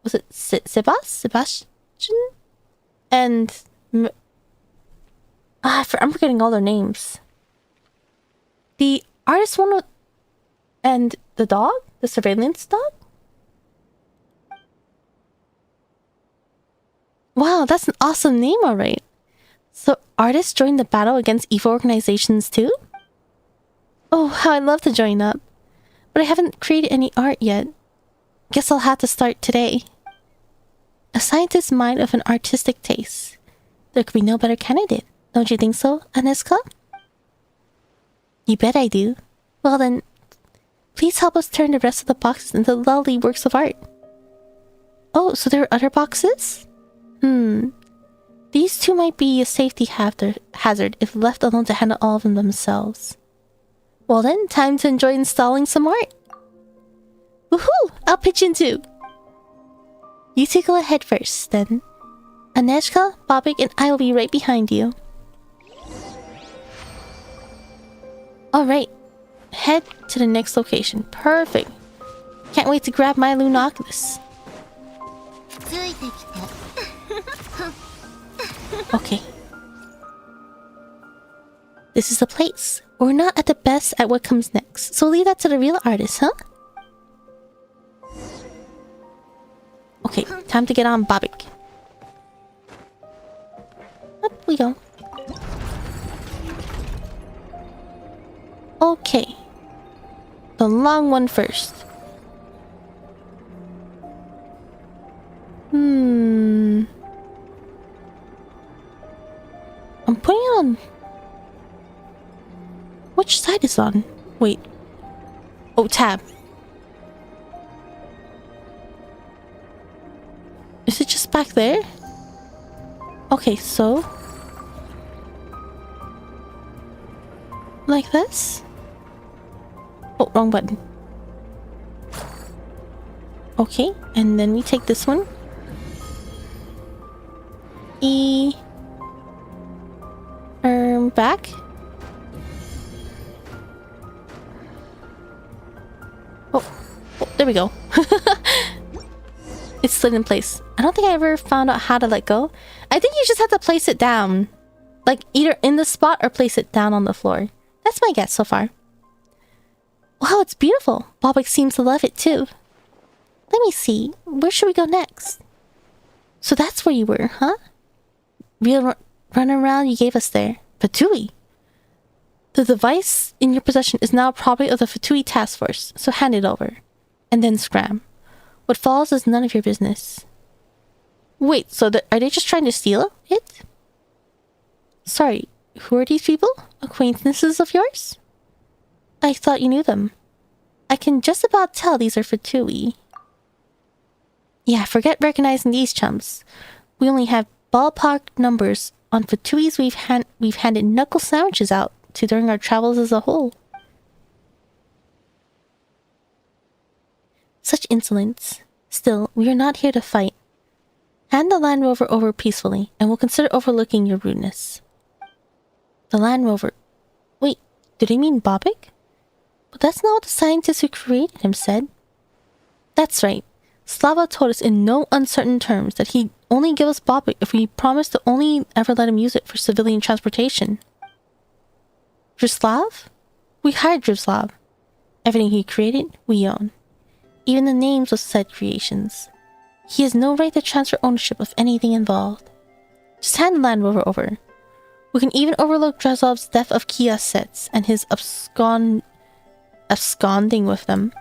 S1: was it Sebastian? And... I'm forgetting all their names. The artist one with... and the dog? The surveillance dog? Wow, that's an awesome name, alright. So artists join the battle against evil organizations too? Oh, how I'd love to join up. But I haven't created any art yet. Guess I'll have to start today. A scientist's mind of an artistic taste. There could be no better candidate. Don't you think so, Aneska? You bet I do. Well then, please help us turn the rest of the boxes into lovely works of art. Oh, so there are other boxes? These two might be a safety hazard if left alone to handle all of them themselves. Well then, time to enjoy installing some art. Woohoo! I'll pitch in too. You two go ahead first, then. Aneshka, Bobik, and I will be right behind you. Alright. Head to the next location. Perfect. Can't wait to grab my Lunoculus. Okay. This is the place. We're not at the best at what comes next, so leave that to the real artist, huh? Okay, time to get on Bobik. Up we go. Okay. The long one first. I'm putting it on... which side is on? Wait. Oh, tab. Is it just back there? Okay, so... like this? Oh, wrong button. Okay, and then we take this one. Back. Oh, there we go. It's slid in place. I don't think I ever found out how to let go. I think you just have to place it down. Like, either in the spot or place it down on the floor. That's my guess so far. Wow, it's beautiful. Bobik seems to love it too. Let me see. Where should we go next? So that's where you were, huh? Real run around you gave us there. But do we? The device in your possession is now property of the Fatui task force, so hand it over. And then scram. What follows is none of your business. Wait, so are they just trying to steal it? Sorry, who are these people? Acquaintances of yours? I thought you knew them. I can just about tell these are Fatui. Yeah, forget recognizing these chumps. We only have ballpark numbers on Fatuis we've handed knuckle sandwiches out to during our travels as a whole. Such insolence. Still, we are not here to fight. Hand the Land Rover over peacefully, and we'll consider overlooking your rudeness. The Land Rover... Wait, do they mean Bobik? But that's not what the scientist who created him said. That's right. Slava told us in no uncertain terms that he'd only give us Bobik if we promised to only ever let him use it for civilian transportation. Drislav? We hired Drislav. Everything he created, we own. Even the names of said creations. He has no right to transfer ownership of anything involved. Just hand the Land Rover over. We can even overlook Dreslov's theft of kiosk sets and his absconding with them.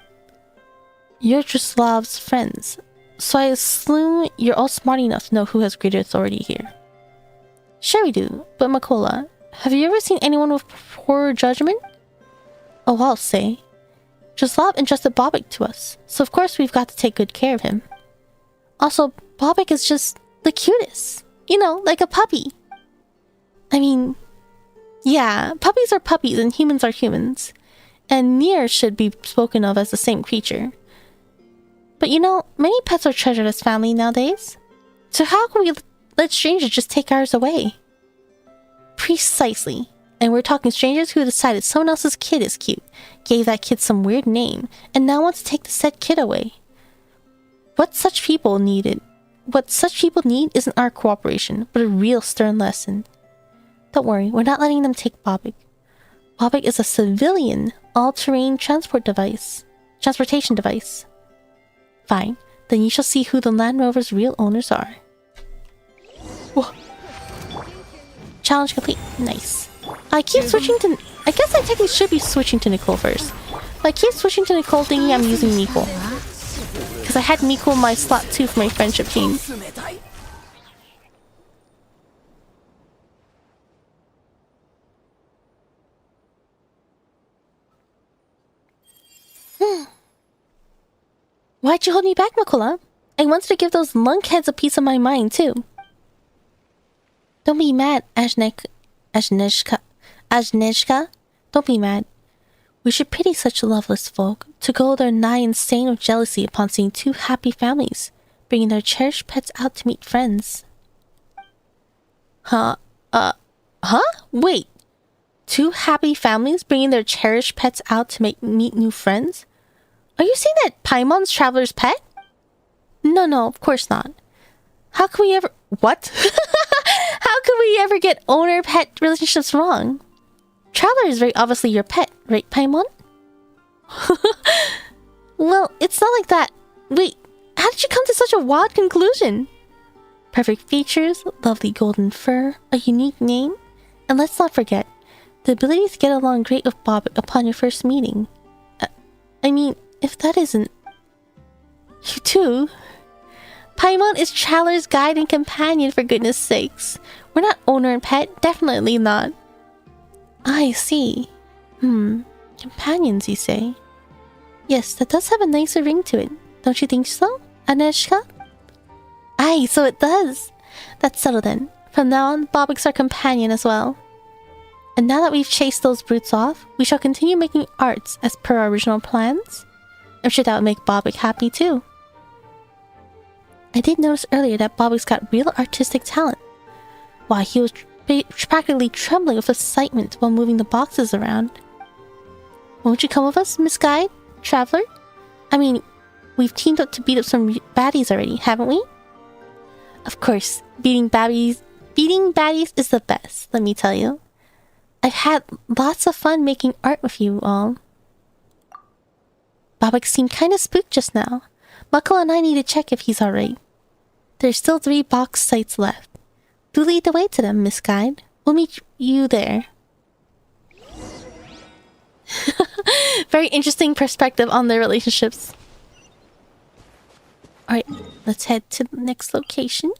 S1: You're Dreslov's friends, so I assume you're all smart enough to know who has greater authority here. Sure we do, but Makola, have you ever seen anyone with poor judgment? Oh, I'll say. Dreslov entrusted Bobik to us, so of course we've got to take good care of him. Also, Bobik is just the cutest. You know, like a puppy. I mean, yeah, puppies are puppies and humans are humans. And Nier should be spoken of as the same creature. But you know, many pets are treasured as family nowadays. So how can we let strangers just take ours away? Precisely. And we're talking strangers who decided someone else's kid is cute, gave that kid some weird name, and now wants to take the said kid away. What such people need isn't our cooperation, but a real stern lesson. Don't worry, we're not letting them take Bobik. Bobik is a civilian, all-terrain transportation device. Fine, then you shall see who the Land Rover's real owners are. Whoa. Challenge complete. Nice. I keep switching to... I guess I technically should be switching to Nicole first. But I keep switching to Nicole thinking I'm using Miko. Because I had Miko in my slot 2 for my friendship team. Why'd you hold me back, Makola? I wanted to give those lunkheads a piece of my mind, too. Don't be mad, Agnieszka. Don't be mad. We should pity such loveless folk to go their nigh insane of jealousy upon seeing 2 happy families bringing their cherished pets out to meet friends. Huh? Wait. 2 happy families bringing their cherished pets out to meet new friends? Are you saying that Paimon's Traveler's pet? No, of course not. How can we ever... What? How can we ever get owner-pet relationships wrong? Traveler is very obviously your pet, right, Paimon? Well, it's not like that. Wait, how did you come to such a wild conclusion? Perfect features, lovely golden fur, a unique name, and let's not forget, the ability to get along great with Bob upon your first meeting. I mean, if that isn't... You too? Paimon is Traveler's guide and companion, for goodness sakes. We're not owner and pet, definitely not. I see. Companions, you say? Yes, that does have a nicer ring to it. Don't you think so, Agnieszka? Aye, so it does. That's settled then. From now on, Bobik's our companion as well. And now that we've chased those brutes off, we shall continue making arts as per our original plans. I'm sure that would make Bobik happy too. I did notice earlier that Bobik's got real artistic talent. Why, he was practically trembling with excitement while moving the boxes around. Won't you come with us, Miss Guide, Traveler? I mean, we've teamed up to beat up some baddies already, haven't we? Of course, beating baddies is the best, let me tell you. I've had lots of fun making art with you all. Bobik seemed kinda spooked just now. Mako and I need to check if he's alright. There's still 3 box sites left. Do lead the way to them, Miss Guide. We'll meet you there. Very interesting perspective on their relationships. Alright, let's head to the next location.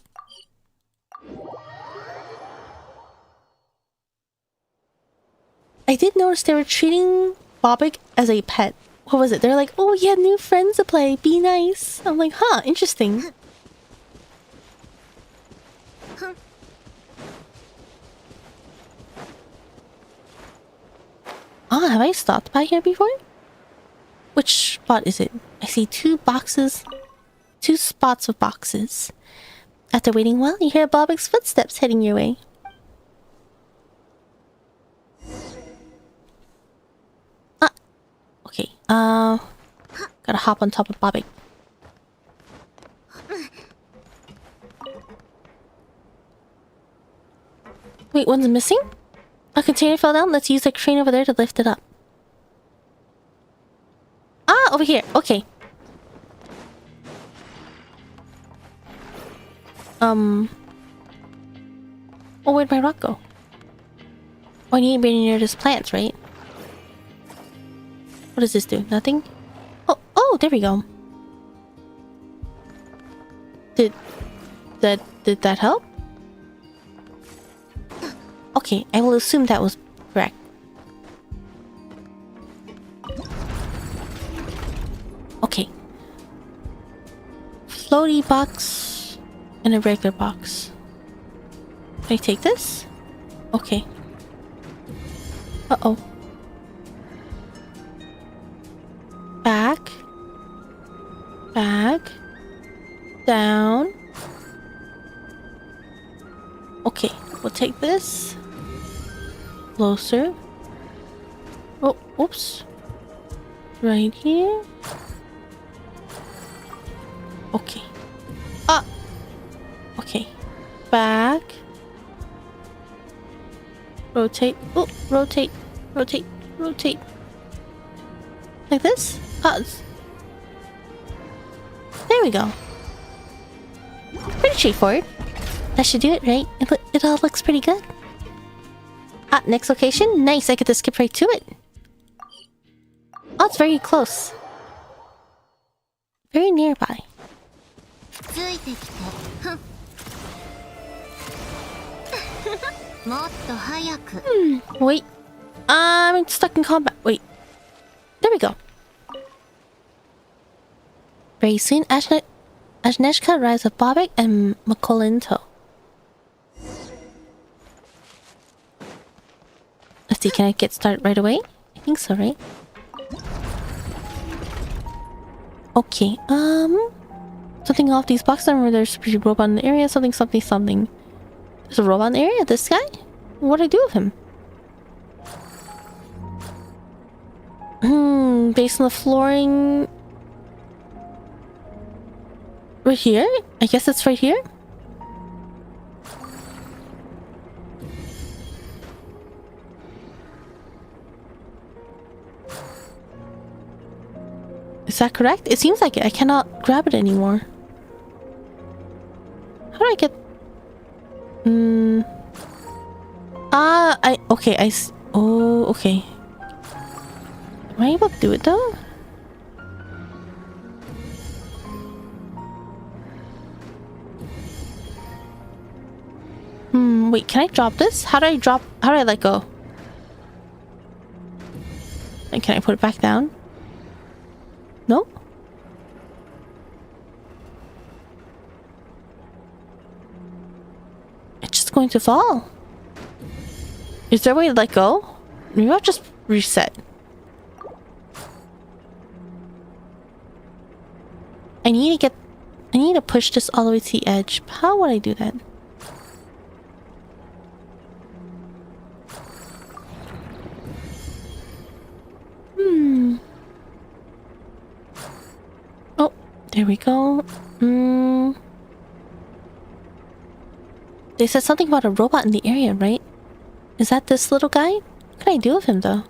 S1: I did notice they were treating Bobik as a pet. What was it? They're like, oh, you have new friends to play. Be nice. I'm like, huh, interesting. Ah, have I stopped by here before? Which spot is it? I see two spots of boxes. After waiting a while, you hear Bobik's footsteps heading your way. Ah, okay. Gotta hop on top of Bobik. Wait, one's missing? A container fell down. Let's use the crane over there to lift it up. Ah, over here. Okay. Oh, where'd my rock go? Oh, I need to be near this plant, right? What does this do? Nothing? Oh, there we go. Did that help? Okay, I will assume that was correct. Okay. Floaty box and a regular box. Can I take this? Okay. Uh-oh. Back. Down. Okay, we'll take this. Closer. Oh, oops. Right here. Okay. Ah! Okay. Back. Rotate. Oh, rotate. Rotate. Like this? There we go. Pretty straightforward. That should do it, right? It all looks pretty good. Ah, next location? Nice, I get to skip right to it. Oh, it's very close. Very nearby. Wait. I'm stuck in combat. Wait. There we go. Very soon, Snezhnaya arrives with Bobik and Makola in tow. Let's see, can I get started right away? I think so, right? Okay, something off these boxes. I remember there's a robot in the area. Something. There's a robot in the area? This guy? What'd I do with him? Based on the flooring... Right here? I guess it's right here? Is that correct? It seems like it. I cannot grab it anymore. How do I get... Okay, oh, okay. Am I able to do it though? Wait, can I drop this? How do I let go? And can I put it back down? No? It's just going to fall. Is there a way to let go? Maybe I'll just reset. I need to push this all the way to the edge. How would I do that? Oh, there we go. They said something about a robot in the area, right? Is that this little guy? What can I do with him, though?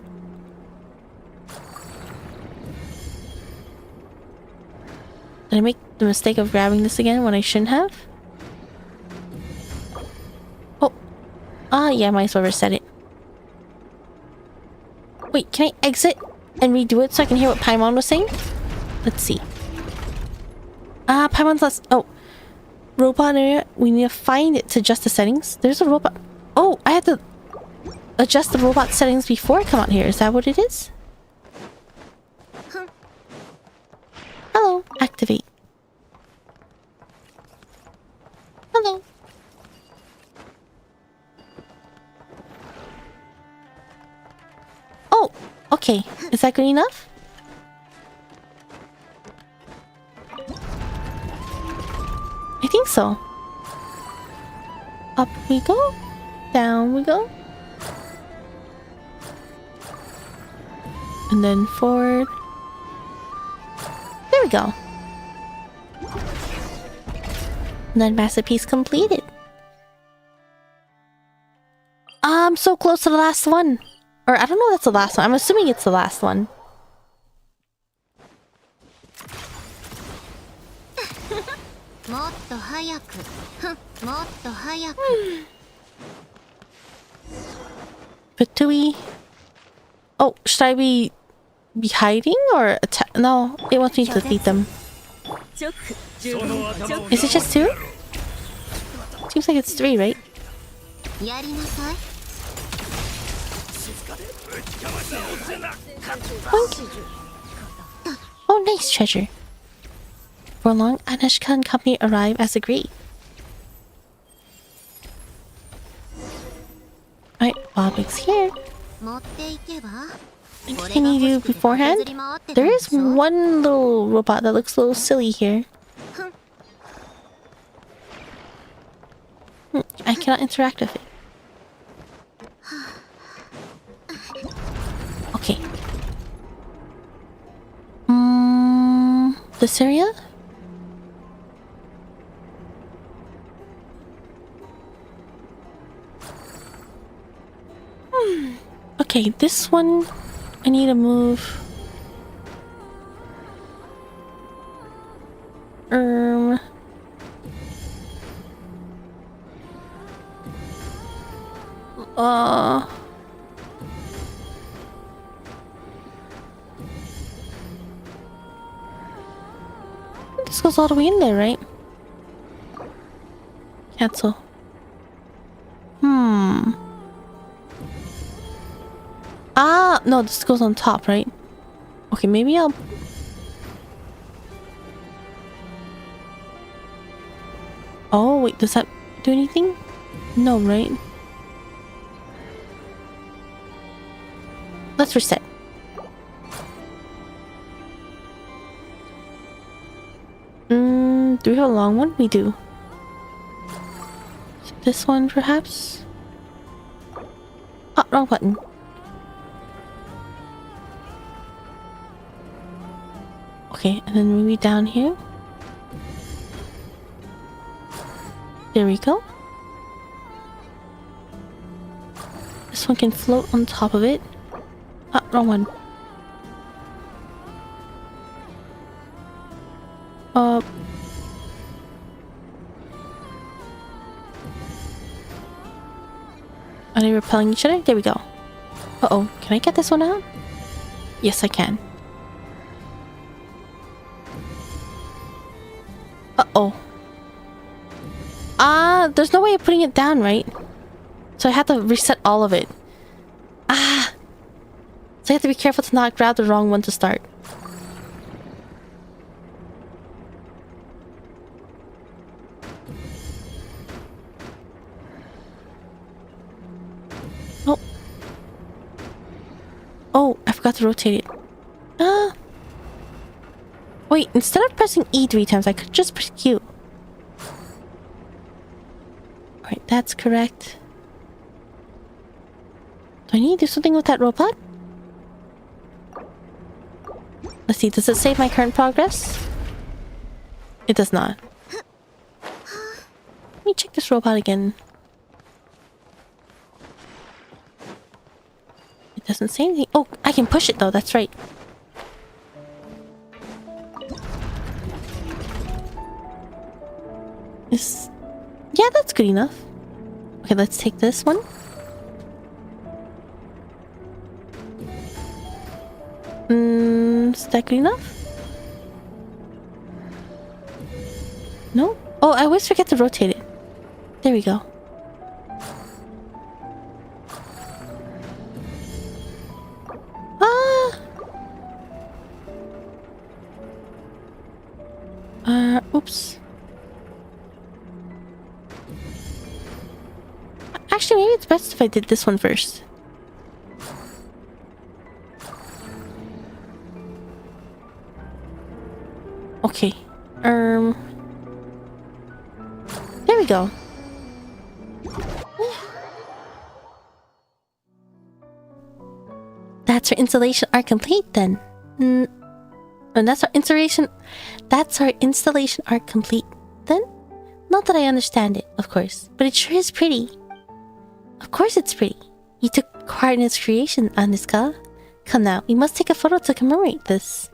S1: Did I make the mistake of grabbing this again when I shouldn't have? Oh. Yeah, might as well reset it. Wait, can I exit? and redo it so I can hear what Paimon was saying? Let's see. Paimon's last... Oh. Robot area. We need to find it to adjust the settings. There's a robot... Oh, I have to adjust the robot settings before I come out here. Is that what it is? Hello. Activate. Hello. Oh, okay. Is that good enough? I think so. Up we go. Down we go. And then forward. There we go. And then masterpiece completed. I'm so close to the last one. Or I don't know if that's the last one. I'm assuming it's the last one. But do we... Oh, should I be hiding or attack? No, it wants me to defeat them. Is it just 2? Seems like it's 3, right? Boink. Oh, nice treasure. For long, Anushka and company arrive as agreed. Alright, Bobby's here. Anything you do beforehand? There is one little robot that looks a little silly here. I cannot interact with it. Okay. This area? Okay, this one I need to move. This goes all the way in there, right? Cancel. Ah, no, this goes on top, right? Okay, maybe I'll... Oh, wait, does that do anything? No, right? Let's reset. Do we have a long one? We do. This one, perhaps? Oh, wrong button. Okay, and then maybe down here. There we go. This one can float on top of it. Ah, wrong one. Are they repelling each other? There we go. Uh-oh, can I get this one out? Yes, I can. Uh-oh. There's no way of putting it down, right? So I have to reset all of it. So I have to be careful to not grab the wrong one to start. Oh. Oh, I forgot to rotate it. Wait, instead of pressing E 3 times, I could just press Q. Alright, that's correct. Do I need to do something with that robot? Let's see, does it save my current progress? It does not. Let me check this robot again. It doesn't say anything. Oh, I can push it though, that's right. Yeah, that's good enough. Okay, let's take this one. Is that good enough? No? Oh, I always forget to rotate it. There we go. Oops. Actually, maybe it's best if I did this one first. Okay. There we go. That's our installation art complete then. And that's our installation art complete then? Not that I understand it, of course, but it sure is pretty. Of course it's pretty. You took part in its creation, Aniska. Come now, we must take a photo to commemorate this.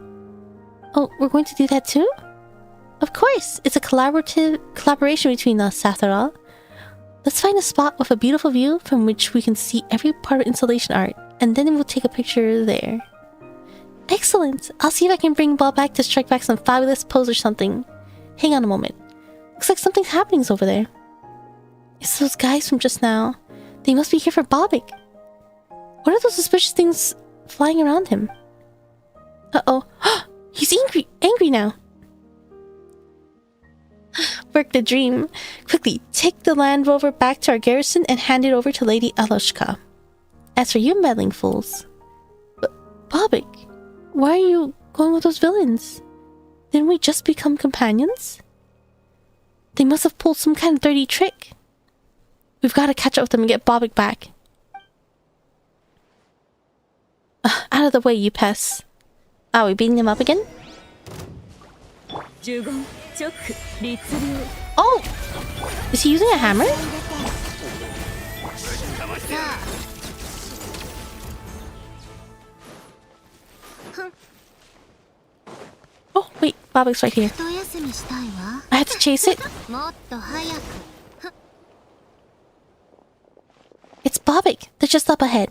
S1: Oh, we're going to do that too? Of course, it's a collaboration between us, after all. Let's find a spot with a beautiful view from which we can see every part of installation art, and then we'll take a picture there. Excellent! I'll see if I can bring Ball back to strike back some fabulous pose or something. Hang on a moment. Looks like something's happening over there. It's those guys from just now. They must be here for Bobik. What are those suspicious things flying around him? Uh-oh. He's angry now. Work the dream. Quickly, take the Land Rover back to our garrison and hand it over to Lady Aloshka. As for you meddling fools... Bobik, why are you going with those villains? Didn't we just become companions? They must have pulled some kind of dirty trick. We've got to catch up with them and get Bobik back. Out of the way, you pests. Are we beating him up again? Oh! Is he using a hammer? Oh, wait, Bobik's right here. I have to chase it. It's Bobik. They're just up ahead.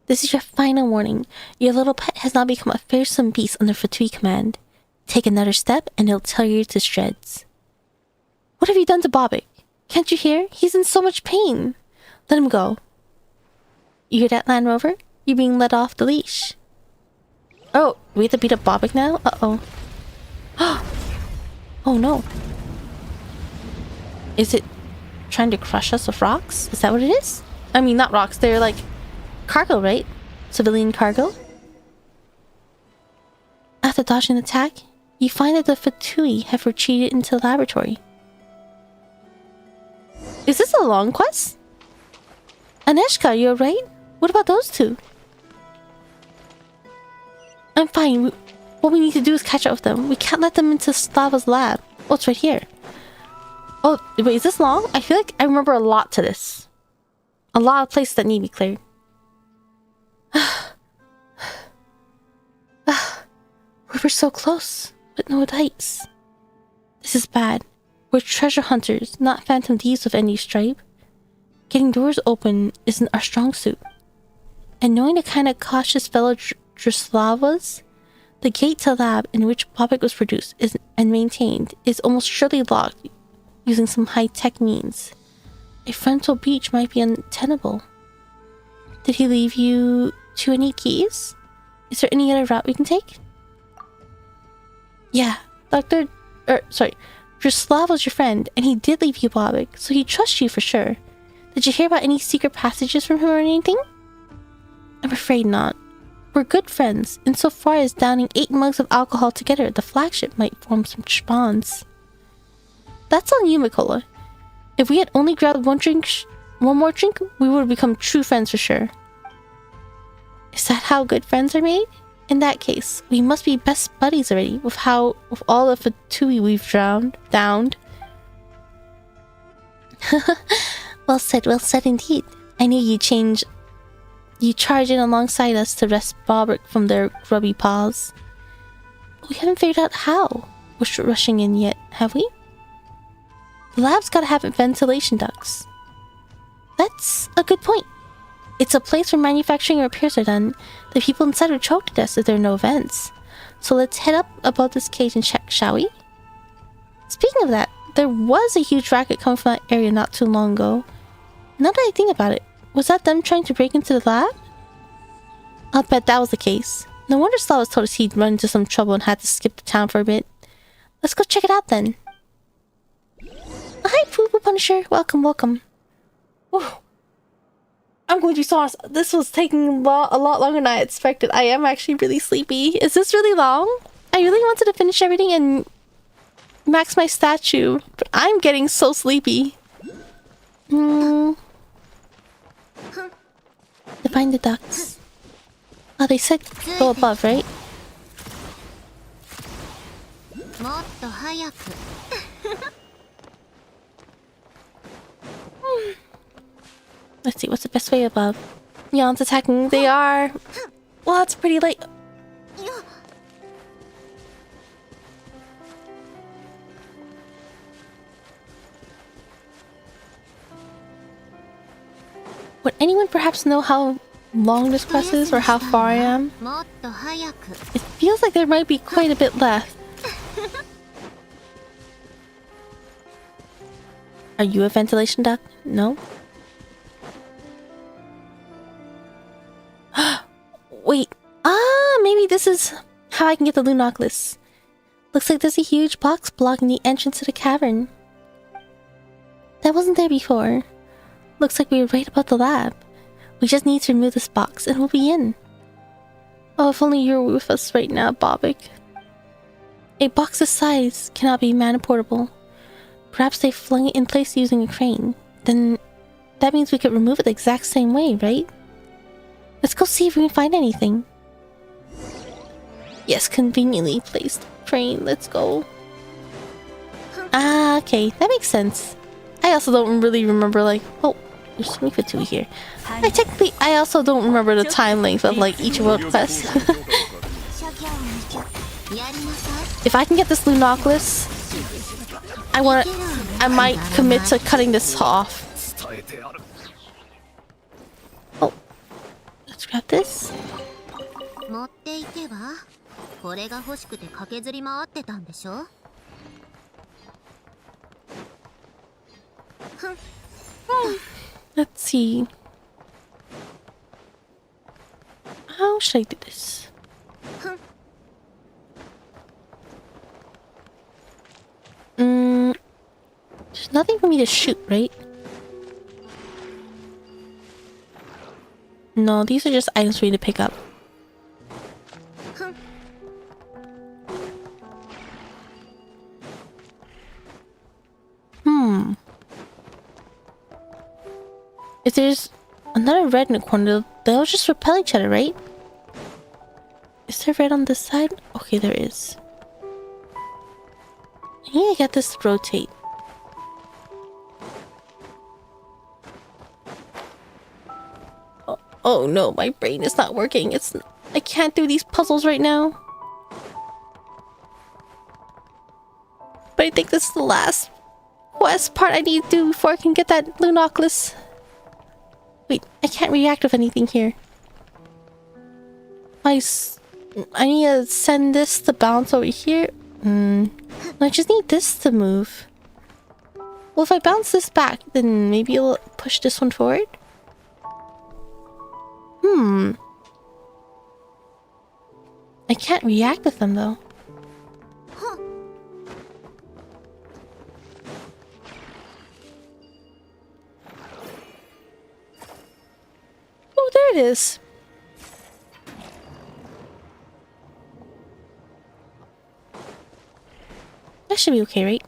S1: This is your final warning. Your little pet has now become a fearsome beast under Fatui command. Take another step and he'll tear you to shreds. What have you done to Bobik? Can't you hear? He's in so much pain. Let him go. You hear that, Land Rover? You're being let off the leash. Oh, we have to beat up Bobik now? Uh-oh. Oh no. Is it trying to crush us with rocks? Is that what it is? I mean, not rocks. They're like cargo, right? Civilian cargo? After dodging an attack, you find that the Fatui have retreated into the laboratory. Is this a long quest? Aneshka, you alright? What about those two? I'm fine. What we need to do is catch up with them. We can't let them into Slava's lab. Oh, it's right here. Oh, wait, is this long? I feel like I remember a lot to this. A lot of places that need to be cleared. We were so close, but no dice. This is bad. We're treasure hunters, not phantom thieves of any stripe. Getting doors open isn't our strong suit. And knowing the kind of cautious fellow Drislavas, the gate to the lab in which Bobik was produced and maintained is almost surely locked using some high-tech means. A frontal breach might be untenable. Did he leave you to any keys? Is there any other route we can take? Yeah, Drislav was your friend, and he did leave you Bobik, so he trusts you for sure. Did you hear about any secret passages from him or anything? I'm afraid not. We're good friends, insofar as downing 8 mugs of alcohol together at the flagship might form some bonds. That's on you, Mikola. If we had only grabbed one more drink, we would have become true friends for sure. Is that how good friends are made? In that case, we must be best buddies already, with all the Fatui we've downed. Well said indeed. I knew you charge in alongside us to rescue Bobik from their grubby paws. But we haven't figured out how we're rushing in yet, have we? The lab's gotta have ventilation ducts. That's a good point. It's a place where manufacturing and repairs are done. The people inside would choke to death if there are no vents. So let's head up above this cage and check, shall we? Speaking of that, there was a huge racket coming from that area not too long ago. Now that I think about it, was that them trying to break into the lab? I'll bet that was the case. No wonder Slav told us he'd run into some trouble and had to skip the town for a bit. Let's go check it out then. Hi, Poo Poo Punisher. Welcome, welcome. Whew. I'm going to be so honest. This was taking a lot longer than I expected. I am actually really sleepy. Is this really long? I really wanted to finish everything and max my statue, but I'm getting so sleepy. Define the ducts. Oh, they said go above, right? Let's see, what's the best way above? Yon's attacking. They are. Well, it's pretty late. Would anyone perhaps know how long this quest is or how far I am? It feels like there might be quite a bit left. Are you a ventilation duct? No? Wait. Maybe this is how I can get the Lunoculus. Looks like there's a huge box blocking the entrance to the cavern. That wasn't there before. Looks like we were right about the lab. We just need to remove this box and we'll be in. Oh, if only you were with us right now, Bobik. A box this size cannot be man-portable. Perhaps they flung it in place using a crane. Then that means we could remove it the exact same way, right? Let's go see if we can find anything. Yes, conveniently placed crane. Let's go. Okay, that makes sense. I also don't really remember, like, oh, there's me for 2 here. I also don't remember the time length of like each world quest. If I can get this Lunoculus, I might commit to cutting this off. Oh, let's grab this. Let's see. How should I do this? There's nothing for me to shoot, right? No, these are just items for me to pick up. If there's another red in the corner, they'll just repel each other, right? Is there red on this side? Okay, there is. I need to get this to rotate. Oh no, my brain is not working. I can't do these puzzles right now. But I think this is the last quest part I need to do before I can get that Lunoculus. Wait, I can't react with anything here. I need to send this to bounce over here. I just need this to move. Well, if I bounce this back, then maybe it'll push this one forward? I can't react with them, though. Oh, there it is. That should be okay, right?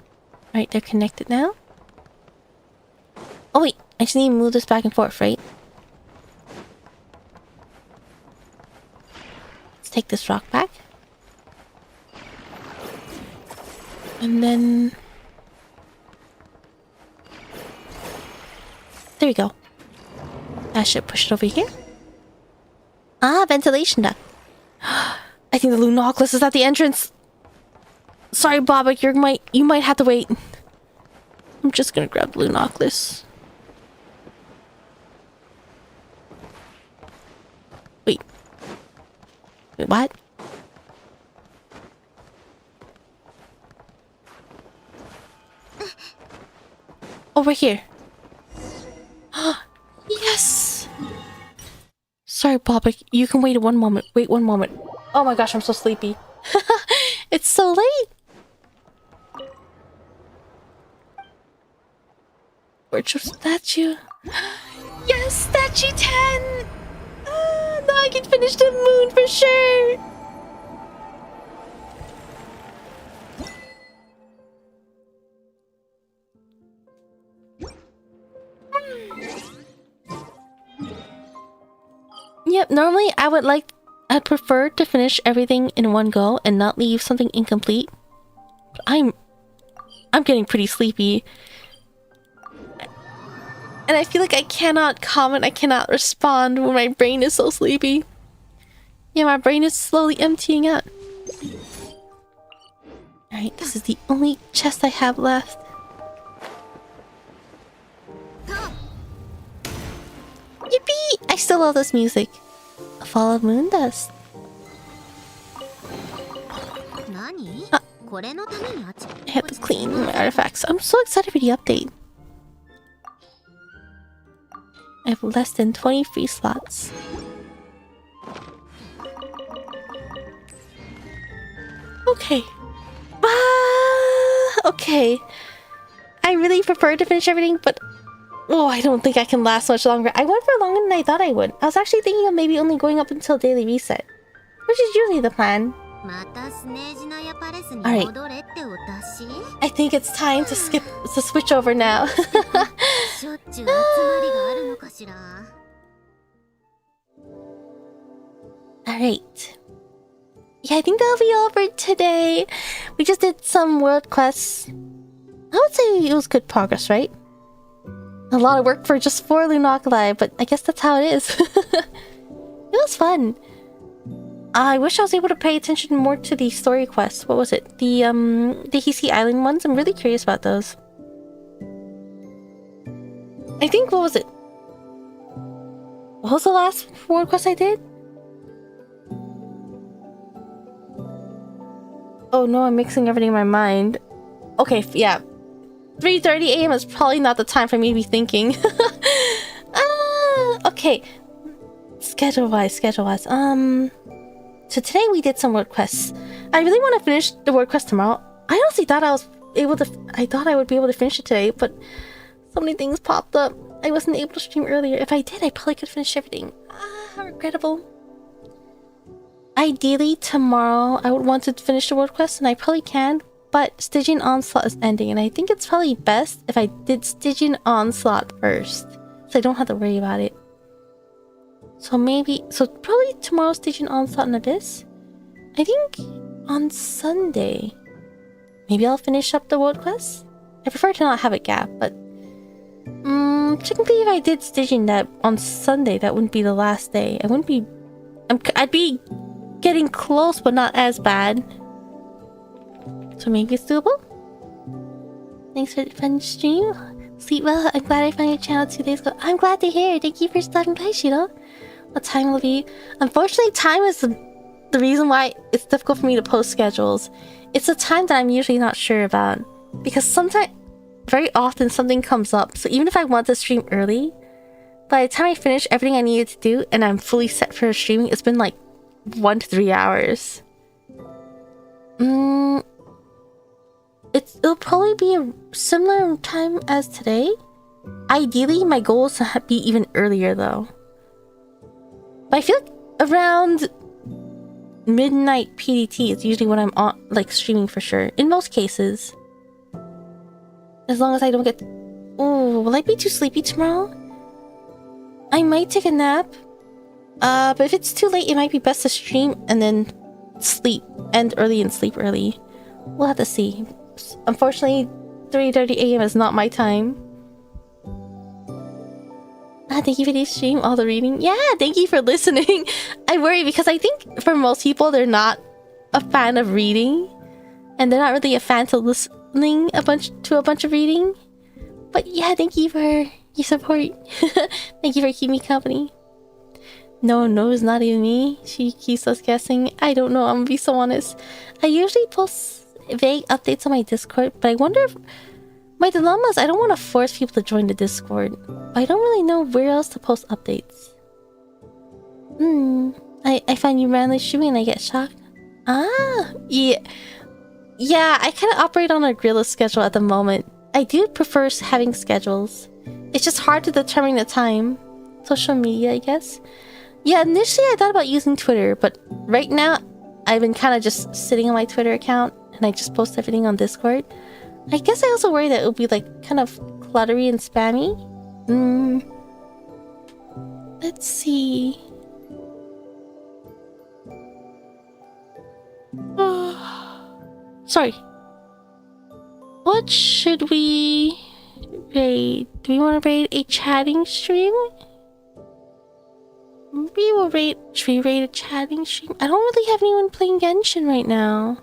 S1: Alright, they're connected now. Oh wait, I just need to move this back and forth, right? Let's take this rock back. And then... there we go. I should push it over here. Ah, ventilation duct. I think the Lunoculus is at the entrance. Sorry, Bobik, you might have to wait. I'm just gonna grab the Lunoculus. what? Over here. Yes! Sorry, Bobik. You can wait 1 moment. Wait 1 moment. Oh my gosh, I'm so sleepy. It's so late! Virtual statue. Yes, statue 10! Now I can finish the moon for sure! Yep, normally I'd prefer to finish everything in one go and not leave something incomplete. But I'm getting pretty sleepy. And I feel like I cannot comment, I cannot respond when my brain is so sleepy. Yeah, my brain is slowly emptying out. Alright, this is the only chest I have left. Yippee! I still love this music. A fall of moon dust. I have to clean my artifacts. I'm so excited for the update. I have less than 20 free slots. Okay. Okay. I really prefer to finish everything, but oh, I don't think I can last much longer. I went for longer than I thought I would. I was actually thinking of maybe only going up until daily reset, which is usually the plan. Alright. I think it's time to switch over now. Alright. Yeah, I think that'll be all for today. We just did some world quests. I would say it was good progress, right? A lot of work for just 4 Nod Krai, but I guess that's how it is. It was fun. I wish I was able to pay attention more to the story quests. What was it? The Hisi Island ones? I'm really curious about those. I think, what was it? What was the last world quest I did? Oh no, I'm mixing everything in my mind. Okay, yeah. 3:30 AM is probably not the time for me to be thinking. Okay. Schedule-wise. So today we did some word quests. I really want to finish the word quest tomorrow. I honestly thought I thought I would be able to finish it today, but so many things popped up. I wasn't able to stream earlier. If I did, I probably could finish everything. How regrettable. Ideally, tomorrow I would want to finish the world quest, and I probably can, but Stygian Onslaught is ending, and I think it's probably best if I did Stygian Onslaught first, so I don't have to worry about it. So probably tomorrow Stygian Onslaught and Abyss. I think on Sunday, maybe I'll finish up the world quest. I prefer to not have a gap, but technically if I did Stygian that on Sunday, that wouldn't be the last day. I'd be getting close, but not as bad. So maybe it's doable? Thanks for the fun stream. Sleep well. I'm glad I found your channel 2 days ago. I'm glad to hear. Thank you for stopping by, Shiro. What time will it be? Unfortunately, time is the reason why it's difficult for me to post schedules. It's a time that I'm usually not sure about. Because very often something comes up. So even if I want to stream early, by the time I finish everything I needed to do and I'm fully set for streaming, it's been like 1 to 3 hours. It'll probably be a similar time as today. Ideally, my goal is to be even earlier though. But I feel like around midnight PDT is usually when I'm on, like, streaming for sure. In most cases. As long as I don't get... Oh, will I be too sleepy tomorrow? I might take a nap. But if it's too late, it might be best to stream and then end early and sleep early. We'll have to see. Unfortunately, 3:30 AM is not my time. Thank you for the stream, all the reading. Yeah, thank you for listening. I worry because I think for most people, they're not a fan of reading. And they're not really a fan to listening a bunch of reading. But yeah, thank you for your support. Thank you for keeping me company. No, it's not even me. She keeps us guessing. I don't know, I'm gonna be so honest. I usually post vague updates on my Discord, but I wonder if... My dilemma is I don't want to force people to join the Discord, but I don't really know where else to post updates. I find you randomly streaming and I get shocked. Yeah. Yeah, I kind of operate on a guerrilla schedule at the moment. I do prefer having schedules. It's just hard to determine the time. Social media, I guess. Yeah, initially I thought about using Twitter, but right now I've been kind of just sitting on my Twitter account and I just post everything on Discord. I guess I also worry that it would be like kind of cluttery and spammy. Let's see. Sorry. What should we raid? Do we want to raid a chatting stream? Maybe we'll raid... Should we raid a chatting stream? I don't really have anyone playing Genshin right now.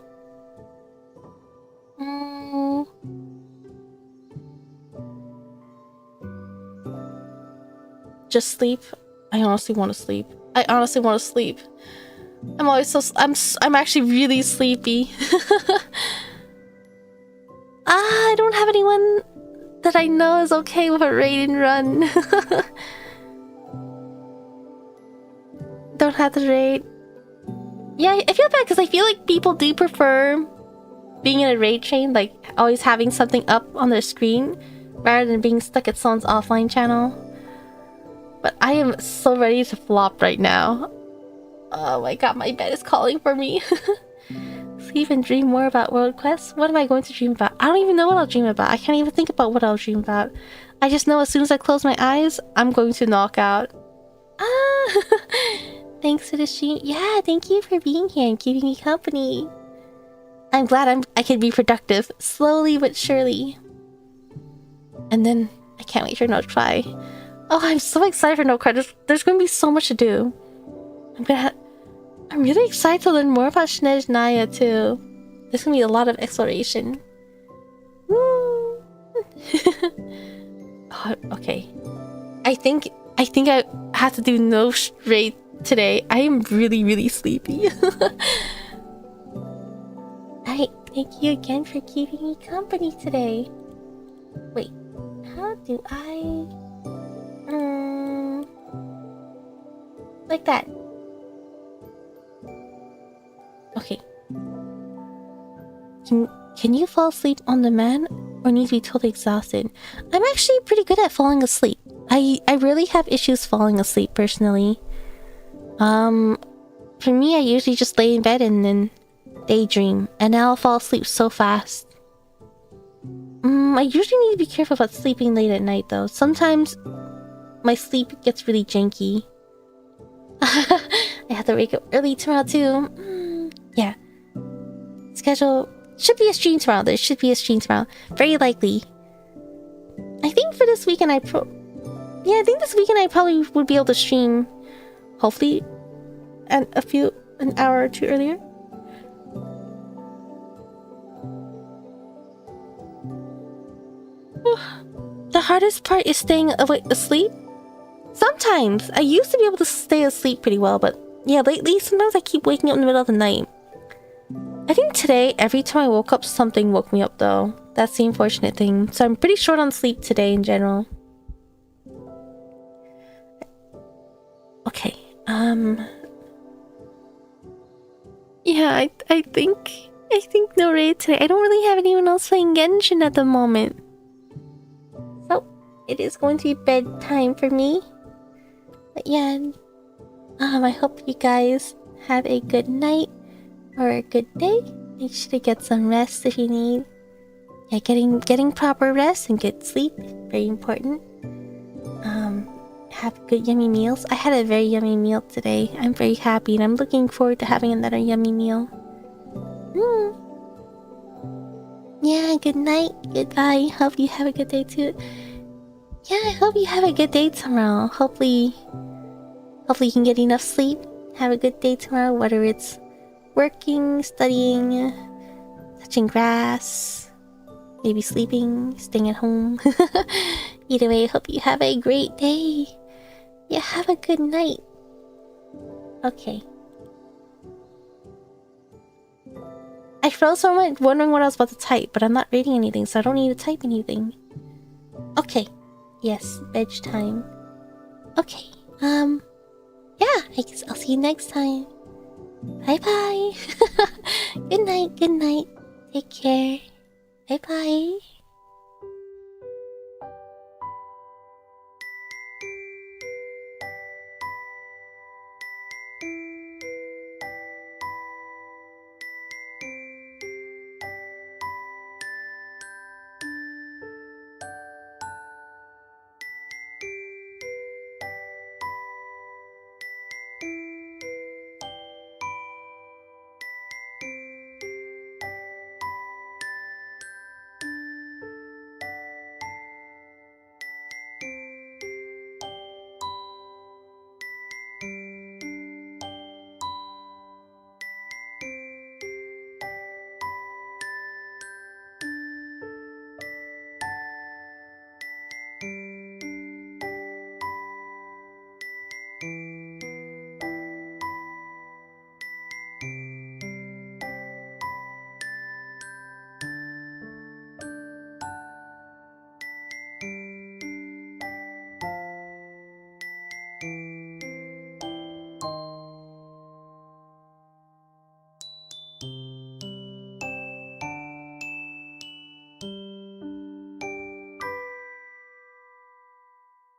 S1: Just sleep. I honestly want to sleep. I honestly want to sleep. I'm always so... I'm actually really sleepy. I don't have anyone that I know is okay with a raid and run. Don't have to raid. Yeah, I feel bad because I feel like people do prefer being in a raid chain, like always having something up on their screen rather than being stuck at someone's offline channel. But I am so ready to flop right now. Oh my god, my bed is calling for me. Sleep and dream more about world quests? What am I going to dream about? I don't even know what I'll dream about. I can't even think about what I'll dream about. I just know as soon as I close my eyes, I'm going to knock out. Thanks for the stream. Yeah, thank you for being here and keeping me company. I'm glad I can be productive, slowly but surely. And then I can't wait for Nod Krai. Oh, I'm so excited for Nod Krai. There's going to be so much to do. I'm really excited to learn more about Snezhnaya too. There's going to be a lot of exploration. Woo! Oh, okay. I think I have to do no straight today. I am really sleepy. Alright, thank you again for keeping me company today. Wait, how do I... like that. Okay. Can you fall asleep on demand or need to be totally exhausted? I'm actually pretty good at falling asleep. I really have issues falling asleep personally. For me, I usually just lay in bed and then daydream, and I'll fall asleep so fast. I usually need to be careful about sleeping late at night though. Sometimes my sleep gets really janky. I have to wake up early tomorrow too. Yeah. Schedule... Should be a stream tomorrow. There should be a stream tomorrow. Very likely. I think for this weekend I this weekend I probably would be able to stream. Hopefully an hour or two earlier. The hardest part is staying asleep. Sometimes I used to be able to stay asleep pretty well, but yeah, lately sometimes I keep waking up in the middle of the night. I think today, every time I woke up, something woke me up though. That's the unfortunate thing. So I'm pretty short on sleep today in general. Okay, yeah, I think no raid today. I don't really have anyone else playing Genshin at the moment. So, it is going to be bedtime for me. But yeah, I hope you guys have a good night or a good day. Make sure to get some rest if you need. Yeah, getting proper rest and good sleep, very important. Have good yummy meals. I had a very yummy meal today. I'm very happy and I'm looking forward to having another yummy meal. Yeah, good night, goodbye. Hope you have a good day too. Yeah, I hope you have a good day tomorrow. Hopefully you can get enough sleep. Have a good day tomorrow, whether it's working, studying, touching grass, maybe sleeping, staying at home. Either way, I hope you have a great day. Yeah, have a good night. Okay. I froze for a moment wondering what I was about to type, but I'm not reading anything, so I don't need to type anything. Okay. Yes, veg time. Okay. Yeah, I guess I'll see you next time. Bye-bye. Good night, good night. Take care. Bye-bye.